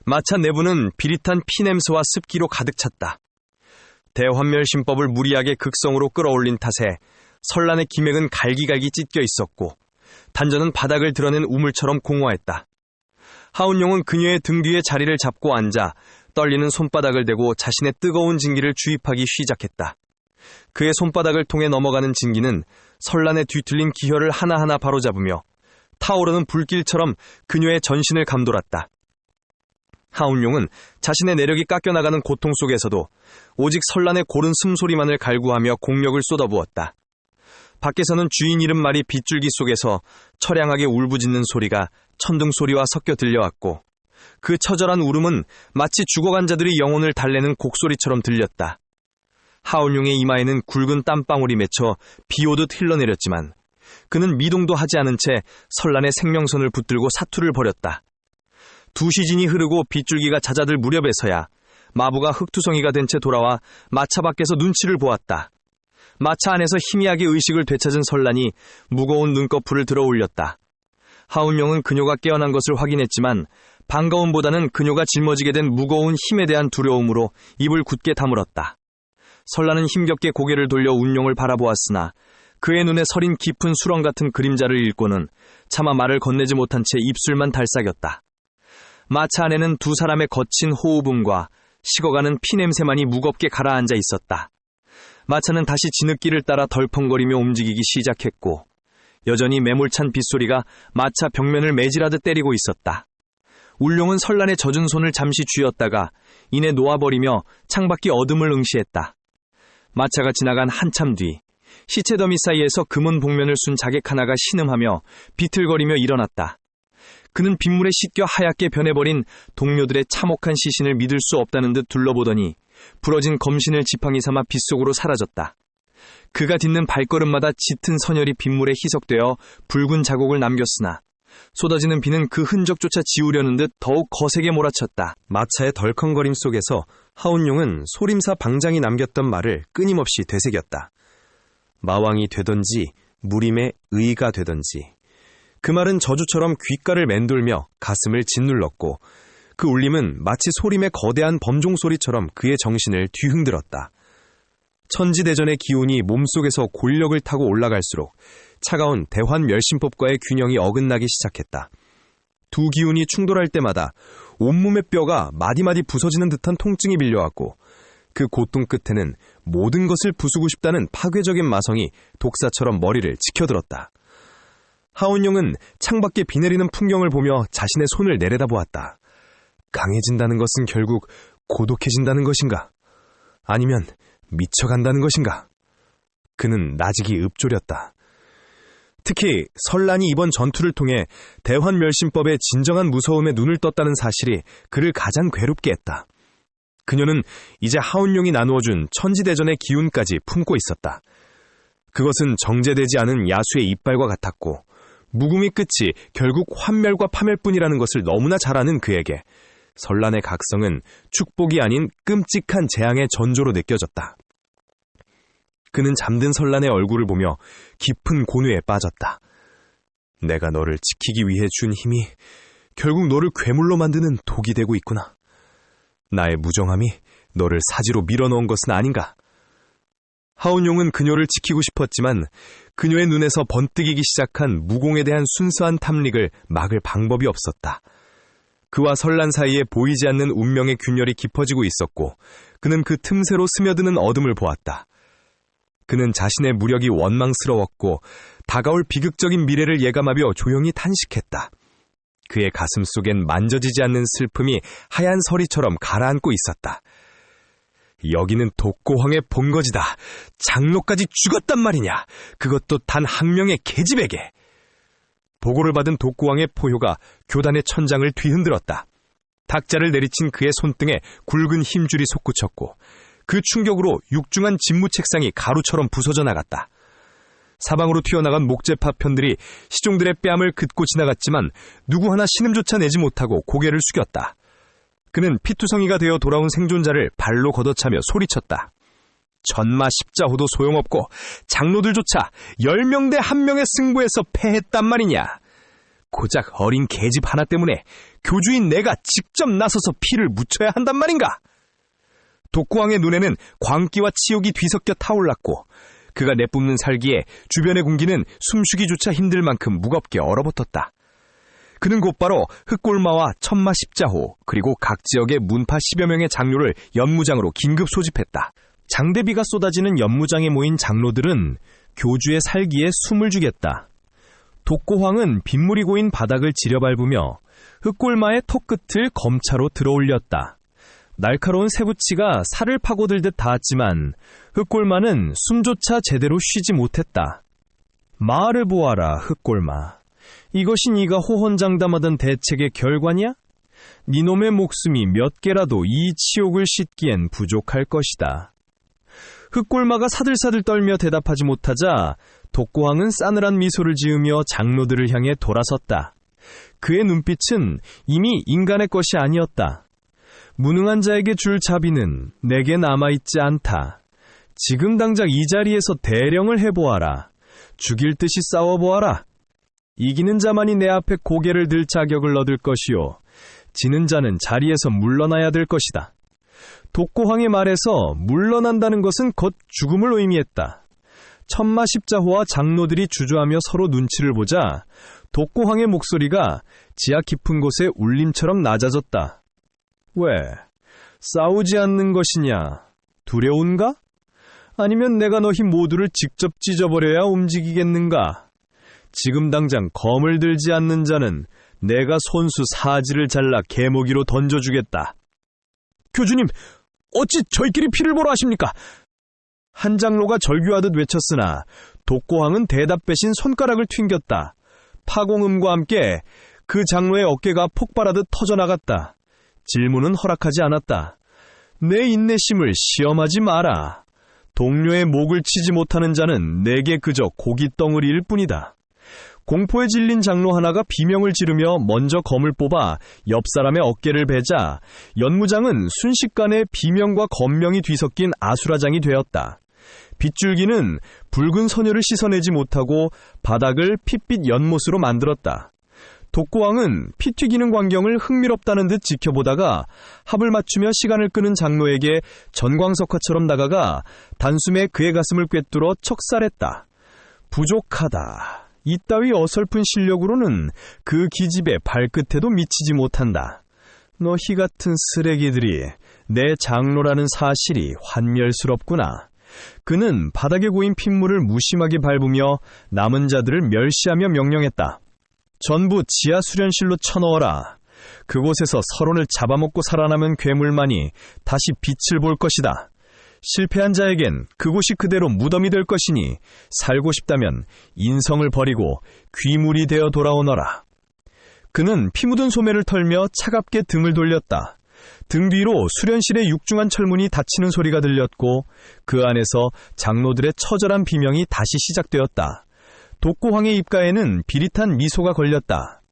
마차 내부는 비릿한 피냄새와 습기로 가득 찼다. 대환멸심법을 무리하게 극성으로 끌어올린 탓에 설란의 기맥은 갈기갈기 찢겨 있었고 단전은 바닥을 드러낸 우물처럼 공허했다. 하운용은 그녀의 등 뒤에 자리를 잡고 앉아 떨리는 손바닥을 대고 자신의 뜨거운 진기를 주입하기 시작했다. 그의 손바닥을 통해 넘어가는 진기는 설란의 뒤틀린 기혈을 하나하나 바로잡으며 타오르는 불길처럼 그녀의 전신을 감돌았다. 하운용은 자신의 내력이 깎여나가는 고통 속에서도 오직 설란의 고른 숨소리만을 갈구하며 공력을 쏟아부었다. 밖에서는 주인 이름 말이 빗줄기 속에서 처량하게 울부짖는 소리가 천둥 소리와 섞여 들려왔고 그 처절한 울음은 마치 죽어간 자들의 영혼을 달래는 곡소리처럼 들렸다. 하운용의 이마에는 굵은 땀방울이 맺혀 비오듯 흘러내렸지만 그는 미동도 하지 않은 채 설란의 생명선을 붙들고 사투를 벌였다. 두 시즌이 흐르고 빗줄기가 잦아들 무렵에서야 마부가 흑투성이가 된 채 돌아와 마차 밖에서 눈치를 보았다. 마차 안에서 희미하게 의식을 되찾은 설란이 무거운 눈꺼풀을 들어 올렸다. 하운용은 그녀가 깨어난 것을 확인했지만 반가움보다는 그녀가 짊어지게 된 무거운 힘에 대한 두려움으로 입을 굳게 다물었다. 설란은 힘겹게 고개를 돌려 운용을 바라보았으나 그의 눈에 서린 깊은 수렁 같은 그림자를 읽고는 차마 말을 건네지 못한 채 입술만 달싹였다. 마차 안에는 두 사람의 거친 호흡음과 식어가는 피냄새만이 무겁게 가라앉아 있었다. 마차는 다시 진흙길을 따라 덜컹거리며 움직이기 시작했고 여전히 매몰찬 빗소리가 마차 벽면을 매질하듯 때리고 있었다. 울룡은 설란의 젖은 손을 잠시 쥐었다가 이내 놓아버리며 창밖의 어둠을 응시했다. 마차가 지나간 한참 뒤 시체 더미 사이에서 금은 복면을 순 자객 하나가 신음하며 비틀거리며 일어났다. 그는 빗물에 씻겨 하얗게 변해버린 동료들의 참혹한 시신을 믿을 수 없다는 듯 둘러보더니 부러진 검신을 지팡이 삼아 빗속으로 사라졌다. 그가 딛는 발걸음마다 짙은 선혈이 빗물에 희석되어 붉은 자국을 남겼으나 쏟아지는 비는 그 흔적조차 지우려는 듯 더욱 거세게 몰아쳤다. 마차의 덜컹거림 속에서 하운용은 소림사 방장이 남겼던 말을 끊임없이 되새겼다. 마왕이 되던지 무림의 의가 되던지. 그 말은 저주처럼 귓가를 맴돌며 가슴을 짓눌렀고 그 울림은 마치 소림의 거대한 범종 소리처럼 그의 정신을 뒤흔들었다. 천지대전의 기운이 몸속에서 골력을 타고 올라갈수록 차가운 대환멸심법과의 균형이 어긋나기 시작했다. 두 기운이 충돌할 때마다 온몸의 뼈가 마디마디 부서지는 듯한 통증이 밀려왔고 그 고통 끝에는 모든 것을 부수고 싶다는 파괴적인 마성이 독사처럼 머리를 치켜들었다. 하운용은 창밖에 비 내리는 풍경을 보며 자신의 손을 내려다보았다. 강해진다는 것은 결국 고독해진다는 것인가? 아니면 미쳐간다는 것인가? 그는 나직이 읊조렸다. 특히 설란이 이번 전투를 통해 대환멸심법의 진정한 무서움에 눈을 떴다는 사실이 그를 가장 괴롭게 했다. 그녀는 이제 하운용이 나누어준 천지대전의 기운까지 품고 있었다. 그것은 정제되지 않은 야수의 이빨과 같았고 무궁의 끝이 결국 환멸과 파멸뿐이라는 것을 너무나 잘 아는 그에게 설란의 각성은 축복이 아닌 끔찍한 재앙의 전조로 느껴졌다. 그는 잠든 설란의 얼굴을 보며 깊은 고뇌에 빠졌다. 내가 너를 지키기 위해 준 힘이 결국 너를 괴물로 만드는 독이 되고 있구나. 나의 무정함이 너를 사지로 밀어넣은 것은 아닌가? 하운용은 그녀를 지키고 싶었지만 그녀의 눈에서 번뜩이기 시작한 무공에 대한 순수한 탐닉을 막을 방법이 없었다. 그와 설란 사이에 보이지 않는 운명의 균열이 깊어지고 있었고 그는 그 틈새로 스며드는 어둠을 보았다. 그는 자신의 무력이 원망스러웠고 다가올 비극적인 미래를 예감하며 조용히 탄식했다. 그의 가슴 속엔 만져지지 않는 슬픔이 하얀 서리처럼 가라앉고 있었다. 여기는 독고황의 본거지다. 장로까지 죽었단 말이냐. 그것도 단 한 명의 계집에게. 보고를 받은 독고황의 포효가 교단의 천장을 뒤흔들었다. 탁자를 내리친 그의 손등에 굵은 힘줄이 솟구쳤고 그 충격으로 육중한 집무 책상이 가루처럼 부서져 나갔다. 사방으로 튀어나간 목재 파편들이 시종들의 뺨을 긋고 지나갔지만 누구 하나 신음조차 내지 못하고 고개를 숙였다. 그는 피투성이가 되어 돌아온 생존자를 발로 걷어차며 소리쳤다. 전마 십자호도 소용없고 장로들조차 10명 대 1명의 승부에서 패했단 말이냐. 고작 어린 계집 하나 때문에 교주인 내가 직접 나서서 피를 묻혀야 한단 말인가. 독고왕의 눈에는 광기와 치욕이 뒤섞여 타올랐고 그가 내뿜는 살기에 주변의 공기는 숨쉬기조차 힘들 만큼 무겁게 얼어붙었다. 그는 곧바로 흑골마와 천마 십자호 그리고 각 지역의 문파 10여 명의 장로를 연무장으로 긴급 소집했다. 장대비가 쏟아지는 연무장에 모인 장로들은 교주의 살기에 숨을 주겠다. 독고황은 빗물이 고인 바닥을 지려밟으며 흑골마의 턱끝을 검차로 들어올렸다. 날카로운 새부치가 살을 파고들듯 닿았지만 흑골마는 숨조차 제대로 쉬지 못했다. 말을 보아라, 흑골마. 이것이 네가 호언장담하던 대책의 결과냐? 네 놈의 목숨이 몇 개라도 이 치욕을 씻기엔 부족할 것이다. 흑골마가 사들사들 떨며 대답하지 못하자 독고황은 싸늘한 미소를 지으며 장로들을 향해 돌아섰다. 그의 눈빛은 이미 인간의 것이 아니었다. 무능한 자에게 줄 자비는 내게 남아있지 않다. 지금 당장 이 자리에서 대령을 해보아라. 죽일 듯이 싸워보아라. 이기는 자만이 내 앞에 고개를 들 자격을 얻을 것이요. 지는 자는 자리에서 물러나야 될 것이다. 독고황의 말에서 물러난다는 것은 곧 죽음을 의미했다. 천마 십자호와 장로들이 주저하며 서로 눈치를 보자 독고황의 목소리가 지하 깊은 곳에 울림처럼 낮아졌다. 왜? 싸우지 않는 것이냐? 두려운가? 아니면 내가 너희 모두를 직접 찢어버려야 움직이겠는가? 지금 당장 검을 들지 않는 자는 내가 손수 사지를 잘라 개모기로 던져주겠다. 교주님, 어찌 저희끼리 피를 보러 하십니까? 한 장로가 절규하듯 외쳤으나 독고황은 대답 대신 손가락을 튕겼다. 파공음과 함께 그 장로의 어깨가 폭발하듯 터져나갔다. 질문은 허락하지 않았다. 내 인내심을 시험하지 마라. 동료의 목을 치지 못하는 자는 내게 그저 고깃덩어리일 뿐이다. 공포에 질린 장로 하나가 비명을 지르며 먼저 검을 뽑아 옆 사람의 어깨를 베자 연무장은 순식간에 비명과 검명이 뒤섞인 아수라장이 되었다. 빗줄기는 붉은 소녀를 씻어내지 못하고 바닥을 핏빛 연못으로 만들었다. 독고왕은 피 튀기는 광경을 흥미롭다는 듯 지켜보다가 합을 맞추며 시간을 끄는 장로에게 전광석화처럼 다가가 단숨에 그의 가슴을 꿰뚫어 척살했다. 부족하다. 이따위 어설픈 실력으로는 그 기집의 발끝에도 미치지 못한다. 너희 같은 쓰레기들이 내 장로라는 사실이 환멸스럽구나. 그는 바닥에 고인 핏물을 무심하게 밟으며 남은 자들을 멸시하며 명령했다. 전부 지하 수련실로 쳐넣어라. 그곳에서 서론을 잡아먹고 살아남은 괴물만이 다시 빛을 볼 것이다. 실패한 자에겐 그곳이 그대로 무덤이 될 것이니 살고 싶다면 인성을 버리고 귀물이 되어 돌아오너라. 그는 피 묻은 소매를 털며 차갑게 등을 돌렸다. 등 뒤로 수련실의 육중한 철문이 닫히는 소리가 들렸고 그 안에서 장로들의 처절한 비명이 다시 시작되었다. 독고황의 입가에는 비릿한 미소가 걸렸다.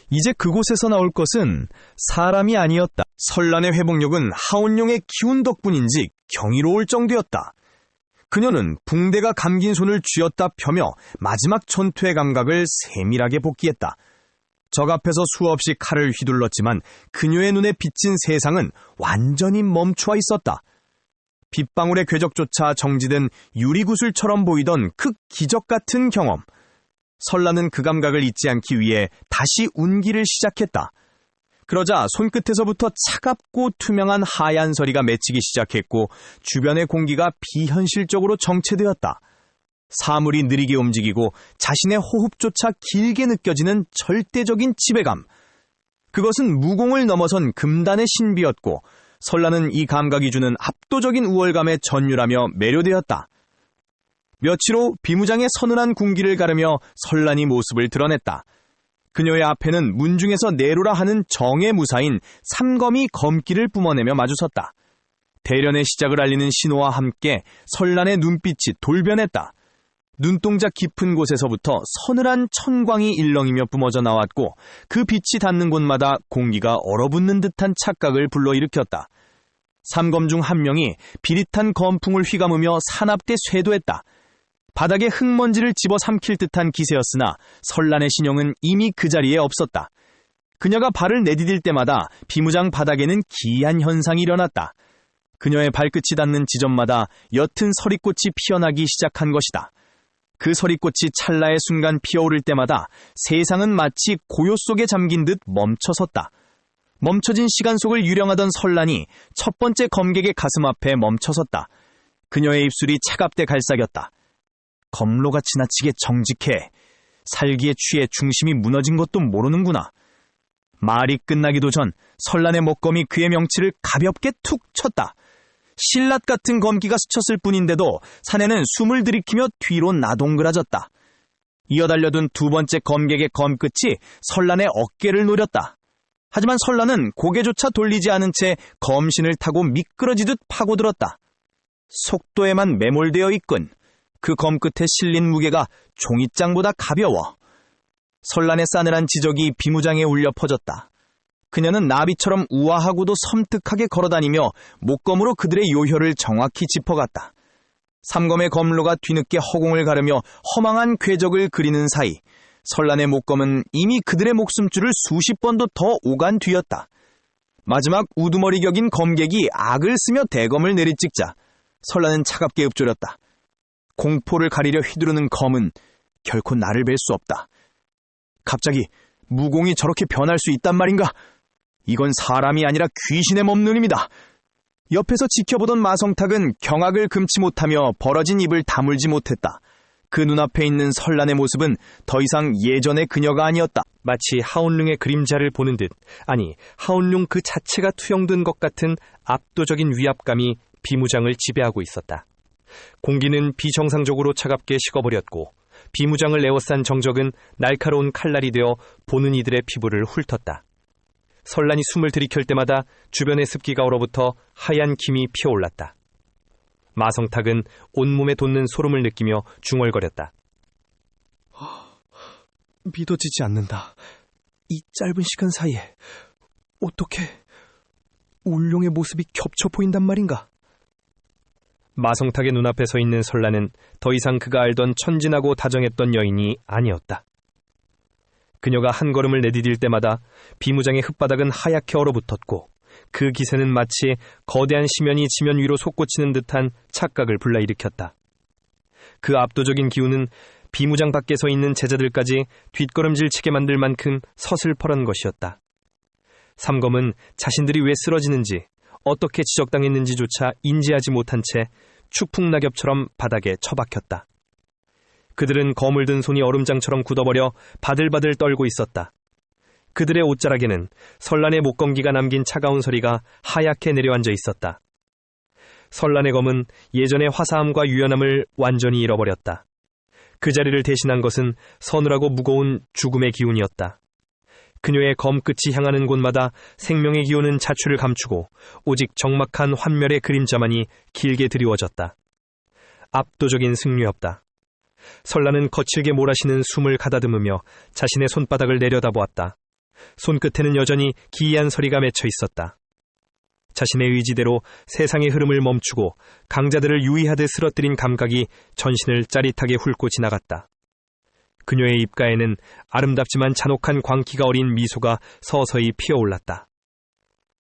이제 그곳에서 나올 것은 사람이 아니었다. 설란의 회복력은 하온룡의 기운 덕분인지 경이로울 정도였다. 그녀는 붕대가 감긴 손을 쥐었다 펴며 마지막 전투의 감각을 세밀하게 복기했다. 적 앞에서 수없이 칼을 휘둘렀지만 그녀의 눈에 비친 세상은 완전히 멈추어 있었다. 빗방울의 궤적조차 정지된 유리구슬처럼 보이던 그 기적 같은 경험. 설란은 그 감각을 잊지 않기 위해 다시 운기를 시작했다. 그러자 손끝에서부터 차갑고 투명한 하얀 서리가 맺히기 시작했고 주변의 공기가 비현실적으로 정체되었다. 사물이 느리게 움직이고 자신의 호흡조차 길게 느껴지는 절대적인 지배감. 그것은 무공을 넘어선 금단의 신비였고 설란은 이 감각이 주는 압도적인 우월감에 전율하며 매료되었다. 며칠 후 비무장의 서늘한 군기를 가르며 설란이 모습을 드러냈다. 그녀의 앞에는 문중에서 내로라 하는 정의 무사인 삼검이 검기를 뿜어내며 마주섰다. 대련의 시작을 알리는 신호와 함께 설란의 눈빛이 돌변했다. 눈동자 깊은 곳에서부터 서늘한 천광이 일렁이며 뿜어져 나왔고 그 빛이 닿는 곳마다 공기가 얼어붙는 듯한 착각을 불러일으켰다. 삼검 중 한 명이 비릿한 검풍을 휘감으며 사납게 쇄도했다. 바닥에 흙먼지를 집어삼킬 듯한 기세였으나 설란의 신용은 이미 그 자리에 없었다. 그녀가 발을 내디딜 때마다 비무장 바닥에는 기이한 현상이 일어났다. 그녀의 발끝이 닿는 지점마다 옅은 서리꽃이 피어나기 시작한 것이다. 그 서리꽃이 찰나의 순간 피어오를 때마다 세상은 마치 고요 속에 잠긴 듯 멈춰섰다. 멈춰진 시간 속을 유령하던 설란이 첫 번째 검객의 가슴 앞에 멈춰섰다. 그녀의 입술이 차갑게 갈삭였다. 검로가 지나치게 정직해. 살기에 취해 중심이 무너진 것도 모르는구나. 말이 끝나기도 전 설란의 목검이 그의 명치를 가볍게 툭 쳤다. 실랏 같은 검기가 스쳤을 뿐인데도 사내는 숨을 들이키며 뒤로 나동그라졌다. 이어달려둔 두 번째 검객의 검끝이 설란의 어깨를 노렸다. 하지만 설란은 고개조차 돌리지 않은 채 검신을 타고 미끄러지듯 파고들었다. 속도에만 매몰되어 있군. 그 검끝에 실린 무게가 종잇장보다 가벼워. 설란의 싸늘한 지적이 비무장에 울려 퍼졌다. 그녀는 나비처럼 우아하고도 섬뜩하게 걸어다니며 목검으로 그들의 요혈을 정확히 짚어갔다. 삼검의 검로가 뒤늦게 허공을 가르며 허망한 궤적을 그리는 사이 설란의 목검은 이미 그들의 목숨줄을 수십 번도 더 오간 뒤였다. 마지막 우두머리 격인 검객이 악을 쓰며 대검을 내리찍자 설란은 차갑게 읊조렸다. 공포를 가리려 휘두르는 검은 결코 나를 뵐 수 없다. 갑자기 무공이 저렇게 변할 수 있단 말인가? 이건 사람이 아니라 귀신의 몸눈입니다. 옆에서 지켜보던 마성탁은 경악을 금치 못하며 벌어진 입을 다물지 못했다. 그 눈앞에 있는 설란의 모습은 더 이상 예전의 그녀가 아니었다. 마치 하온룡의 그림자를 보는 듯, 아니 하온룡 그 자체가 투영된 것 같은 압도적인 위압감이 비무장을 지배하고 있었다. 공기는 비정상적으로 차갑게 식어버렸고 비무장을 에워싼 정적은 날카로운 칼날이 되어 보는 이들의 피부를 훑었다. 설란이 숨을 들이킬 때마다 주변의 습기가 얼어붙어 하얀 김이 피어올랐다. 마성탁은 온몸에 돋는 소름을 느끼며 중얼거렸다. 믿어지지 않는다. 이 짧은 시간 사이에 어떻게 울룡의 모습이 겹쳐 보인단 말인가? 마성탁의 눈앞에 서 있는 설란은 더 이상 그가 알던 천진하고 다정했던 여인이 아니었다. 그녀가 한 걸음을 내디딜 때마다 비무장의 흙바닥은 하얗게 얼어붙었고 그 기세는 마치 거대한 심연이 지면 위로 솟구치는 듯한 착각을 불러일으켰다. 그 압도적인 기운은 비무장 밖에 서 있는 제자들까지 뒷걸음질치게 만들 만큼 서슬퍼런 것이었다. 삼검은 자신들이 왜 쓰러지는지 어떻게 지적당했는지조차 인지하지 못한 채 추풍낙엽처럼 바닥에 처박혔다. 그들은 검을 든 손이 얼음장처럼 굳어버려 바들바들 떨고 있었다. 그들의 옷자락에는 설란의 목검기가 남긴 차가운 서리가 하얗게 내려앉아 있었다. 설란의 검은 예전의 화사함과 유연함을 완전히 잃어버렸다. 그 자리를 대신한 것은 서늘하고 무거운 죽음의 기운이었다. 그녀의 검 끝이 향하는 곳마다 생명의 기운은 자취를 감추고 오직 적막한 환멸의 그림자만이 길게 드리워졌다. 압도적인 승리였다. 설란은 거칠게 몰아쉬는 숨을 가다듬으며 자신의 손바닥을 내려다보았다. 손끝에는 여전히 기이한 서리가 맺혀 있었다. 자신의 의지대로 세상의 흐름을 멈추고 강자들을 유의하듯 쓰러뜨린 감각이 전신을 짜릿하게 훑고 지나갔다. 그녀의 입가에는 아름답지만 잔혹한 광기가 어린 미소가 서서히 피어올랐다.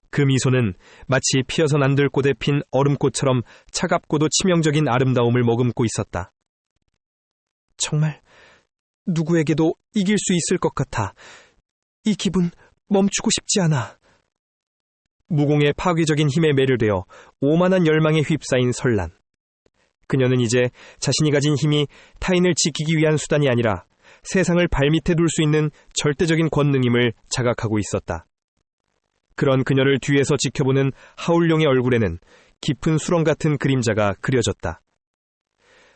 그 미소는 마치 피어서 난들 꽃에 핀 얼음꽃처럼 차갑고도 치명적인 아름다움을 머금고 있었다. 정말 누구에게도 이길 수 있을 것 같아. 이 기분 멈추고 싶지 않아. 무공의 파괴적인 힘에 매료되어 오만한 열망에 휩싸인 설란. 그녀는 이제 자신이 가진 힘이 타인을 지키기 위한 수단이 아니라 세상을 발밑에 둘 수 있는 절대적인 권능임을 자각하고 있었다. 그런 그녀를 뒤에서 지켜보는 하울룡의 얼굴에는 깊은 수렁 같은 그림자가 그려졌다.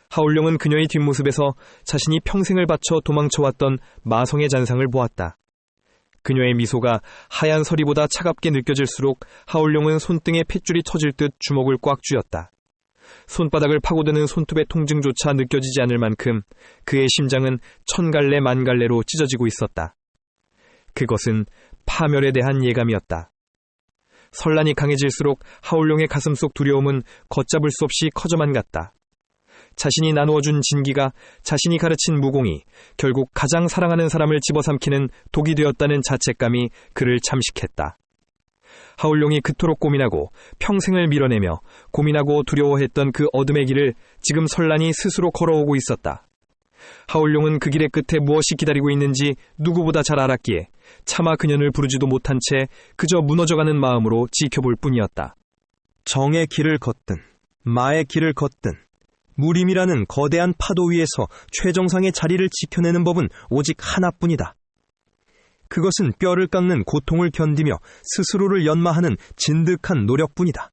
하울룡은 그녀의 뒷모습에서 자신이 평생을 바쳐 도망쳐왔던 마성의 잔상을 보았다. 그녀의 미소가 하얀 서리보다 차갑게 느껴질수록 하울룡은 손등에 핏줄이 터질 듯 주먹을 꽉 쥐었다. 손바닥을 파고드는 손톱의 통증조차 느껴지지 않을 만큼 그의 심장은 천갈래 만갈래로 찢어지고 있었다. 그것은 파멸에 대한 예감이었다. 설란이 강해질수록 하울룡의 가슴속 두려움은 걷잡을 수 없이 커져만 갔다. 자신이 나누어준 진기가 자신이 가르친 무공이 결국 가장 사랑하는 사람을 집어삼키는 독이 되었다는 자책감이 그를 잠식했다. 하울룡이 그토록 고민하고 평생을 밀어내며 고민하고 두려워했던 그 어둠의 길을 지금 설란이 스스로 걸어오고 있었다. 하울룡은 그 길의 끝에 무엇이 기다리고 있는지 누구보다 잘 알았기에 차마 그녀를 부르지도 못한 채 그저 무너져가는 마음으로 지켜볼 뿐이었다. 정의 길을 걷든 마의 길을 걷든 무림이라는 거대한 파도 위에서 최정상의 자리를 지켜내는 법은 오직 하나뿐이다. 그것은 뼈를 깎는 고통을 견디며 스스로를 연마하는 진득한 노력뿐이다.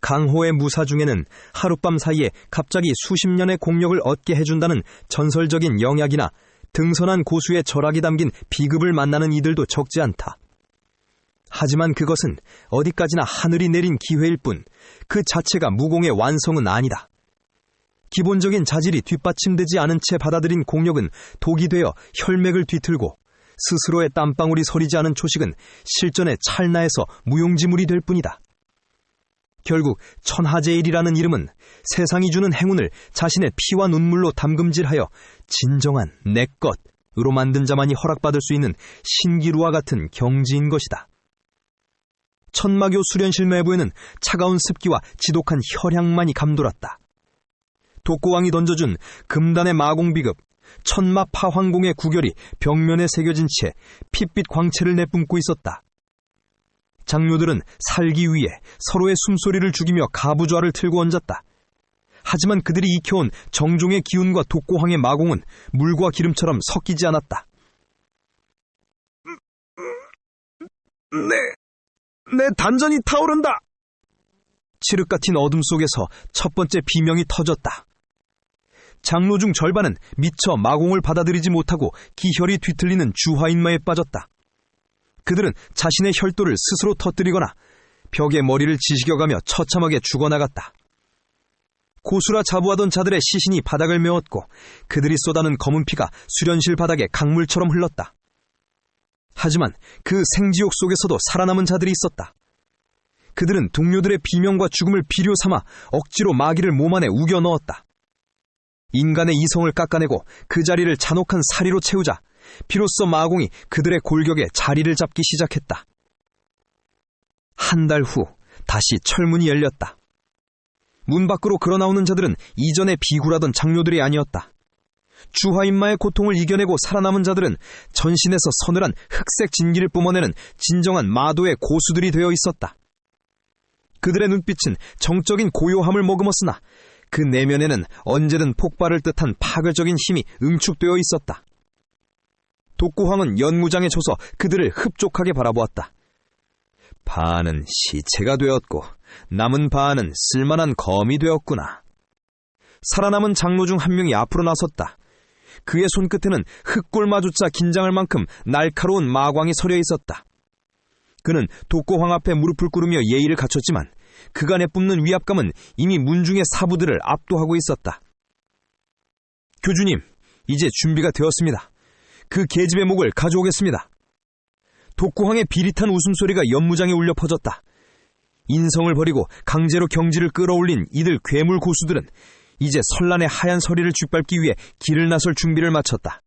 강호의 무사 중에는 하룻밤 사이에 갑자기 수십 년의 공력을 얻게 해준다는 전설적인 영약이나 등선한 고수의 절약이 담긴 비급을 만나는 이들도 적지 않다. 하지만 그것은 어디까지나 하늘이 내린 기회일 뿐 그 자체가 무공의 완성은 아니다. 기본적인 자질이 뒷받침되지 않은 채 받아들인 공력은 독이 되어 혈맥을 뒤틀고 스스로의 땀방울이 서리지 않은 초식은 실전의 찰나에서 무용지물이 될 뿐이다. 결국 천하제일이라는 이름은 세상이 주는 행운을 자신의 피와 눈물로 담금질하여 진정한 내 것으로 만든 자만이 허락받을 수 있는 신기루와 같은 경지인 것이다. 천마교 수련실 내부에는 차가운 습기와 지독한 혈향만이 감돌았다. 독고왕이 던져준 금단의 마공비급, 천마 파황공의 구결이 벽면에 새겨진 채 핏빛 광채를 내뿜고 있었다. 장료들은 살기 위해 서로의 숨소리를 죽이며 가부좌를 틀고 얹었다. 하지만 그들이 익혀온 정종의 기운과 독고황의 마공은 물과 기름처럼 섞이지 않았다. 내 단전이 타오른다! 칠흑 같은 어둠 속에서 첫 번째 비명이 터졌다. 장로 중 절반은 미처 마공을 받아들이지 못하고 기혈이 뒤틀리는 주화인마에 빠졌다. 그들은 자신의 혈도를 스스로 터뜨리거나 벽에 머리를 지식여가며 처참하게 죽어나갔다. 고수라 자부하던 자들의 시신이 바닥을 메웠고 그들이 쏟아낸 검은 피가 수련실 바닥에 강물처럼 흘렀다. 하지만 그 생지옥 속에서도 살아남은 자들이 있었다. 그들은 동료들의 비명과 죽음을 비료 삼아 억지로 마귀를 몸 안에 우겨 넣었다. 인간의 이성을 깎아내고 그 자리를 잔혹한 사리로 채우자 비로소 마공이 그들의 골격에 자리를 잡기 시작했다. 한 달 후 다시 철문이 열렸다. 문 밖으로 걸어나오는 자들은 이전에 비굴하던 장료들이 아니었다. 주화인마의 고통을 이겨내고 살아남은 자들은 전신에서 서늘한 흑색 진기를 뿜어내는 진정한 마도의 고수들이 되어 있었다. 그들의 눈빛은 정적인 고요함을 머금었으나 그 내면에는 언제든 폭발을 뜻한 파괴적인 힘이 응축되어 있었다. 독고황은 연무장에 서서 그들을 흡족하게 바라보았다. 반은 시체가 되었고 남은 반은 쓸만한 검이 되었구나. 살아남은 장로 중 한 명이 앞으로 나섰다. 그의 손끝에는 흑골마주자 긴장할 만큼 날카로운 마광이 서려 있었다. 그는 독고황 앞에 무릎을 꿇으며 예의를 갖췄지만 그간에 뿜는 위압감은 이미 문중의 사부들을 압도하고 있었다. 교주님, 이제 준비가 되었습니다. 그 계집의 목을 가져오겠습니다. 독고황의 비릿한 웃음소리가 연무장에 울려 퍼졌다. 인성을 버리고 강제로 경지를 끌어올린 이들 괴물 고수들은 이제 선란의 하얀 서리를 짓밟기 위해 길을 나설 준비를 마쳤다.